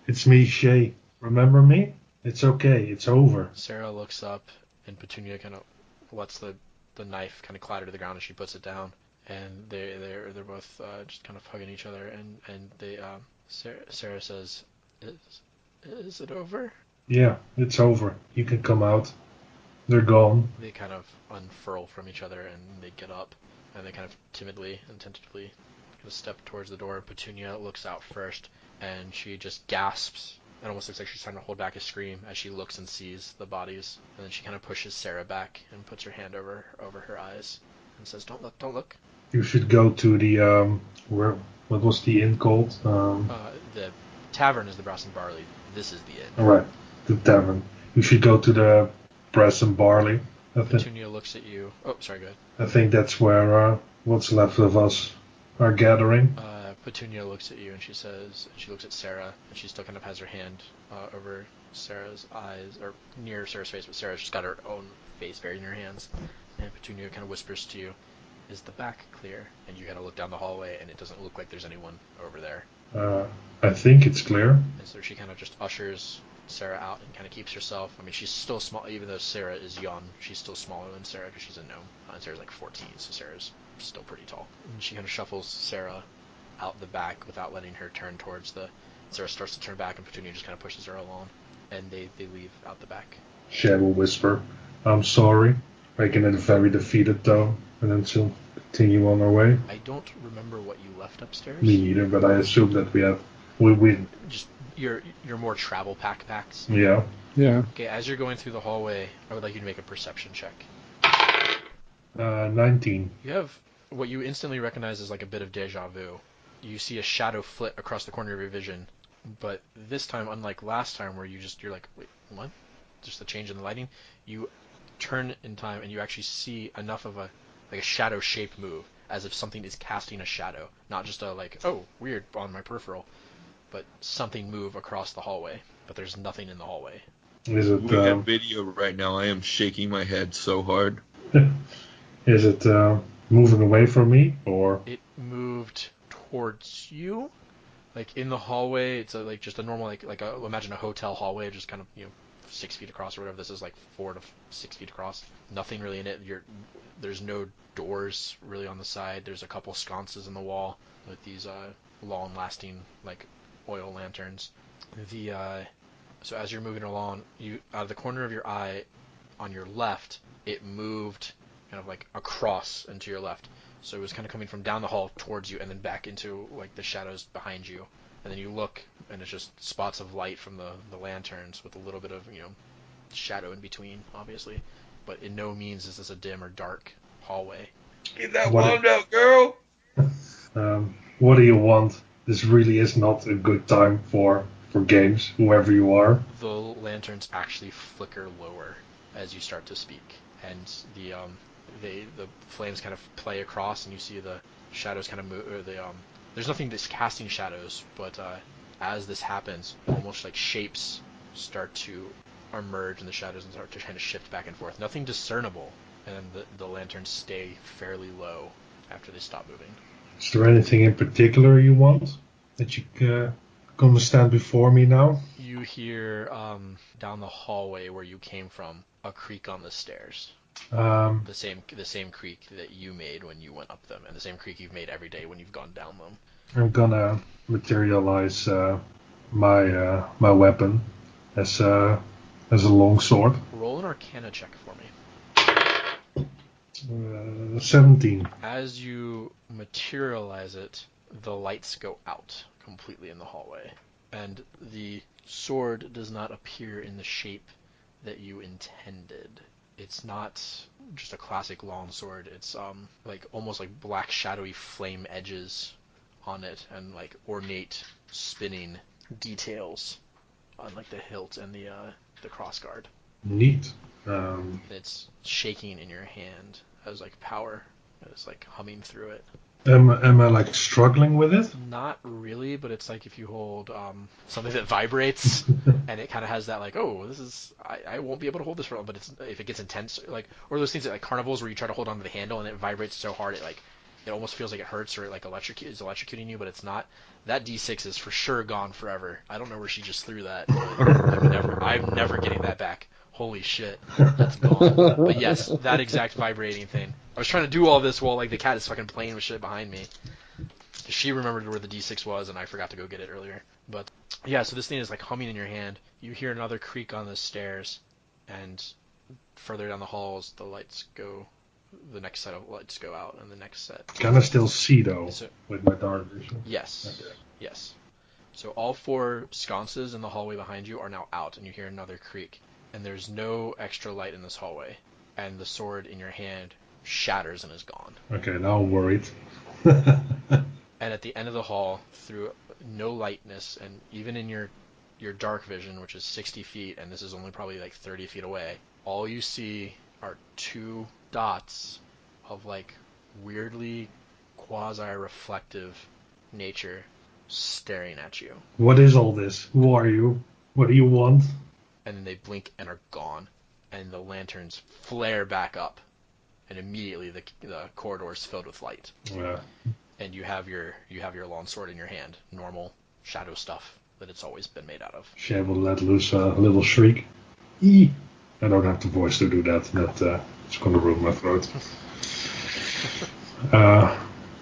it's me, Shae. Remember me? It's okay. It's over. Sarah looks up, and Petunia kind of lets the knife kind of clatter to the ground, and she puts it down. And they're both just kind of hugging each other, and they Sarah says, "Is it over?" Yeah, it's over. You can come out. They're gone. They kind of unfurl from each other, and they get up, and they kind of timidly and tentatively kind of step towards the door. Petunia looks out first, and she just gasps. It almost looks like she's trying to hold back a scream as she looks and sees the bodies, and then she kind of pushes Sarah back and puts her hand over her eyes and says, "Don't look, don't look." You should go to the what was the inn called? The tavern is the Brass and Barley. This is the inn. All right, the tavern. You should go to the Brass and Barley. Petunia looks at you. Oh, sorry, go ahead. I think that's where what's left of us are gathering. Petunia looks at you, and she looks at Sarah, and she still kind of has her hand over Sarah's eyes, or near Sarah's face, but Sarah's just got her own face buried in her hands. And Petunia kind of whispers to you, "Is the back clear?" And you kind of look down the hallway, and it doesn't look like there's anyone over there. I think it's clear. And so she kind of just ushers Sarah out and kind of keeps herself. I mean, she's still small, even though Sarah is young. She's still smaller than Sarah because she's a gnome. And Sarah's like 14, so Sarah's still pretty tall. And she kind of shuffles Sarah out the back without letting her turn towards Sarah starts to turn back, and Petunia just kind of pushes her along, and they leave out the back. Shae will whisper, "I'm sorry," making it a very defeated tone, and then she'll continue on her way. I don't remember what you left upstairs. Me neither, but I assume that we just your more travel pack packs. Yeah. Yeah. Okay, as you're going through the hallway, I would like you to make a perception check. 19. You have what you instantly recognize as like a bit of deja vu. You see a shadow flit across the corner of your vision, but this time, unlike last time where you're like, wait, what? Just the change in the lighting, you turn in time and you actually see enough of a shadow shape move, as if something is casting a shadow, not just a like, oh, weird on my peripheral, but something move across the hallway. But there's nothing in the hallway. Is it? We have video right now. I am shaking my head so hard. Is it moving away from me, or? It moved towards you, like in the hallway. It's like just a normal imagine a hotel hallway, just kind of 6 feet across or whatever. This is like 4 to 6 feet across. Nothing really in it. There's no doors really on the side. There's a couple sconces in the wall with these long-lasting like oil lanterns. So as you're moving along, you out of the corner of your eye on your left, it moved kind of like across into your left. So it was kind of coming from down the hall towards you and then back into like the shadows behind you. And then you look and it's just spots of light from the lanterns with a little bit of, shadow in between, obviously. But in no means is this a dim or dark hallway. Get that wand out, girl! What do you want? this really is not a good time for games, whoever you are. The lanterns actually flicker lower as you start to speak, and the flames kind of play across, and you see the shadows kind of move. Or there's nothing that's casting shadows, but as this happens, almost like shapes start to emerge in the shadows and start to kind of shift back and forth. Nothing discernible, and the lanterns stay fairly low after they stop moving. Is there anything in particular you want that you gonna stand before me now? You hear down the hallway where you came from a creak on the stairs. The same creak that you made when you went up them, and the same creak you've made every day when you've gone down them. I'm gonna materialize my weapon as a long sword. Roll an Arcana check for me. 17. As you materialize it, the lights go out completely in the hallway, and the sword does not appear in the shape that you intended. It's not just a classic long sword. It's like almost like black shadowy flame edges on it, and like ornate spinning details on like the hilt and the crossguard. Neat. It's shaking in your hand as like power is like humming through it. Am I like struggling with it? Not really, but it's like if you hold something that vibrates and it kind of has that like, oh, this is I won't be able to hold this for long, but it's if it gets intense, like, or those things at like carnivals where you try to hold onto the handle and it vibrates so hard it almost feels like it hurts or it like is electrocuting you, but it's not. That D6 is for sure gone forever. I don't know where she just threw that, but I'm never getting that back. Holy shit, that's gone. But yes, that exact vibrating thing. I was trying to do all this while like the cat is fucking playing with shit behind me. She remembered where the D6 was, and I forgot to go get it earlier. But yeah, so this thing is like humming in your hand. You hear another creak on the stairs, and further down the halls, the lights go. The next set of lights go out, and the next set. Can I still see though with my dark vision? Yes. Okay. Yes. So all 4 sconces in the hallway behind you are now out, and you hear another creak. And there's no extra light in this hallway, and the sword in your hand shatters and is gone. Okay, now I'm worried. And at the end of the hall, through no lightness, and even in your dark vision, which is 60 feet, and this is only probably like 30 feet away, all you see are 2 dots of like weirdly quasi-reflective nature staring at you. What is all this? Who are you? What do you want? And then they blink and are gone, and the lanterns flare back up, and immediately the corridor is filled with light. Yeah. And you have your long sword in your hand, normal shadow stuff that it's always been made out of. Shae will let loose a little shriek. Eee! I don't have the voice to do that. It's going to ruin my throat.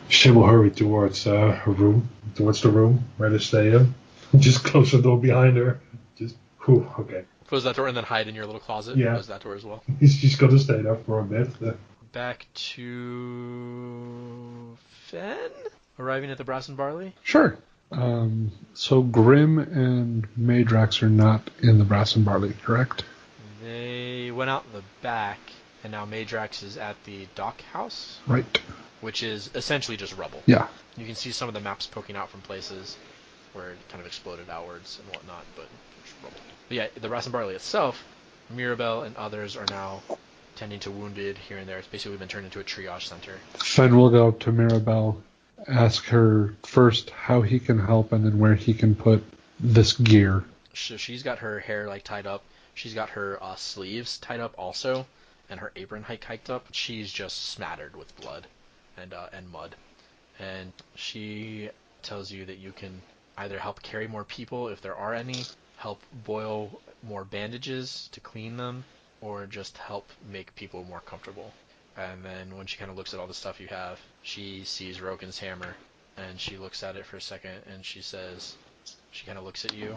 Shae will hurry towards her room, towards the room where they stay in. Just close the door behind her. Just, whew, okay. Close that door and then hide in your little closet. Yeah. Close that door as well. She's going to stay there for a bit. Back to Phen? Arriving at the Brass and Barley? Sure. So Grim and Meidrax are not in the Brass and Barley, correct? They went out the back, and now Meidrax is at the dock house, Right. which is essentially just rubble. Yeah. You can see some of the maps poking out from places where it kind of exploded outwards and whatnot, but it's rubble. But yeah, the Brass and Barley itself, Mirabelle and others are now tending to wounded here and there. It's basically been turned into a triage center. Phen will go up to Mirabelle, ask her first how he can help and then where he can put this gear. So she's got her hair like tied up. She's got her sleeves tied up also, and her apron hiked up. She's just smattered with blood and mud. And she tells you that you can either help carry more people if there are any, help boil more bandages to clean them, or just help make people more comfortable. And then when she kind of looks at all the stuff you have, she sees Roken's hammer, and she looks at it for a second, and she says, she kind of looks at you,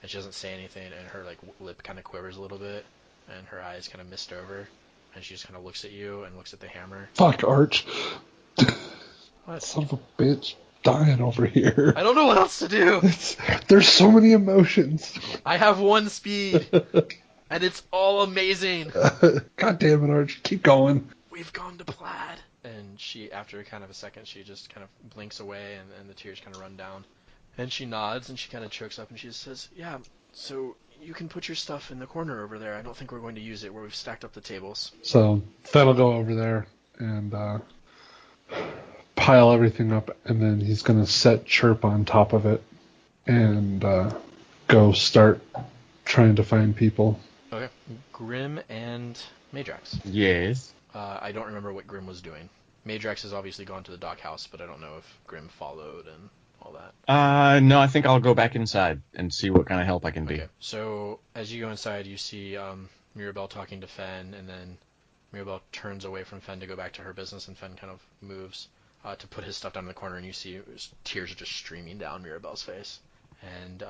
and she doesn't say anything, and her like lip kind of quivers a little bit, and her eyes kind of mist over, and she just kind of looks at you and looks at the hammer. Fuck, Arch. What? Son of a bitch. Dying over here. I don't know what else to do. There's so many emotions. I have 1 speed, and it's all amazing. God damn it, Arch. Keep going. We've gone to Plaid. And she, after kind of a second, she just kind of blinks away, and the tears kind of run down. And she nods, and she kind of chokes up, and she says, yeah, so you can put your stuff in the corner over there. I don't think we're going to use it where we've stacked up the tables. So Phen will go over there and pile everything up, and then he's going to set Chirp on top of it and go start trying to find people. Okay. Grim and Meidrax. Yes. I don't remember what Grim was doing. Meidrax has obviously gone to the dockhouse, but I don't know if Grim followed and all that. No, I think I'll go back inside and see what kind of help I can be. Okay. So as you go inside, you see Mirabelle talking to Phen, and then Mirabelle turns away from Phen to go back to her business, and Phen kind of moves to put his stuff down in the corner, and you see tears are just streaming down Mirabelle's face. And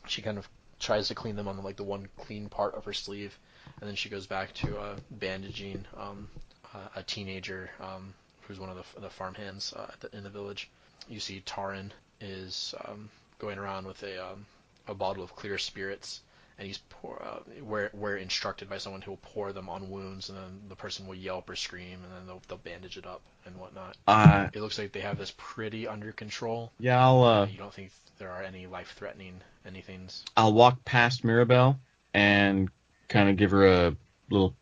she kind of tries to clean them on the one clean part of her sleeve, and then she goes back to bandaging a teenager who's one of the farmhands in the village. You see Taran is going around with a bottle of clear spirits, and he's where instructed by someone who will pour them on wounds, and then the person will yelp or scream, and then they'll bandage it up and whatnot. It looks like they have this pretty under control. Yeah, I'll you don't think there are any life-threatening anythings? I'll walk past Mirabelle and kind of give her a little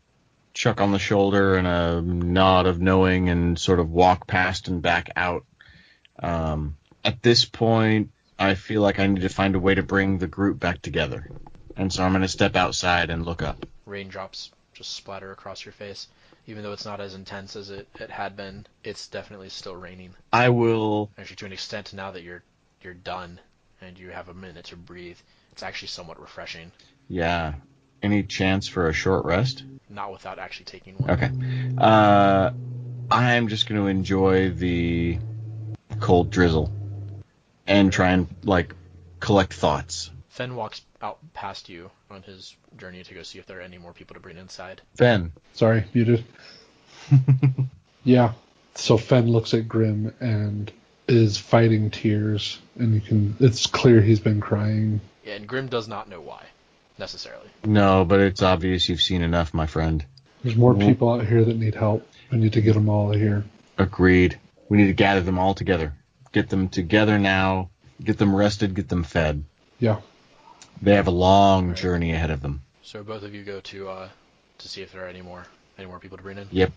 chuck on the shoulder and a nod of knowing, and sort of walk past and back out. At this point, I feel like I need to find a way to bring the group back together. And so I'm going to step outside and look up. Raindrops just splatter across your face. Even though it's not as intense as it had been, it's definitely still raining. I will... Actually, to an extent, now that you're done and you have a minute to breathe, it's actually somewhat refreshing. Yeah. Any chance for a short rest? Not without actually taking one. Okay. I'm just going to enjoy the cold drizzle and try and, collect thoughts. Phen walks out past you on his journey to go see if there are any more people to bring inside. Phen. Sorry, muted. Yeah. So Phen looks at Grim and is fighting tears, and it's clear he's been crying. Yeah, and Grim does not know why, necessarily. No, but it's obvious you've seen enough, my friend. There's more people out here that need help. I need to get them all here. Agreed. We need to gather them all together. Get them together now. Get them rested. Get them fed. Yeah. They have a long journey ahead of them. So both of you go to see if there are any more people to bring in? Yep.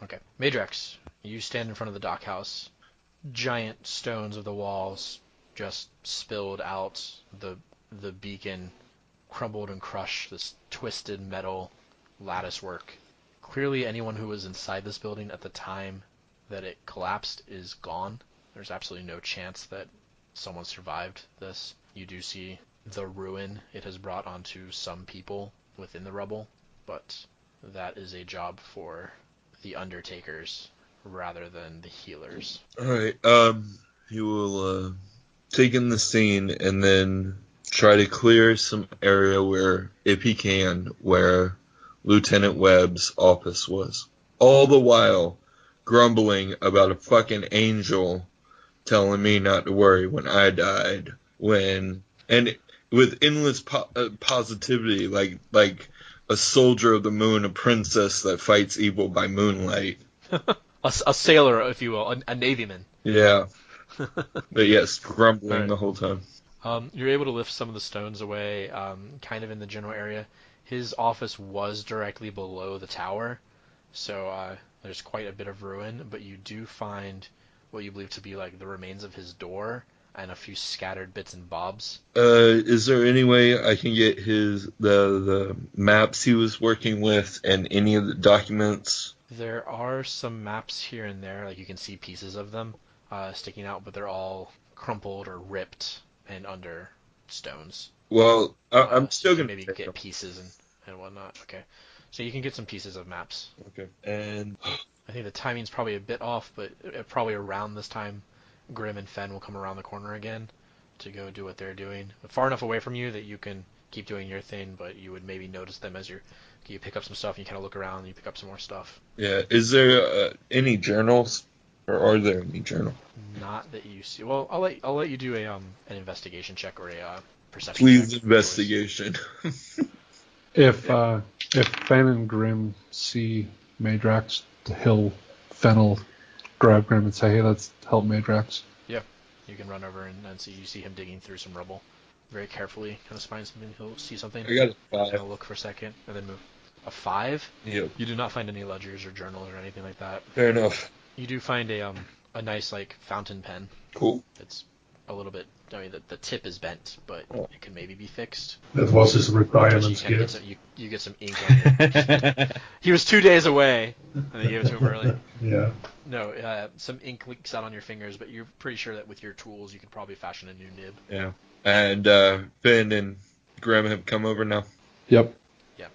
Okay. Meidrax, you stand in front of the dockhouse. Giant stones of the walls just spilled out. The beacon crumbled and crushed, this twisted metal lattice work. Clearly anyone who was inside this building at the time that it collapsed is gone. There's absolutely no chance that someone survived this. You do see the ruin it has brought onto some people within the rubble, but that is a job for the undertakers rather than the healers. Alright, he will take in the scene and then try to clear some area where, if he can, where Lieutenant Webb's office was. All the while grumbling about a fucking angel telling me not to worry when I died. And with endless positivity, like a soldier of the moon, a princess that fights evil by moonlight. A sailor, if you will, a navyman. Yeah. But yes, grumbling the whole time. You're able to lift some of the stones away, kind of in the general area. His office was directly below the tower, so there's quite a bit of ruin, but you do find what you believe to be the remains of his door and a few scattered bits and bobs. Is there any way I can get the maps he was working with and any of the documents? There are some maps here and there, you can see pieces of them sticking out, but they're all crumpled or ripped and under stones. Well, I'm still going to maybe get pieces and whatnot. Okay. So you can get some pieces of maps. Okay. And I think the timing's probably a bit off, but probably around this time, Grim and Phen will come around the corner again to go do what they're doing. Far enough away from you that you can keep doing your thing, but you would maybe notice them as you pick up some stuff, and you kind of look around, and you pick up some more stuff. Yeah. Is there any journals, or are there any journals? Not that you see. Well, I'll let you do an investigation check or a perception. Please, check, investigation. If Phen and Grim see Meidrax, he'll Phen will grab Grim and say, "Hey, let's help Meidrax." Yeah, you can run over and see him digging through some rubble, very carefully, kind of spying something. He'll see something. I got a Kind 5. of look for a second and then move. A 5? Yep. You do not find any ledgers or journals or anything like that. Fair enough. You do find a nice like fountain pen. Cool. It's a little bit. I mean, the tip is bent, but it can maybe be fixed. That was his But retirement you, kinda get gift. some, you get some ink on it. He was 2 days away, and they gave it to him early. Yeah. No, some ink leaks out on your fingers, but you're pretty sure that with your tools you could probably fashion a new nib. Yeah. And Phen and Graham have come over now. Yep. Yeah.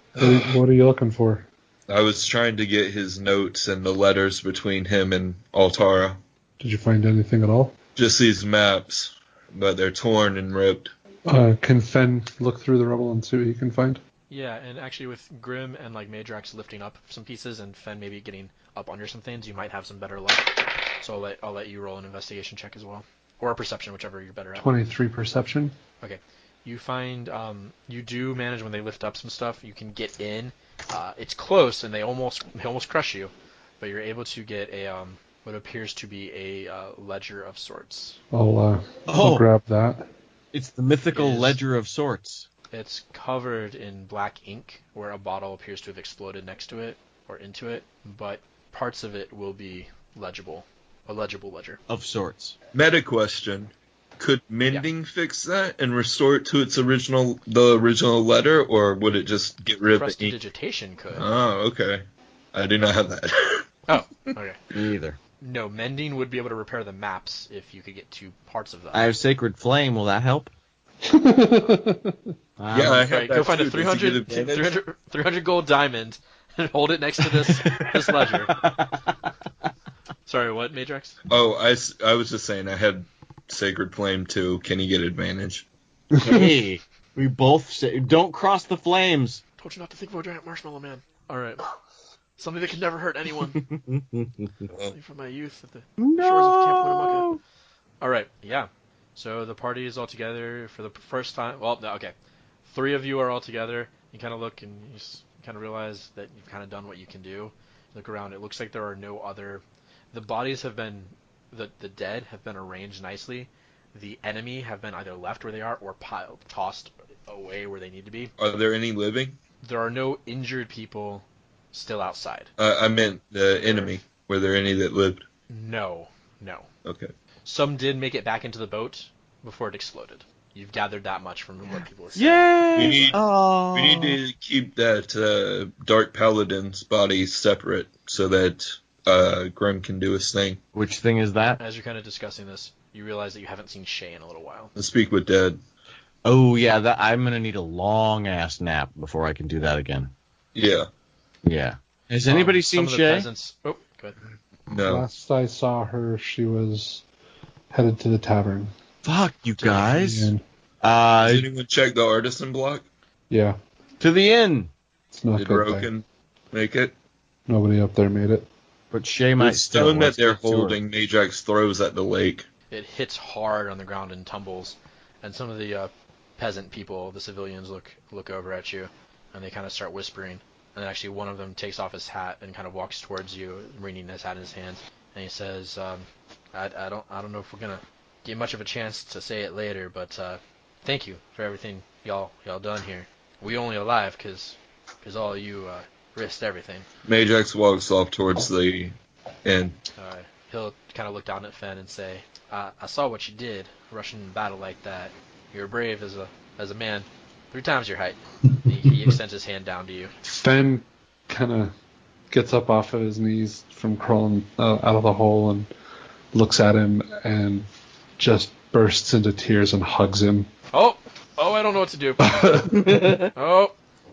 What are you looking for? I was trying to get his notes and the letters between him and Altara. Did you find anything at all? Just these maps, but they're torn and ripped. Can Phen look through the rubble and see what he can find? Yeah, and actually with Grim and like Meidrax lifting up some pieces and Phen maybe getting up under some things, you might have some better luck. So I'll let you roll an investigation check as well, or a perception, whichever you're better at. 23 perception. Okay. You find you do manage when they lift up some stuff. You can get in. It's close, and they almost crush you, but you're able to get a what appears to be a ledger of sorts. I'll grab that. It's the mythical Is- ledger of sorts. It's covered in black ink, where a bottle appears to have exploded next to it or into it, but parts of it will be legible, a legible ledger. Of sorts. Meta question. Could mending fix that and restore it to the original letter, or would it just get rid of the ink? Prestidigitation could. Oh, okay. I do not have that. Oh, okay. Me either. No, mending would be able to repair the maps if you could get to parts of them. I have Sacred Flame. Will that help? Yeah, I have Right, that go find too. a Does he get advantage? 300 gold diamond and hold it next to this ledger. Sorry, what, Meidrax? Oh, I was just saying I had Sacred Flame too. Can he get advantage? Hey, we both say, don't cross the flames. Told you not to think of a giant marshmallow man. All right. Something that can never hurt anyone. Something from my youth at the shores of Camp Winnemucca. All right, yeah. So the party is all together for the first time. Well, no, okay. 3 of you are all together. You kind of look and you kind of realize that you've kind of done what you can do. Look around. It looks like there are no other. The bodies have been, the dead have been arranged nicely. The enemy have been either left where they are or tossed away where they need to be. Are there any living? There are no injured people still outside. I meant the enemy. Were there any that lived? No. Okay. Some did make it back into the boat before it exploded. You've gathered that much from what people have said. Yay! We need to keep that Dark Paladin's body separate so that Grim can do his thing. Which thing is that? As you're kind of discussing this, you realize that you haven't seen Shae in a little while. And speak with Dead. Oh, yeah, that I'm going to need a long-ass nap before I can do that again. Yeah. Yeah. Has anybody Some seen of the Shae? peasants. Oh, go ahead. No. Last I saw her, she was headed to the tavern. Fuck, you guys. And, Did anyone check the artisan block? yeah, To the inn. it's not Did good. There. Roken make it? Nobody up there made it. But Shae might The still. stone that Let's they're get to her. holding, Meidrax throws at the lake. It hits hard on the ground and tumbles, and some of the peasant people, the civilians, look over at you, and they kind of start whispering. And then actually one of them takes off his hat and kind of walks towards you, wringing his hat in his hands, and he says, I don't know if we're gonna get much of a chance to say it later, but thank you for everything y'all done here. We only alive because all of you risked everything. Meidrax walks off towards the inn. He'll kind of look down at Phen and say, I saw what you did, rushing in battle like that. You're brave as a man, 3 times your height. He extends his hand down to you. Phen kind of gets up off of his knees from crawling out of the hole and looks at him and just bursts into tears and hugs him. Oh, I don't know what to do. Oh,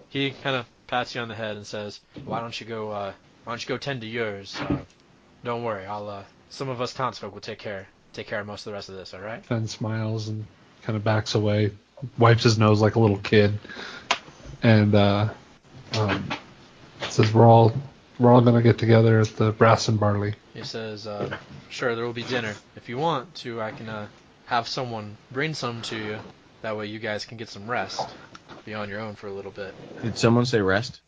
he kind of pats you on the head and says, why don't you go tend to yours? Don't worry, some of us townsfolk will take care of most of the rest of this, all right? Phen smiles and kind of backs away, wipes his nose like a little kid, and says, "We're all gonna get together at the Brass and Barley." He says, sure, there will be dinner. If you want to, I can have someone bring some to you. That way you guys can get some rest. Be on your own for a little bit. Did someone say rest?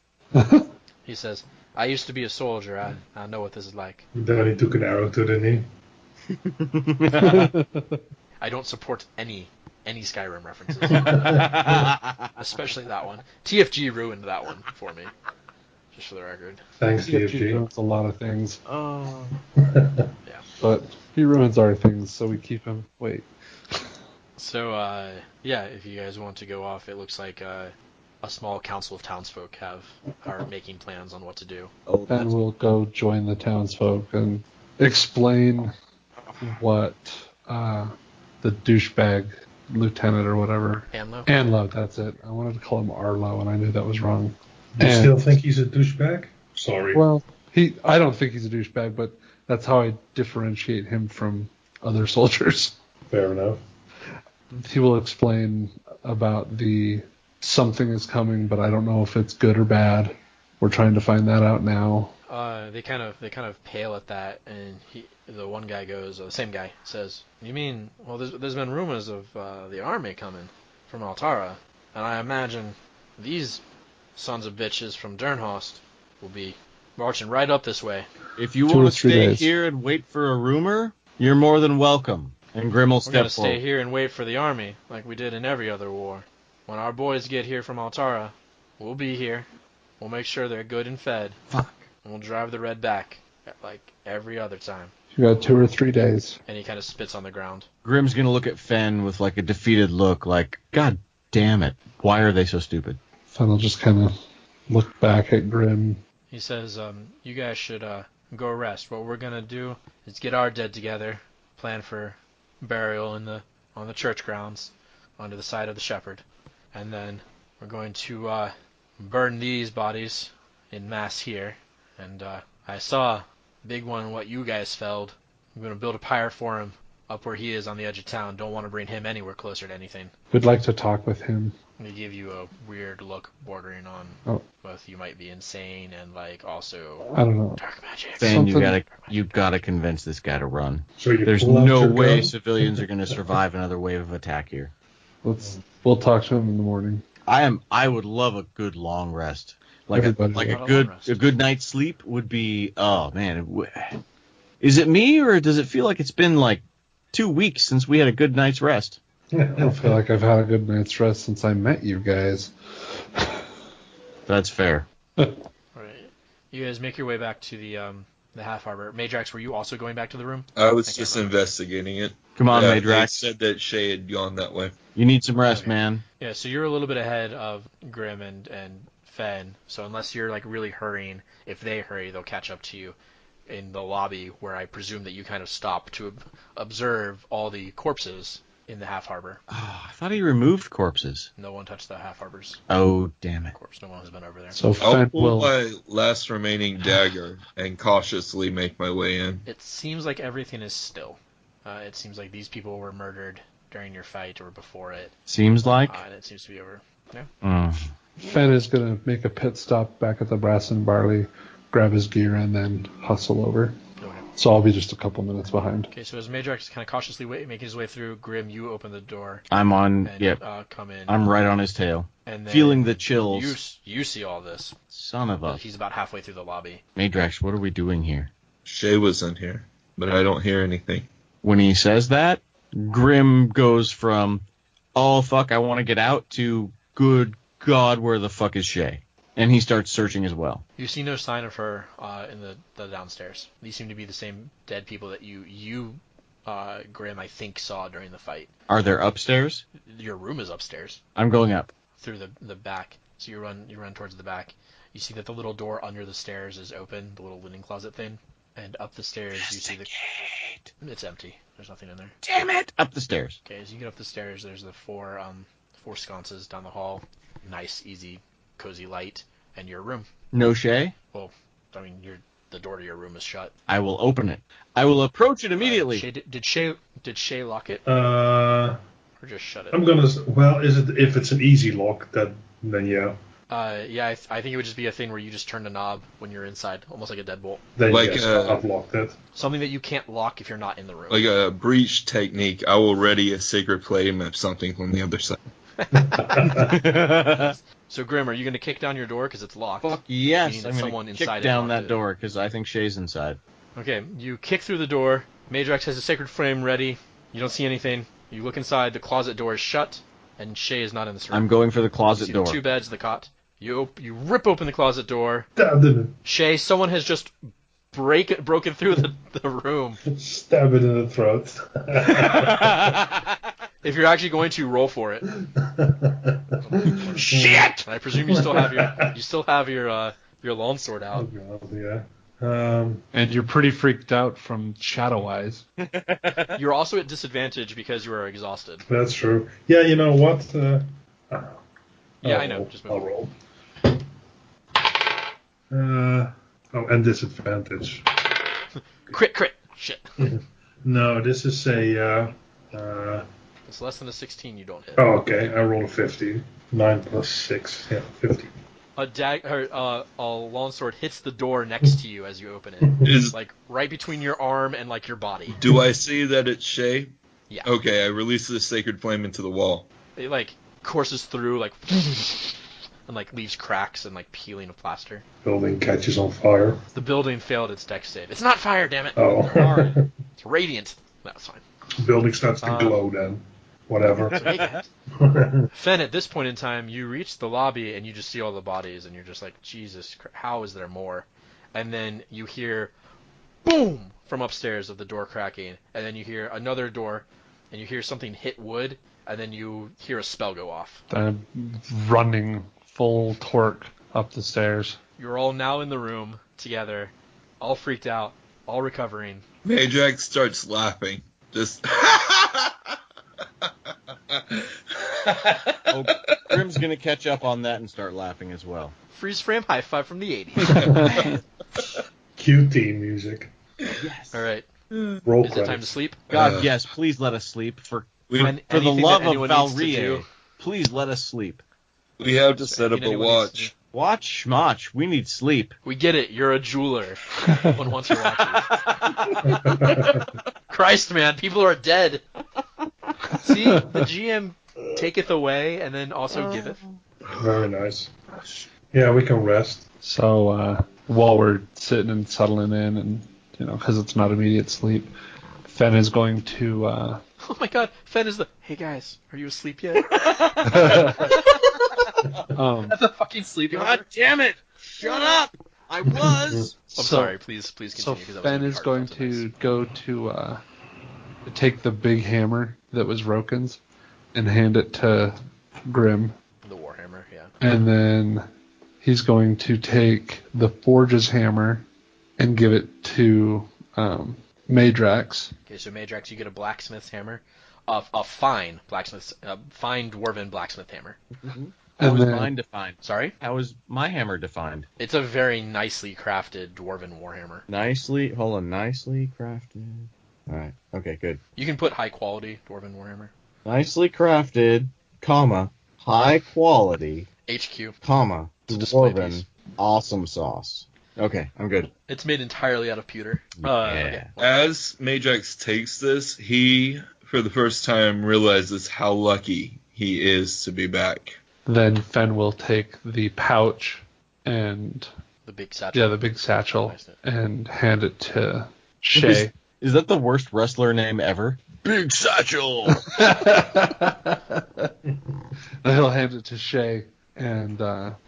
He says, I used to be a soldier. I know what this is like. Then he took an arrow to the knee. I don't support any Skyrim references, especially that one. TFG ruined that one for me, just for the record. Thanks, He TFG. ruins a lot of things, Oh. Yeah. but he ruins our things, so we keep him. Wait. So, yeah, if you guys want to go off, it looks like a small council of townsfolk are making plans on what to do. Oh, And we'll go join the townsfolk and explain what the douchebag lieutenant or whatever. Anlo, that's it. I wanted to call him Arlo, and I knew that was wrong. Do you still think he's a douchebag? Sorry. Well, I don't think he's a douchebag, but that's how I differentiate him from other soldiers. Fair enough. He will explain about something is coming, but I don't know if it's good or bad. We're trying to find that out now. They kind of pale at that, and the one guy goes, the same guy says, "You mean? Well, there's been rumors of the army coming from Altara, and I imagine these sons of bitches from Dernhorst will be marching right up this way." If you 2 or want to 3 stay days. here and wait for a rumor, you're more than welcome. And Grim will We're gonna step stay forward. here and wait for the army, like we did in every other war. When our boys get here from Altara, we'll be here. We'll make sure they're good and fed. Fuck. And we'll drive the red back, like every other time. You got 2 or 3 days. And he kind of spits on the ground. Grim's gonna look at Phen with like a defeated look, like, God damn it, why are they so stupid? Then I'll just kind of look back at Grim. He says, you guys should go rest. What we're gonna do is get our dead together, plan for burial on the church grounds, under the side of the shepherd, and then we're going to burn these bodies in mass here. And I saw big one what you guys felled. I'm gonna build a pyre for him up where he is on the edge of town. Don't want to bring him anywhere closer to anything. We'd like to talk with him. They give you a weird look bordering on both you might be insane and like also I don't know. dark magic. Phen, Something- you gotta convince this guy to run. So you There's pull out no your way gun? civilians are gonna survive another wave of attack here. We'll talk to him in the morning. I would love a good long rest. Like Everybody a would. Not a long good rest. a good night's sleep would be. Oh man, is it me or does it feel like it's been like 2 weeks since we had a good night's rest? I don't feel like I've had a good night's rest since I met you guys. That's fair. Right. You guys make your way back to the half harbor. Meidrax, were you also going back to the room? I was I can't just remember. investigating it. Come on, They Meidrax. said that Shae had gone that way. You need some rest, Okay. man. Yeah, so you're a little bit ahead of Grim and Phen. So unless you're like really hurrying, if they hurry, they'll catch up to you in the lobby where I presume that you kind of stop to observe all the corpses in the half harbor. Oh, I thought he removed corpses. No one touched the half harbor's Oh, damn it. corpse. No one has been over there. So I'll Fen pull will. my last remaining dagger and cautiously make my way in. It seems like everything is still. It seems like these people were murdered during your fight or before it, Seems like. and it seems to be over. Yeah. Fen is gonna make a pit stop back at the Brass and Barley, grab his gear, and then hustle over. Okay. So I'll be just a couple minutes behind. Okay, so as Meidrax is kind of cautiously making his way through, Grim, you open the door I'm on. and Yep. come in. I'm right on his tail. And then Feeling the chills. You see all this. Son of a. He's about halfway through the lobby. Meidrax, what are we doing here? Shae was in here, but I don't hear anything. When he says that, Grim goes from, oh fuck, I want to get out, to, good God, where the fuck is Shae? And he starts searching as well. You see no sign of her in the downstairs. These seem to be the same dead people that you Grim, I think, saw during the fight. Are there upstairs? Your room is upstairs I'm going up. through the back. So you run towards the back. You see that the little door under the stairs is open, the little linen closet thing. And up the stairs you see Investigate. it's empty. There's nothing in there. Damn it! Up the stairs. Okay, as you get up the stairs, there's the four sconces down the hall. Nice, easy, cozy light, and your room. No Shae? Well, I mean, the door to your room is shut. I will open it. I will approach it immediately. Did Shae lock it Uh, or just shut it? I'm gonna. Well, if it's an easy lock, then yeah. Yeah, I think it would just be a thing where you just turn the knob when you're inside, almost like a deadbolt. Then Like, yes, I've locked it. Something that you can't lock if you're not in the room. Like a breach technique, I will ready a sacred flame of something from the other side. So Grim, are you going to kick down your door because it's locked? Fuck yes, Meaning that I'm someone gonna inside kick it down locked that it. door because I think Shae's inside. Okay, you kick through the door. Meidrax has a sacred flame ready. You don't see anything. You look inside. The closet door is shut, and Shae is not in this room. I'm going for the You closet see door. the two beds, the cot. You rip open the closet door. Stabbed in Shae, someone has just broken through the room. it. Stab it in the throat. If you're actually going to roll for it. Shit! I presume you still have your longsword Oh out. god, yeah. And you're pretty freaked out from Shadow Eyes. You're also at disadvantage because you are exhausted. That's true. Yeah, you know what? Yeah, I know. Just move I'll on. roll. And disadvantage. Crit. Shit. No, this is a. It's less than a 16. You don't hit. Oh, okay. I rolled a 50. 9 plus 6. Yeah, 50. A longsword hits the door next to you as you open it. Is Like right between your arm and like your body. do I see that it's Shae? Yeah. Okay, I release the sacred flame into the wall. It like courses through like and like leaves cracks and like peeling of plaster. Building catches on fire. The building failed its dex save. It's not fire, damn it. Oh. Hard. It's radiant. No, it's fine. Building starts to glow then. Whatever. So make it. Phen, at this point in time, you reach the lobby and you just see all the bodies and you're just like, Jesus Christ, how is there more? And then you hear boom from upstairs of the door cracking, and then you hear another door, and you hear something hit wood, and then you hear a spell go off. I'm running full torque up the stairs. You're all now in the room together, all freaked out, all recovering. Meidrax starts laughing. Just Oh, Grim's gonna catch up on that and start laughing as well. Freeze frame high five from the 80s. QT music. Yes. All right, Roll is it time to credits. sleep? God, yes, please let us sleep. For we, And the anything love that of anyone needs to Valrier, do- please let us sleep. we have to set up anything a anyone needs to watch. Watch, schmotch, we need sleep. We get it. You're a jeweler. No one wants your watches. Christ, man, people are dead. See, the GM taketh away and then also giveth. Very nice. Yeah, we can rest. So while we're sitting and settling in, and because it's not immediate sleep, Phen is going to. Oh my God, Phen is the. Hey guys, are you asleep yet? That's a fucking sleeping. God damn it! Shut up! I was. I'm sorry. Please continue. So 'cause that was Phen really is hard. going That was to nice. go to take the big hammer that was Roken's and hand it to Grim, The Warhammer, yeah. and then he's going to take the Forge's hammer and give it to Meidrax. Okay, so Meidrax, you get a blacksmith's hammer, a fine dwarven blacksmith hammer. How And was then- mine defined? Sorry, How is my hammer defined? it's a very nicely crafted dwarven warhammer. Nicely crafted. Alright, okay, good. You can put high quality dwarven warhammer. Nicely crafted, comma, high quality, HQ. comma, To display dwarven, these. awesome sauce. Okay, I'm good. It's made entirely out of pewter. Yeah. Okay. As Meidrax takes this, he, for the first time, realizes how lucky he is to be back. Then Phen will take the pouch and The big satchel. the big satchel Nice. and hand it to Shae. Is that the worst wrestler name ever? Big Satchel! He'll hand it to Shae, and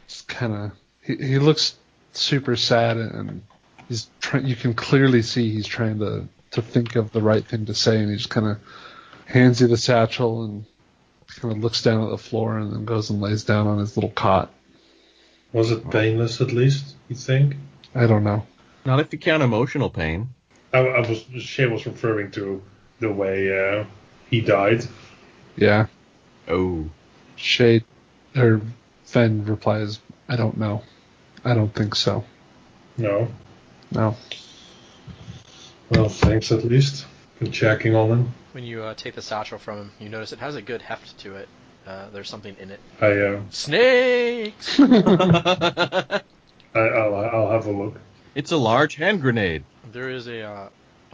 just kind of he looks super sad, and he's you can clearly see he's trying to think of the right thing to say, and he just kind of hands you the satchel and kind of looks down at the floor, and then goes and lays down on his little cot. Was it painless at least, you think? I don't know. Not if you count emotional pain. Shae was referring to the way he died. Yeah, Oh. Shae or Phen replies, "I don't know. I don't think so. No. No." Well, thanks at least for checking on him. When you take the satchel from him, you notice it has a good heft to it. There's something in it. Snakes! I'll have a look. It's a large hand grenade. There is a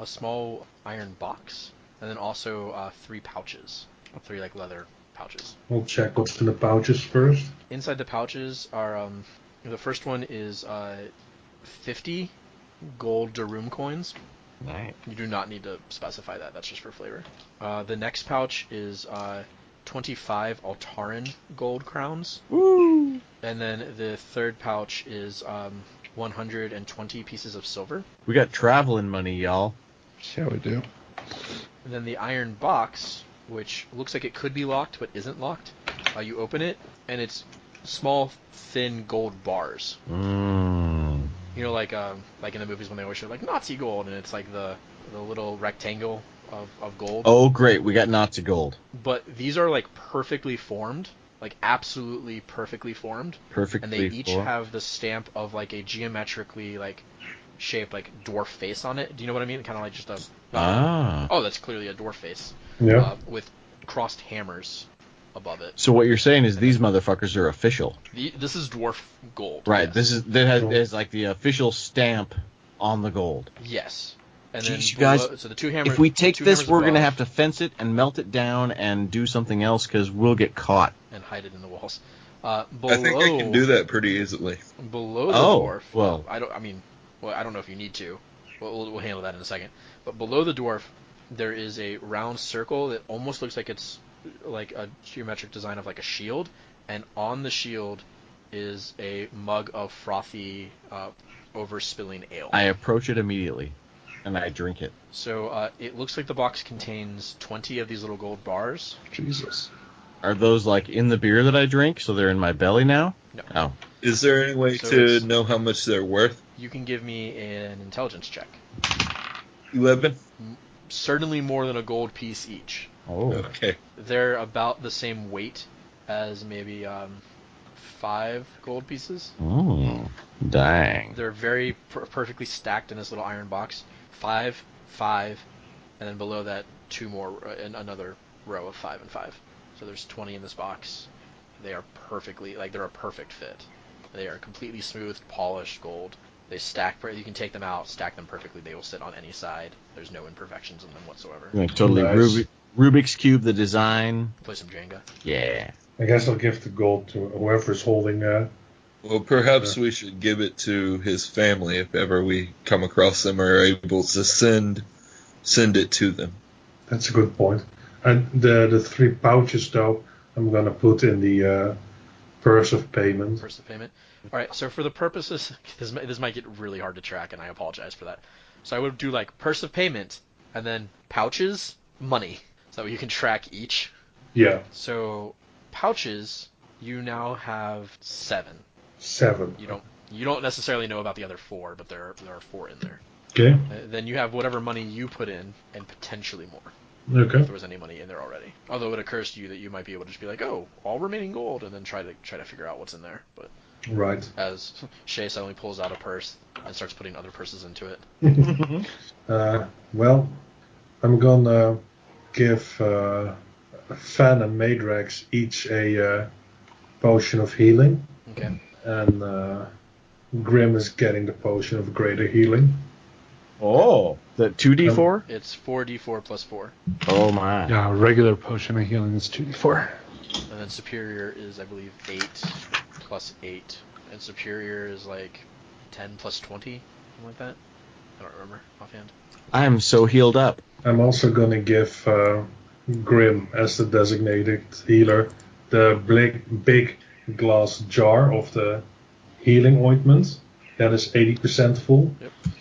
small iron box, and then also 3 pouches, 3 like leather pouches. We'll check what's in the pouches first. Inside the pouches are the first one is 50 gold Darum coins. Nice. You do not need to specify that. That's just for flavor. The next pouch is 25 Altaran gold crowns. Woo! And then the third pouch is 120 pieces of silver. We got traveling money, y'all. Yeah, we do. And then the iron box, which looks like it could be locked but isn't locked. You open it, and it's small, thin gold bars. Mmm. You know, like in the movies when they always show like Nazi gold, and it's like the little rectangle of gold. Oh, great. We got Nazi gold. But these are like perfectly formed, like absolutely perfectly formed. Perfectly And they each formed. have the stamp of like a geometrically like shaped like dwarf face on it. Do you know what I mean? Kind of like just a. Ah. Oh, that's clearly a dwarf face. Yeah. With crossed hammers above it. So what you're saying is these motherfuckers are official. This is dwarf gold. Right. Yes. That has like the official stamp on the gold. Yes. And Jeez, then you below, guys, so the two hammers. If we take two this, hammers we're going to above have to fence it and melt it down and do something else because we'll get caught. and hide it in the walls. I think I can do that pretty easily. Below the Oh, dwarf. well. I don't know if you need to. We'll handle that in a second. But below the dwarf, there is a round circle that almost looks like it's like a geometric design of like a shield, and on the shield is a mug of frothy, overspilling ale. I approach it immediately, and I drink it. So it looks like the box contains 20 of these little gold bars. Jesus. Are those like in the beer that I drink, so they're in my belly now? No. Oh. Is there any way So to it's- know how much they're worth? You can give me an intelligence check. 11? Certainly more than a gold piece each. Oh. Okay. They're about the same weight as maybe 5 gold pieces. Oh. Dang. They're very perfectly stacked in this little iron box. 5, 5, and then below that 2 more, and another row of 5 and 5. So there's 20 in this box. They are perfectly, like, they're a perfect fit. They are completely smooth, polished gold. They stack, you can take them out, stack them perfectly. They will sit on any side. There's no imperfections in them whatsoever. Like totally Nice. Rubik's Cube the design. Play some Jenga. Yeah. I guess I'll give the gold to whoever's holding. Well, perhaps we should give it to his family if ever we come across them or are able to send it to them. That's a good point. And the 3 pouches, though, I'm gonna put in the purse of payment. First of payment. All right, so for the purposes, this might get really hard to track, and I apologize for that. So I would do like purse of payment, and then pouches, money, so you can track each. Yeah, So pouches, you now have 7. 7. You don't necessarily know about the other 4, but there are 4 in there. Okay. Then you have whatever money you put in, and potentially more. Okay. If there was any money in there already. Although it occurs to you that you might be able to just be like, oh, all remaining gold, and then try to figure out what's in there. But Right. as Shae suddenly pulls out a purse and starts putting other purses into it. Well, I'm gonna give Phen and Meidrax each a potion of healing, Okay. and Grim is getting the potion of greater healing. Oh. The 2d4? It's 4d4 plus 4. Oh my. Yeah, regular potion of healing is 2d4. And then superior is, I believe, 8 plus 8. And superior is like 10 plus 20, something like that. I don't remember offhand. I'm so healed up. I'm also gonna give Grim, as the designated healer, the big glass jar of the healing ointment. That is 80% full.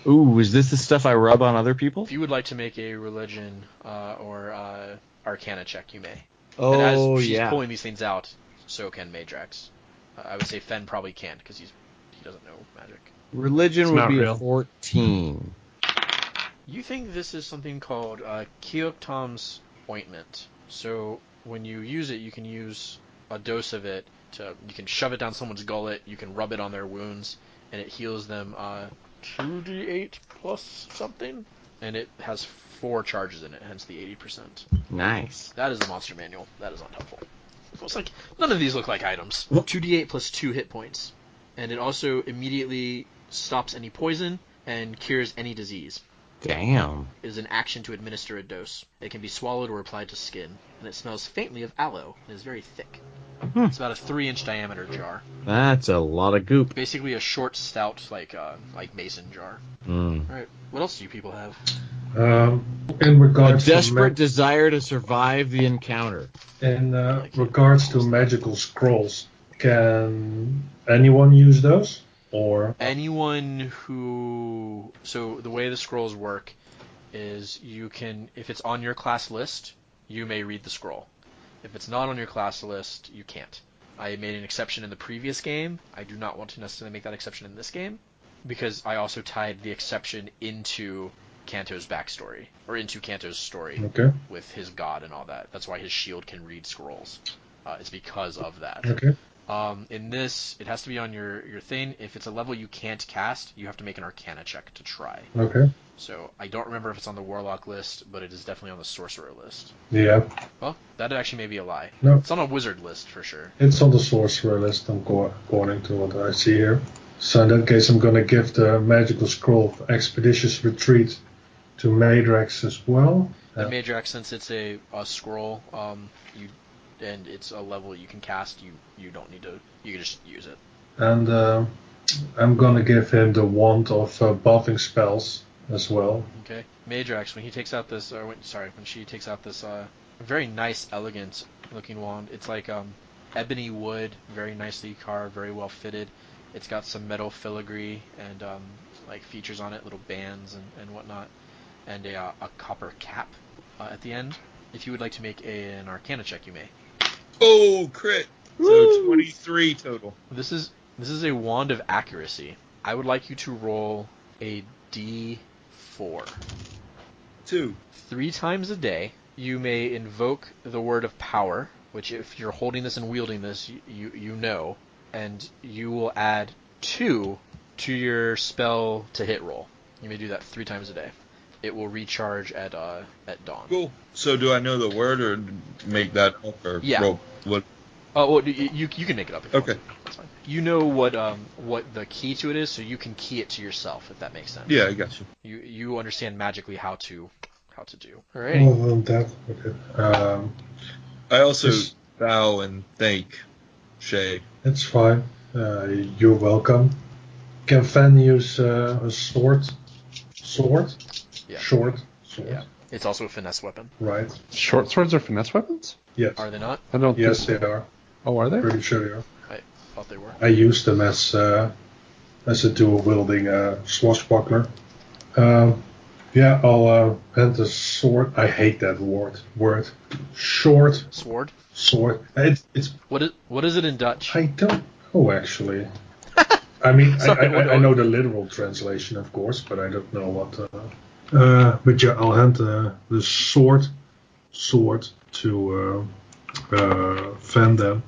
Ooh, is this the stuff I rub on other people? If you would like to make a religion or arcana check, you may. Oh, and as she's yeah. pulling these things out, so can Meidrax. I would say Phen probably can't, because he doesn't know magic. Religion It's would not be real. a 14. You think this is something called Keoktom's ointment. So when you use it, you can use a dose of it you can shove it down someone's gullet, you can rub it on their wounds, and it heals them 2d8 plus something, and it has 4 charges in it, hence the 80%. Nice. That is the monster manual. That is unhelpful. It's like none of these look like items. 2d8 plus 2 hit points, and it also immediately stops any poison and cures any disease. Damn. Is an action to administer a dose. It can be swallowed or applied to skin, and it smells faintly of aloe and is very thick. It's about a 3-inch diameter jar. That's a lot of goop. Basically a short, stout, like mason jar. All right, what else do you people have? In A regards desperate desire to survive the encounter. regards to magical scrolls, can anyone use those? Or Anyone who... So the way the scrolls work is you can... If it's on your class list, you may read the scroll. If it's not on your class list, you can't. I made an exception in the previous game. I do not want to necessarily make that exception in this game, because I also tied the exception into Kanto's backstory, or into Kanto's story with his god and all that. That's why his shield can read scrolls. It's because of that. Okay. In this, it has to be on your thing. If it's a level you can't cast, you have to make an Arcana check to try. Okay. So I don't remember if it's on the Warlock list, but it is definitely on the Sorcerer list. Yeah. Well, that actually may be a lie. No. It's on a Wizard list for sure. It's on the sorcerer list, according to what I see here. So in that case, I'm going to give the magical scroll of Expeditious Retreat to Meidrax as well. And Meidrax, since it's a scroll, and it's a level you can cast, you don't need to. You can just use it. And I'm going to give him the Wand of Buffing Spells as well. Okay. Meidrax, when she takes out this very nice, elegant looking wand. It's like ebony wood, very nicely carved, very well fitted. It's got some metal filigree and like features on it, little bands and whatnot, and a copper cap at the end. If you would like to make an Arcana check, you may. Oh, crit! So 23 total. This is a wand of accuracy. I would like you to roll a D4. 2. 3 times a day, you may invoke the word of power, which if you're holding this and wielding this, you know, and you will add 2 to your spell to hit roll. You may do that 3 times a day. It will recharge at dawn. Cool. So do I know the word or make that up or roll? What? Oh, well, you can make it up. Okay. That's fine. You know what the key to it is, so you can key it to yourself, if that makes sense. Yeah, I got you. You understand magically how to do. All right. Okay. I also bow and thank Shae. It's fine. You're welcome. Can Phen use a sword? Sword? Yeah. Short sword. Yeah. It's also a finesse weapon. Right. Short swords are finesse weapons? Yes. Are they not? I don't Yes, think they so. are. Oh, are they? Pretty sure they are. I thought they were. I used them as a dual wielding swashbuckler. Yeah, I'll hand the sword. I hate that word. Short Sword? sword. It's. What is it in Dutch? I don't know actually. I mean, Sorry, I know the literal translation, of course, but I don't know what. But yeah, I'll hand the sword to Phen then.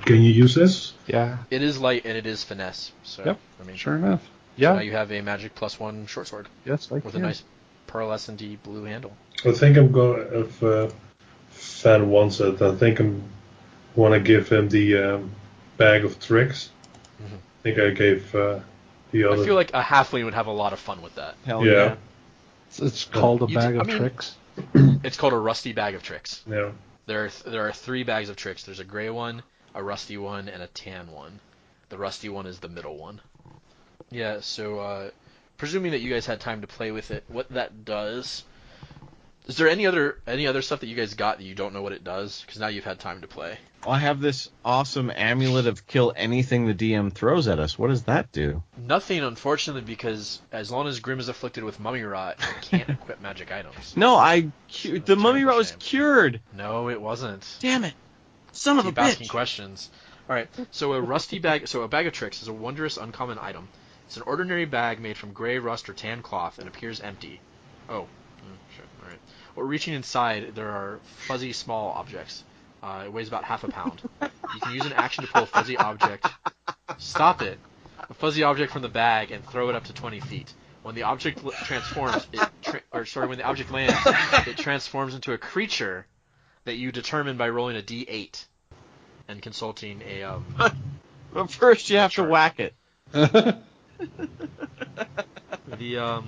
Can you use this? Yeah. It is light and it is finesse. So Yep. I mean, Sure enough. So Yeah. now you have a magic +1 short sword Yes, I with can. a nice pearlescent blue handle. I think I'm going. If Phen wants it, I think I'm want to give him the bag of tricks. Mhm. I think I gave the other. I feel like a halfling would have a lot of fun with that. Hell Yeah. It's called a You bag do- of I mean- tricks. It's called a rusty bag of tricks. Yeah. There are 3 bags of tricks. There's a gray one, a rusty one, and a tan one. The rusty one is the middle one. Yeah, so presuming that you guys had time to play with it, what that does... Is there any other stuff that you guys got that you don't know what it does? Because now you've had time to play. I have this awesome amulet of kill anything the DM throws at us. What does that do? Nothing, unfortunately, because as long as Grim is afflicted with mummy rot, you can't equip magic items. No, the mummy Terrible rot was shame. cured. No, it wasn't. Damn it. Son of a Keep asking bitch. questions. Alright, so a bag of tricks is a wondrous uncommon item. It's an ordinary bag made from gray, rust, or tan cloth and appears empty. Oh, sure, alright. Well, reaching inside, there are fuzzy small objects. It weighs about half a pound. You can use an action to pull a fuzzy object. Stop it! A fuzzy object from the bag and throw it up to 20 feet. When the object transforms, when the object lands, it transforms into a creature that you determine by rolling a D8 and consulting a But first you have to chart. whack it. The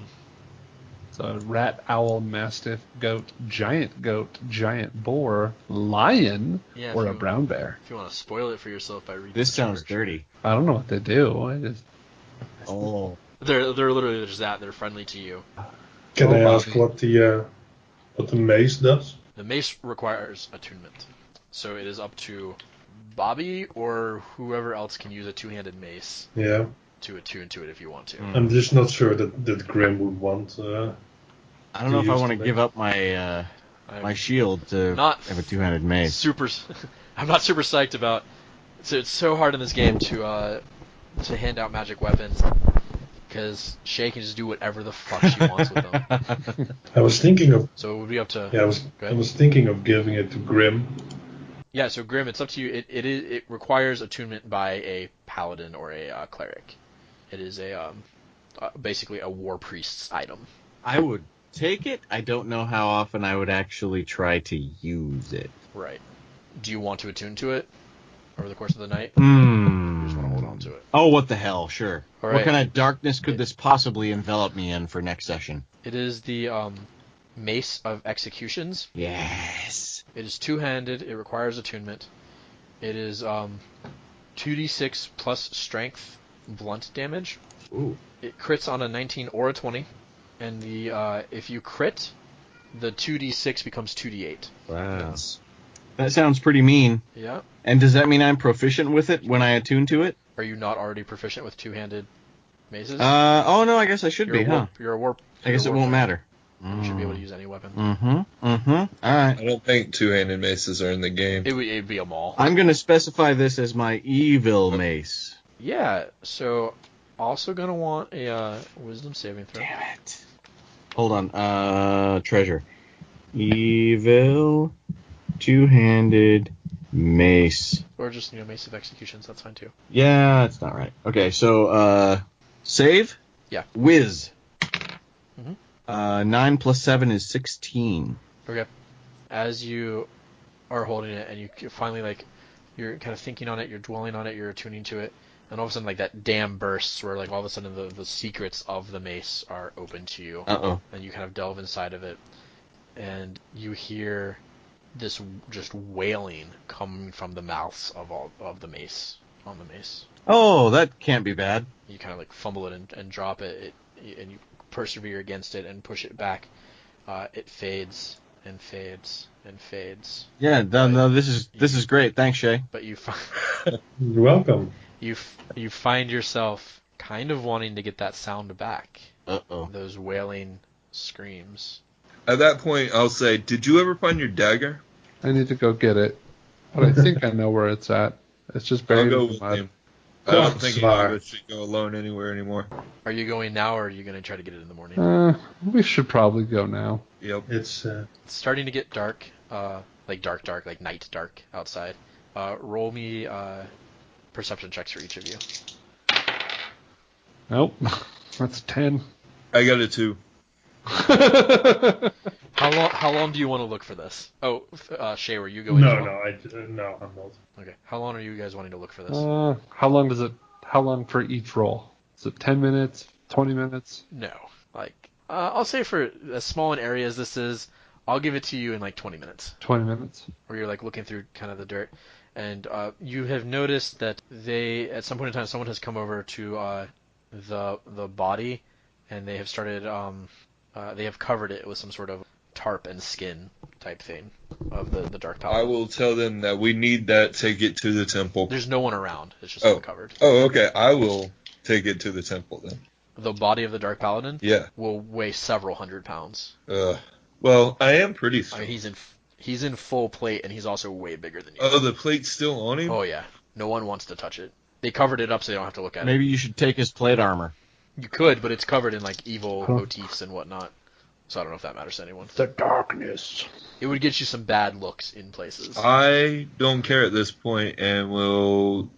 It's a rat, owl, mastiff, goat, giant boar, lion, Yeah, or if a you- brown bear. If you want to spoil it for yourself by reading This the sounds description. dirty. I don't know what they do. I just Oh. They're literally just that. They're friendly to you. Can I ask Bobby. what the mace does? The mace requires attunement, so it is up to Bobby or whoever else can use a two-handed mace Yeah, to attune to it if you want to. I'm just not sure that Grim would want. I don't know if I use want to the give mace. up my I'm my shield to not have a two-handed mace. super. I'm not super psyched about. So it's so hard in this game to hand out magic weapons because Shae can just do whatever the fuck she wants with them. I was thinking of So it would be up to. I Go I ahead. was thinking of giving it to Grim. Yeah, so Grim, it's up to you. It requires attunement by a paladin or a cleric. It is basically a war priest's item. I would take it. I don't know how often I would actually try to use it. Right. Do you want to attune to it over the course of the night? You just want to hold on to it. Oh, what the hell? Sure. All What right. kind of darkness could this possibly envelop me in for next session? It is the Mace of Executions. Yes. It is two-handed. It requires attunement. It is 2d6 plus strength blunt damage. Ooh. It crits on a 19 or a 20, and if you crit, the 2d6 becomes 2d8. Wow. That sounds pretty mean. Yeah. And does that mean I'm proficient with it when I attune to it? Are you not already proficient with two-handed maces? Oh no, I guess I should be, huh? You're a warp. I guess it won't matter. You should be able to use any weapon. Alright. I don't think two-handed maces are in the game. It'd be a maul. I'm gonna specify this as my evil mace. Yeah. So, also gonna want a wisdom saving throw. Damn it. Hold on, treasure. Evil two-handed mace. Or just Mace of Executions. That's fine too. Yeah, that's not right. Okay, so save? Yeah. Whiz. Mhm. 9 plus 7 is 16. Okay. As you are holding it, and you finally you're kind of thinking on it, you're dwelling on it, you're attuning to it, and all of a sudden that dam bursts where all of a sudden the secrets of the mace are open to you, Uh-oh. and you kind of delve inside of it, and you hear this just wailing coming from the mouths of all of the mace on the mace. Oh, that can't be bad. You kind of fumble it and drop it, and you persevere against it and push it back. It fades and fades and fades. Yeah, no, this is great. Thanks, Shae. But you You're welcome. you find yourself kind of wanting to get that sound back. Uh-oh. Those wailing screams. At that point, I'll say, did you ever find your dagger? I need to go get it, but I think I know where it's at. It's just I'll buried go in the with mud. him. I don't think any of Smart. us should go alone anywhere anymore. Are you going now, or are you going to try to get it in the morning? We should probably go now. Yep. It's It's starting to get dark, like dark, like night dark outside. Roll me perception checks for each of you. Nope, that's 10. I got a 2. How long do you want to look for this? Oh, Shae, were you going? no, as well? no, I'm not. Okay. How long are you guys wanting to look for this? How long for each roll? Is it 10 minutes, 20 minutes? No. I'll say for as small an area as this is, I'll give it to you in 20 minutes. 20 minutes. Where you're looking through kind of the dirt, and you have noticed that at some point in time someone has come over to the body, and they have started they have covered it with some sort of tarp and skin type thing of the dark I paladin. will tell them that we need that to get to the temple. There's no one around. It's just uncovered. Oh, okay. I will take it to the temple then. The body of the dark paladin Yeah. will weigh several hundred pounds. Well, I am pretty I strong. mean, he's in full plate, and he's also way bigger than you. Oh, the plate's still on him? Oh yeah, no one wants to touch it. They covered it up so they don't have to look at it. Maybe you should take his plate armor. You could, but it's covered in evil motifs and whatnot. So I don't know if that matters to anyone. The darkness. It would get you some bad looks in places. I don't care at this point and will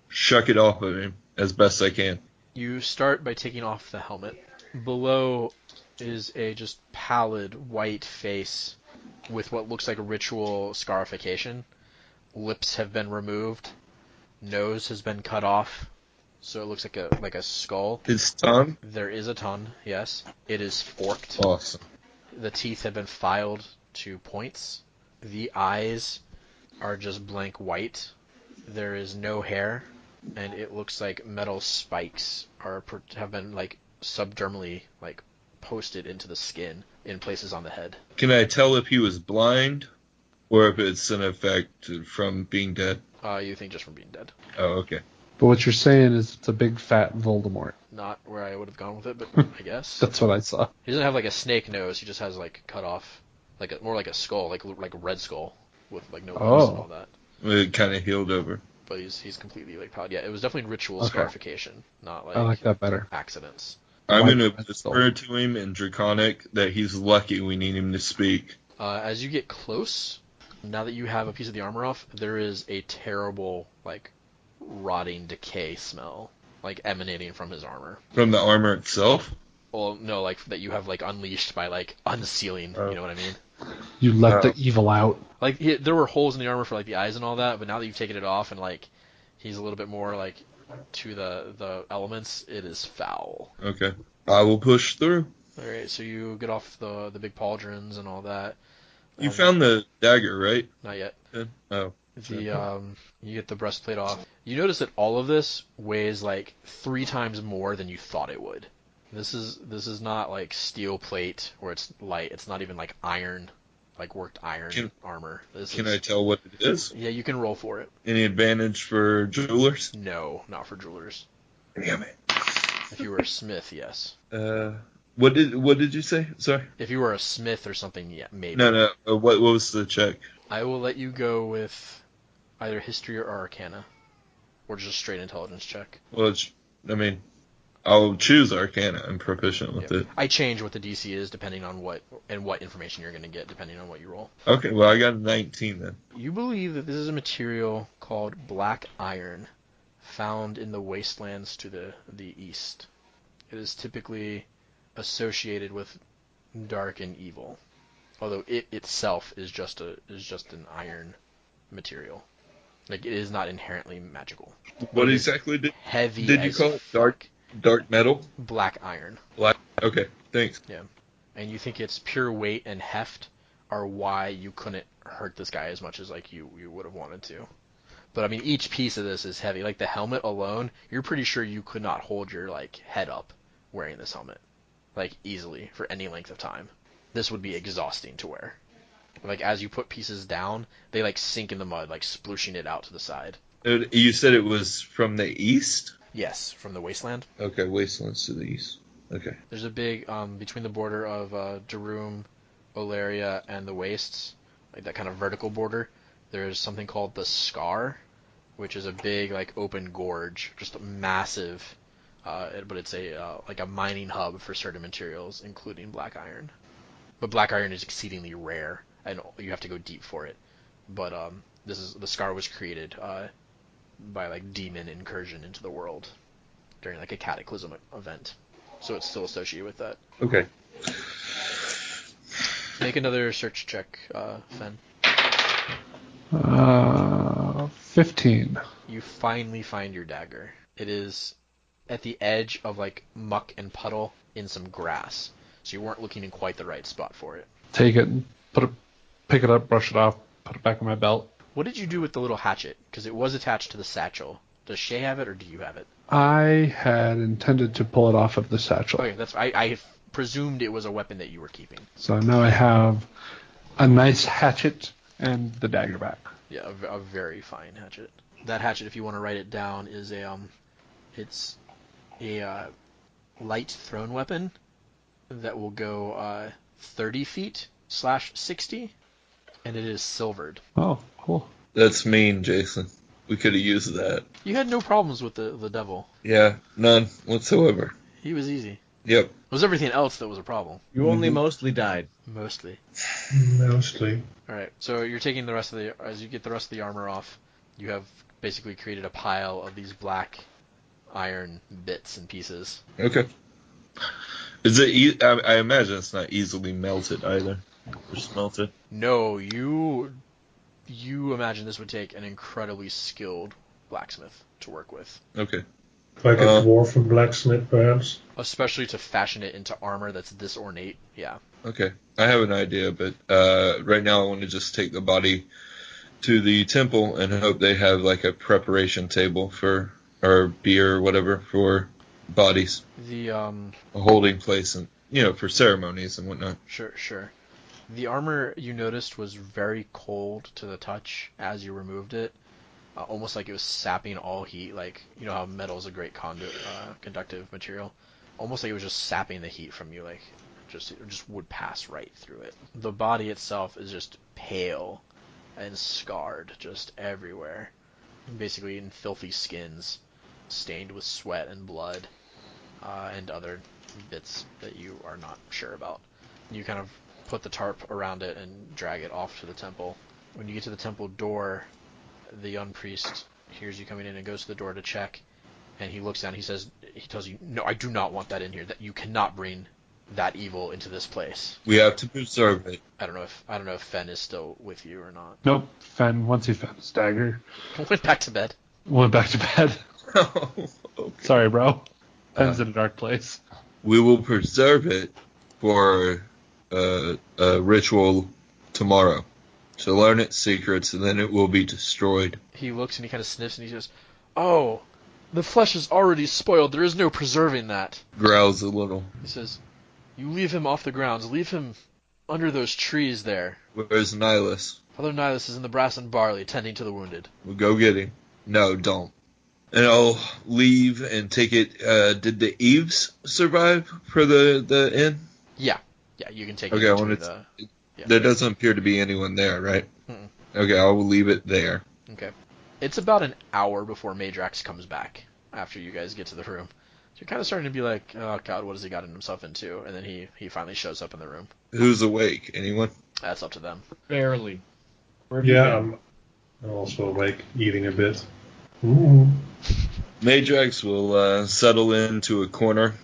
shuck it off of him as best I can. You start by taking off the helmet. Below is a just pallid white face with what looks like a ritual scarification. Lips have been removed. Nose has been cut off. So it looks like a skull. His tongue? There is a tongue, yes. It is forked. Awesome. The teeth have been filed to points. The eyes are just blank white. There is no hair, and it looks like metal spikes have been like subdermally like posted into the skin in places on the head. Can I tell if he was blind or if it's an effect from being dead? You think just from being dead. Oh, okay. But what you're saying is it's a big fat Voldemort. Not where I would have gone with it, but I guess. That's what I saw. He doesn't have like a snake nose. He just has like cut off, more like a skull, like a red skull with like no lips and all that. It kind of healed over. But he's completely like pallid. Yeah, it was definitely ritual Okay. scarification, not I like that better. accidents. I'm White going to red whisper to him in Draconic that he's lucky we need him to speak. As you get close, now that you have a piece of the armor off, there is a terrible like rotting decay smell like emanating from his armor. From the armor itself? Well, no, like that you have like unleashed by like unsealing. You know what I mean? You let the evil out. Like there were holes in the armor for like the eyes and all that, but now that you've taken it off and like he's a little bit more like to the elements, it is foul. Okay. I will push through. All right, so you get off the big pauldrons and all that. You found the dagger, right? Not yet. Oh. You get the breastplate off. You notice that all of this weighs like 3 times more than you thought it would. This is not like steel plate where it's light. It's not even like iron, like worked iron armor. Can I tell what it is? Yeah, you can roll for it. Any advantage for jewelers? No, not for jewelers. Damn it. If you were a smith, yes. What did you say? Sorry. If you were a smith or something, yeah, maybe. No. What was the check? I will let you go with either history or arcana, or just a straight intelligence check. Well, I'll choose Arcana. I'm proficient with it. I change what the DC is depending on what information you're going to get, depending on what you roll. Okay, well, I got a 19 then. You believe that this is a material called black iron, found in the wastelands to the east. It is typically associated with dark and evil, although it itself is just an iron material. Like, it is not inherently magical. What exactly did you call it? Dark metal? Black iron. Black. Okay, thanks. Yeah. And you think its pure weight and heft are why you couldn't hurt this guy as much as like you would have wanted to. But I mean, each piece of this is heavy. Like the helmet alone, you're pretty sure you could not hold your like head up wearing this helmet, like easily for any length of time. This would be exhausting to wear. Like as you put pieces down, they like sink in the mud, like splooshing it out to the side. You said it was from the east? Yes, from the wasteland. Okay, wastelands to the east. Okay. There's a big between the border of Darum, Olaria, and the wastes, like that kind of vertical border. There's something called the Scar, which is a big like open gorge, just a massive. But it's like a mining hub for certain materials, including black iron. But black iron is exceedingly rare, and you have to go deep for it. But the Scar was created by like demon incursion into the world during like a cataclysm event, so it's still associated with that. Okay. Make another search check, Phen. 15. You finally find your dagger. It is at the edge of like muck and puddle in some grass, so you weren't looking in quite the right spot for it. Take it, and pick it up, brush it off, put it back in my belt. What did you do with the little hatchet? Because it was attached to the satchel. Does Shae have it, or do you have it? I had intended to pull it off of the satchel. Okay, I presumed it was a weapon that you were keeping. So now I have a nice hatchet and the dagger back. Yeah, a very fine hatchet. That hatchet, if you want to write it down, is it's a light thrown weapon that will go 30 feet /60, and it is silvered. Oh, cool. That's mean, Jason. We could have used that. You had no problems with the devil. Yeah, none whatsoever. He was easy. Yep. It was everything else that was a problem. You only mostly died. Mostly. Mostly. Alright, so you're taking as you get the rest of the armor off, you have basically created a pile of these black iron bits and pieces. Okay. Is it? I imagine it's not easily melted either. Or smelted. No, you imagine this would take an incredibly skilled blacksmith to work with. Okay. Like a dwarven blacksmith, perhaps? Especially to fashion it into armor that's this ornate. Yeah. Okay, I have an idea, but right now I want to just take the body to the temple and hope they have like a preparation table for, or beer or whatever for bodies. A holding place and, for ceremonies and whatnot. Sure. The armor you noticed was very cold to the touch as you removed it. Almost like it was sapping all heat, like, you know how metal is a great conductive material? Almost like it was just sapping the heat from you, like, it just would pass right through it. The body itself is just pale and scarred just everywhere. Basically in filthy skins, stained with sweat and blood, and other bits that you are not sure about. You kind of put the tarp around it and drag it off to the temple. When you get to the temple door, the young priest hears you coming in and goes to the door to check, and he looks down. He tells you, "No, I do not want that in here. That you cannot bring that evil into this place." We have to preserve it. I don't know if Phen is still with you or not. Nope. Phen, once he found his dagger, Went back to bed. went back to bed. Oh, okay. Sorry, bro. Phen's in a dark place. We will preserve it for a ritual tomorrow. To learn its secrets, and then it will be destroyed. He looks and he kind of sniffs and he goes, "Oh, the flesh is already spoiled. There is no preserving that." Growls a little. He says, "You leave him off the grounds. Leave him under those trees there. Where's Nihilus? Father Nihilus is in the brass and barley, tending to the wounded." We'll go get him. No, don't. And I'll leave and take it. Did the Eves survive for the inn? Yeah, you can take Okay, it I want to the... Yeah. There doesn't appear to be anyone there, right? Mm-mm. Okay, I will leave it there. Okay. It's about an hour before Meidrax comes back, after you guys get to the room. So you're kind of starting to be like, "Oh god, what has he gotten himself into?" And then he finally shows up in the room. Who's awake? Anyone? That's up to them. Barely. Yeah, I'm also awake, eating a bit. Ooh. Meidrax will settle into a corner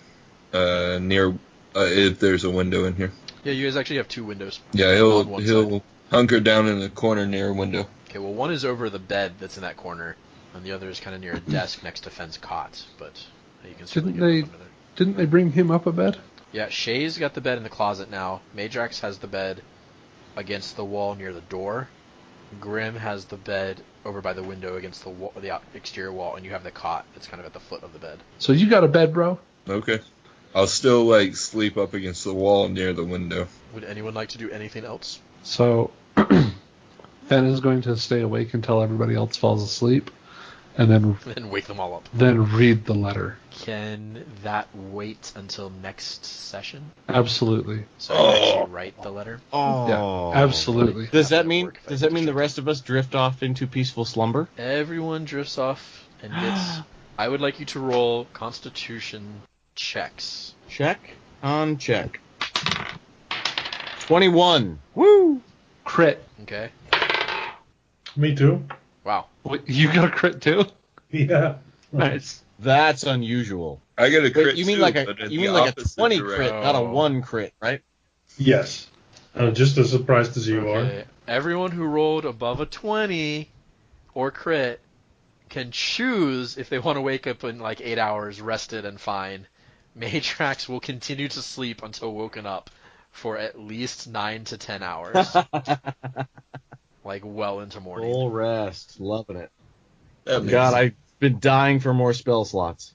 near, if there's a window in here. Yeah, you guys actually have two windows. Yeah, on one he'll side. hunker down in the corner near a window. Okay, well, one is over the bed that's in that corner, and the other is kind of near a desk next to Phen's cot, but you can certainly get up under there. Didn't they bring him up a bed? Yeah, Shae's got the bed in the closet now. Meidrax has the bed against the wall near the door. Grim has the bed over by the window against the wall, the exterior wall, and you have the cot that's kind of at the foot of the bed. So you got a bed, bro? Okay. I'll still, sleep up against the wall near the window. Would anyone like to do anything else? So Phen is going to stay awake until everybody else falls asleep, and Then wake them all up. then read the letter. Can that wait until next session? Absolutely. So I can actually write the letter? Oh, Yeah, absolutely. Does that That would mean work if I does that did mean the the rest of us drift off into peaceful slumber? Everyone drifts off and gets... I would like you to roll Constitution checks. Check on check. 21. Woo! Crit. Okay? Me too. Wow. Wait, you got a crit too? Yeah. Nice. That's unusual. I got a crit Wait, you mean too, like but a in you the mean like a opposite 20 direction. crit, not a 1 crit, right? Yes. I'm just as surprised as you are. Okay. Everyone who rolled above a 20 or crit can choose if they want to wake up in 8 hours rested and fine. Meidrax will continue to sleep until woken up for at least 9 to 10 hours. Well into morning. Full rest. Loving it. That makes God, sense. I've been dying for more spell slots.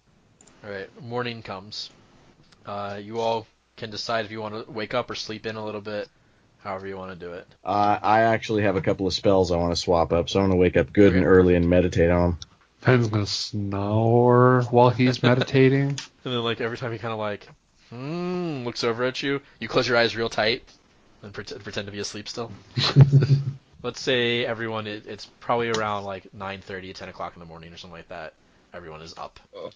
Alright, morning comes. You all can decide if you want to wake up or sleep in a little bit, however you want to do it. I actually have a couple of spells I want to swap up, so I'm going to wake up good and Okay. early and meditate on them. Phen's gonna snore while he's meditating. And then every time he kind of looks over at you, you close your eyes real tight and pretend to be asleep still. Let's say everyone, it's probably around 9:30, 10 o'clock in the morning or something like that. Everyone is up. Oh,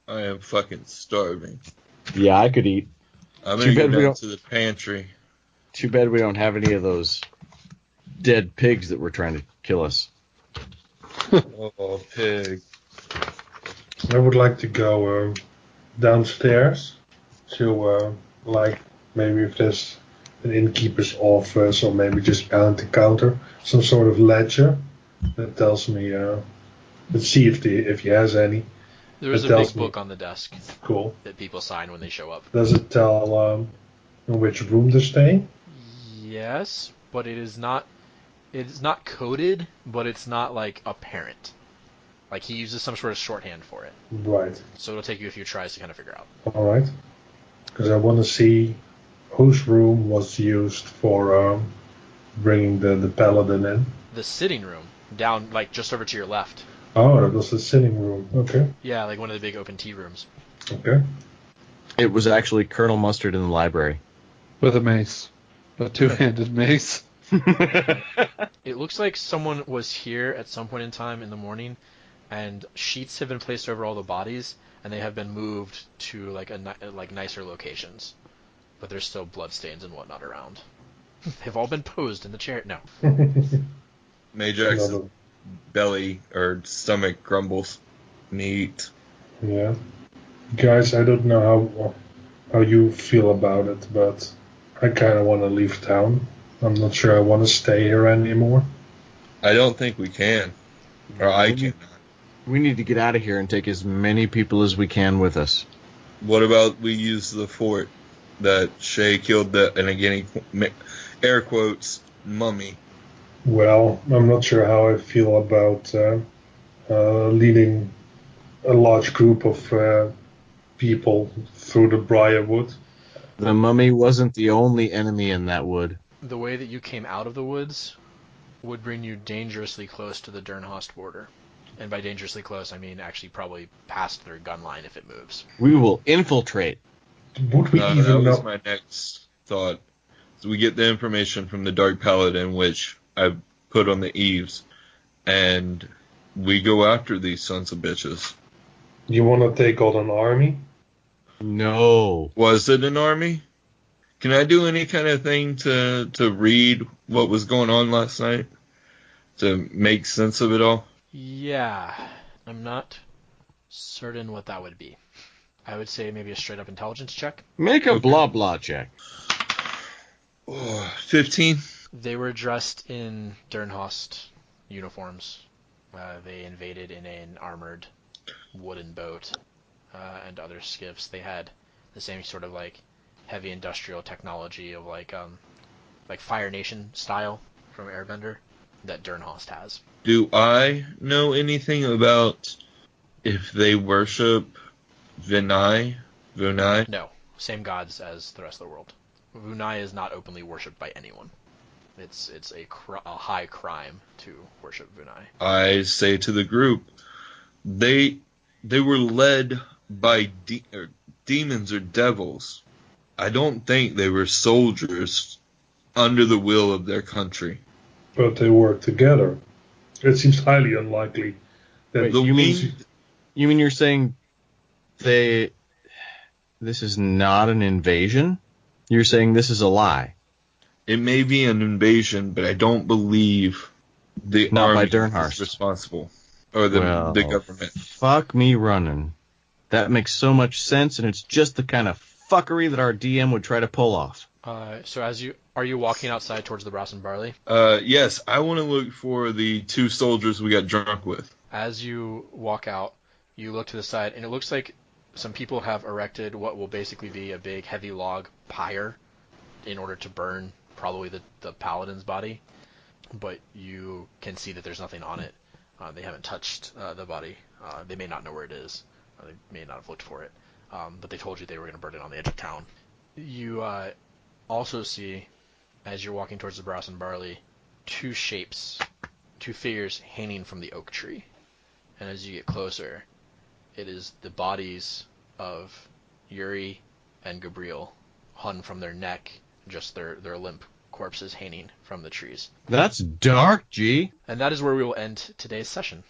I am fucking starving. Yeah, I could eat. I'm Too going to bad go we down don't- to the pantry. Too bad we don't have any of those dead pigs that were trying to kill us. Oh, pig. I would like to go downstairs to, maybe if there's an innkeeper's office or maybe just behind the counter, some sort of ledger that tells me, let's see if he has any, There was It a tells big me. book on the desk Cool. that people sign when they show up. Does it tell in which room they're staying? Yes, but it is not. It's not coded, but it's not like apparent. Like he uses some sort of shorthand for it. Right. So it'll take you a few tries to kind of figure out. All right. Because I want to see whose room was used for bringing the paladin in. The sitting room, down like just over to your left. Oh, that was the sitting room. Okay. Yeah, like one of the big open tea rooms. Okay. It was actually Colonel Mustard in the library. With a mace. A two-handed mace. It looks like someone was here at some point in time in the morning, and sheets have been placed over all the bodies, and they have been moved to like nicer locations. But there's still bloodstains and whatnot around. They've all been posed in the chair. No. Meidrax's Another- belly or stomach grumbles. Neat. Yeah. Guys, I don't know how you feel about it, but I kind of want to leave town. I'm not sure I want to stay here anymore. I don't think we can. Or I cannot. We need to get out of here and take as many people as we can with us. What about we use the fort that Shae killed and again, air quotes, mummy? Well, I'm not sure how I feel about leading a large group of people through the Briarwood. The mummy wasn't the only enemy in that wood. The way that you came out of the woods would bring you dangerously close to the Dernhost border. And by dangerously close, I mean actually probably past their gun line if it moves. We will infiltrate. Would we That even was know? my next thought. So we get the information from the Dark Paladin, which I put on the eaves, and we go after these sons of bitches. You want to take on an army? No. Was it an army? Can I do any kind of thing to read what was going on last night? To make sense of it all? Yeah, I'm not certain what that would be. I would say maybe a straight up intelligence check. Make a blah blah check. 15? They were dressed in Dernhost uniforms. They invaded in an armored wooden boat and other skiffs. They had the same sort of like heavy industrial technology of like Fire Nation style from Airbender that Dernhost has. Do I know anything about if they worship Vunai? No, same gods as the rest of the world. Vunai is not openly worshipped by anyone. It's a high crime to worship Vunai. I say to the group, they were led by demons or devils. I don't think they were soldiers under the will of their country. But they work together. It seems highly unlikely that Wait, The you mean- winged- You mean you're saying this is not an invasion? You're saying this is a lie? It may be an invasion, but I don't believe the Not by army Dernhast. is responsible. Or the government. Fuck me running. That makes so much sense, and it's just the kind of fuckery that our DM would try to pull off. So are you walking outside towards the Brass and Barley? Yes, I want to look for the two soldiers we got drunk with. As you walk out, you look to the side, and it looks like some people have erected what will basically be a big heavy log pyre in order to burn probably the paladin's body. But you can see that there's nothing on it. They haven't touched the body. They may not know where it is. They may not have looked for it. But they told you they were going to burn it on the edge of town. You also see, as you're walking towards the Brass and Barley, two figures hanging from the oak tree. And as you get closer, it is the bodies of Yuri and Gabriel hung from their neck, just their limp corpses hanging from the trees. That's dark, G. And that is where we will end today's session.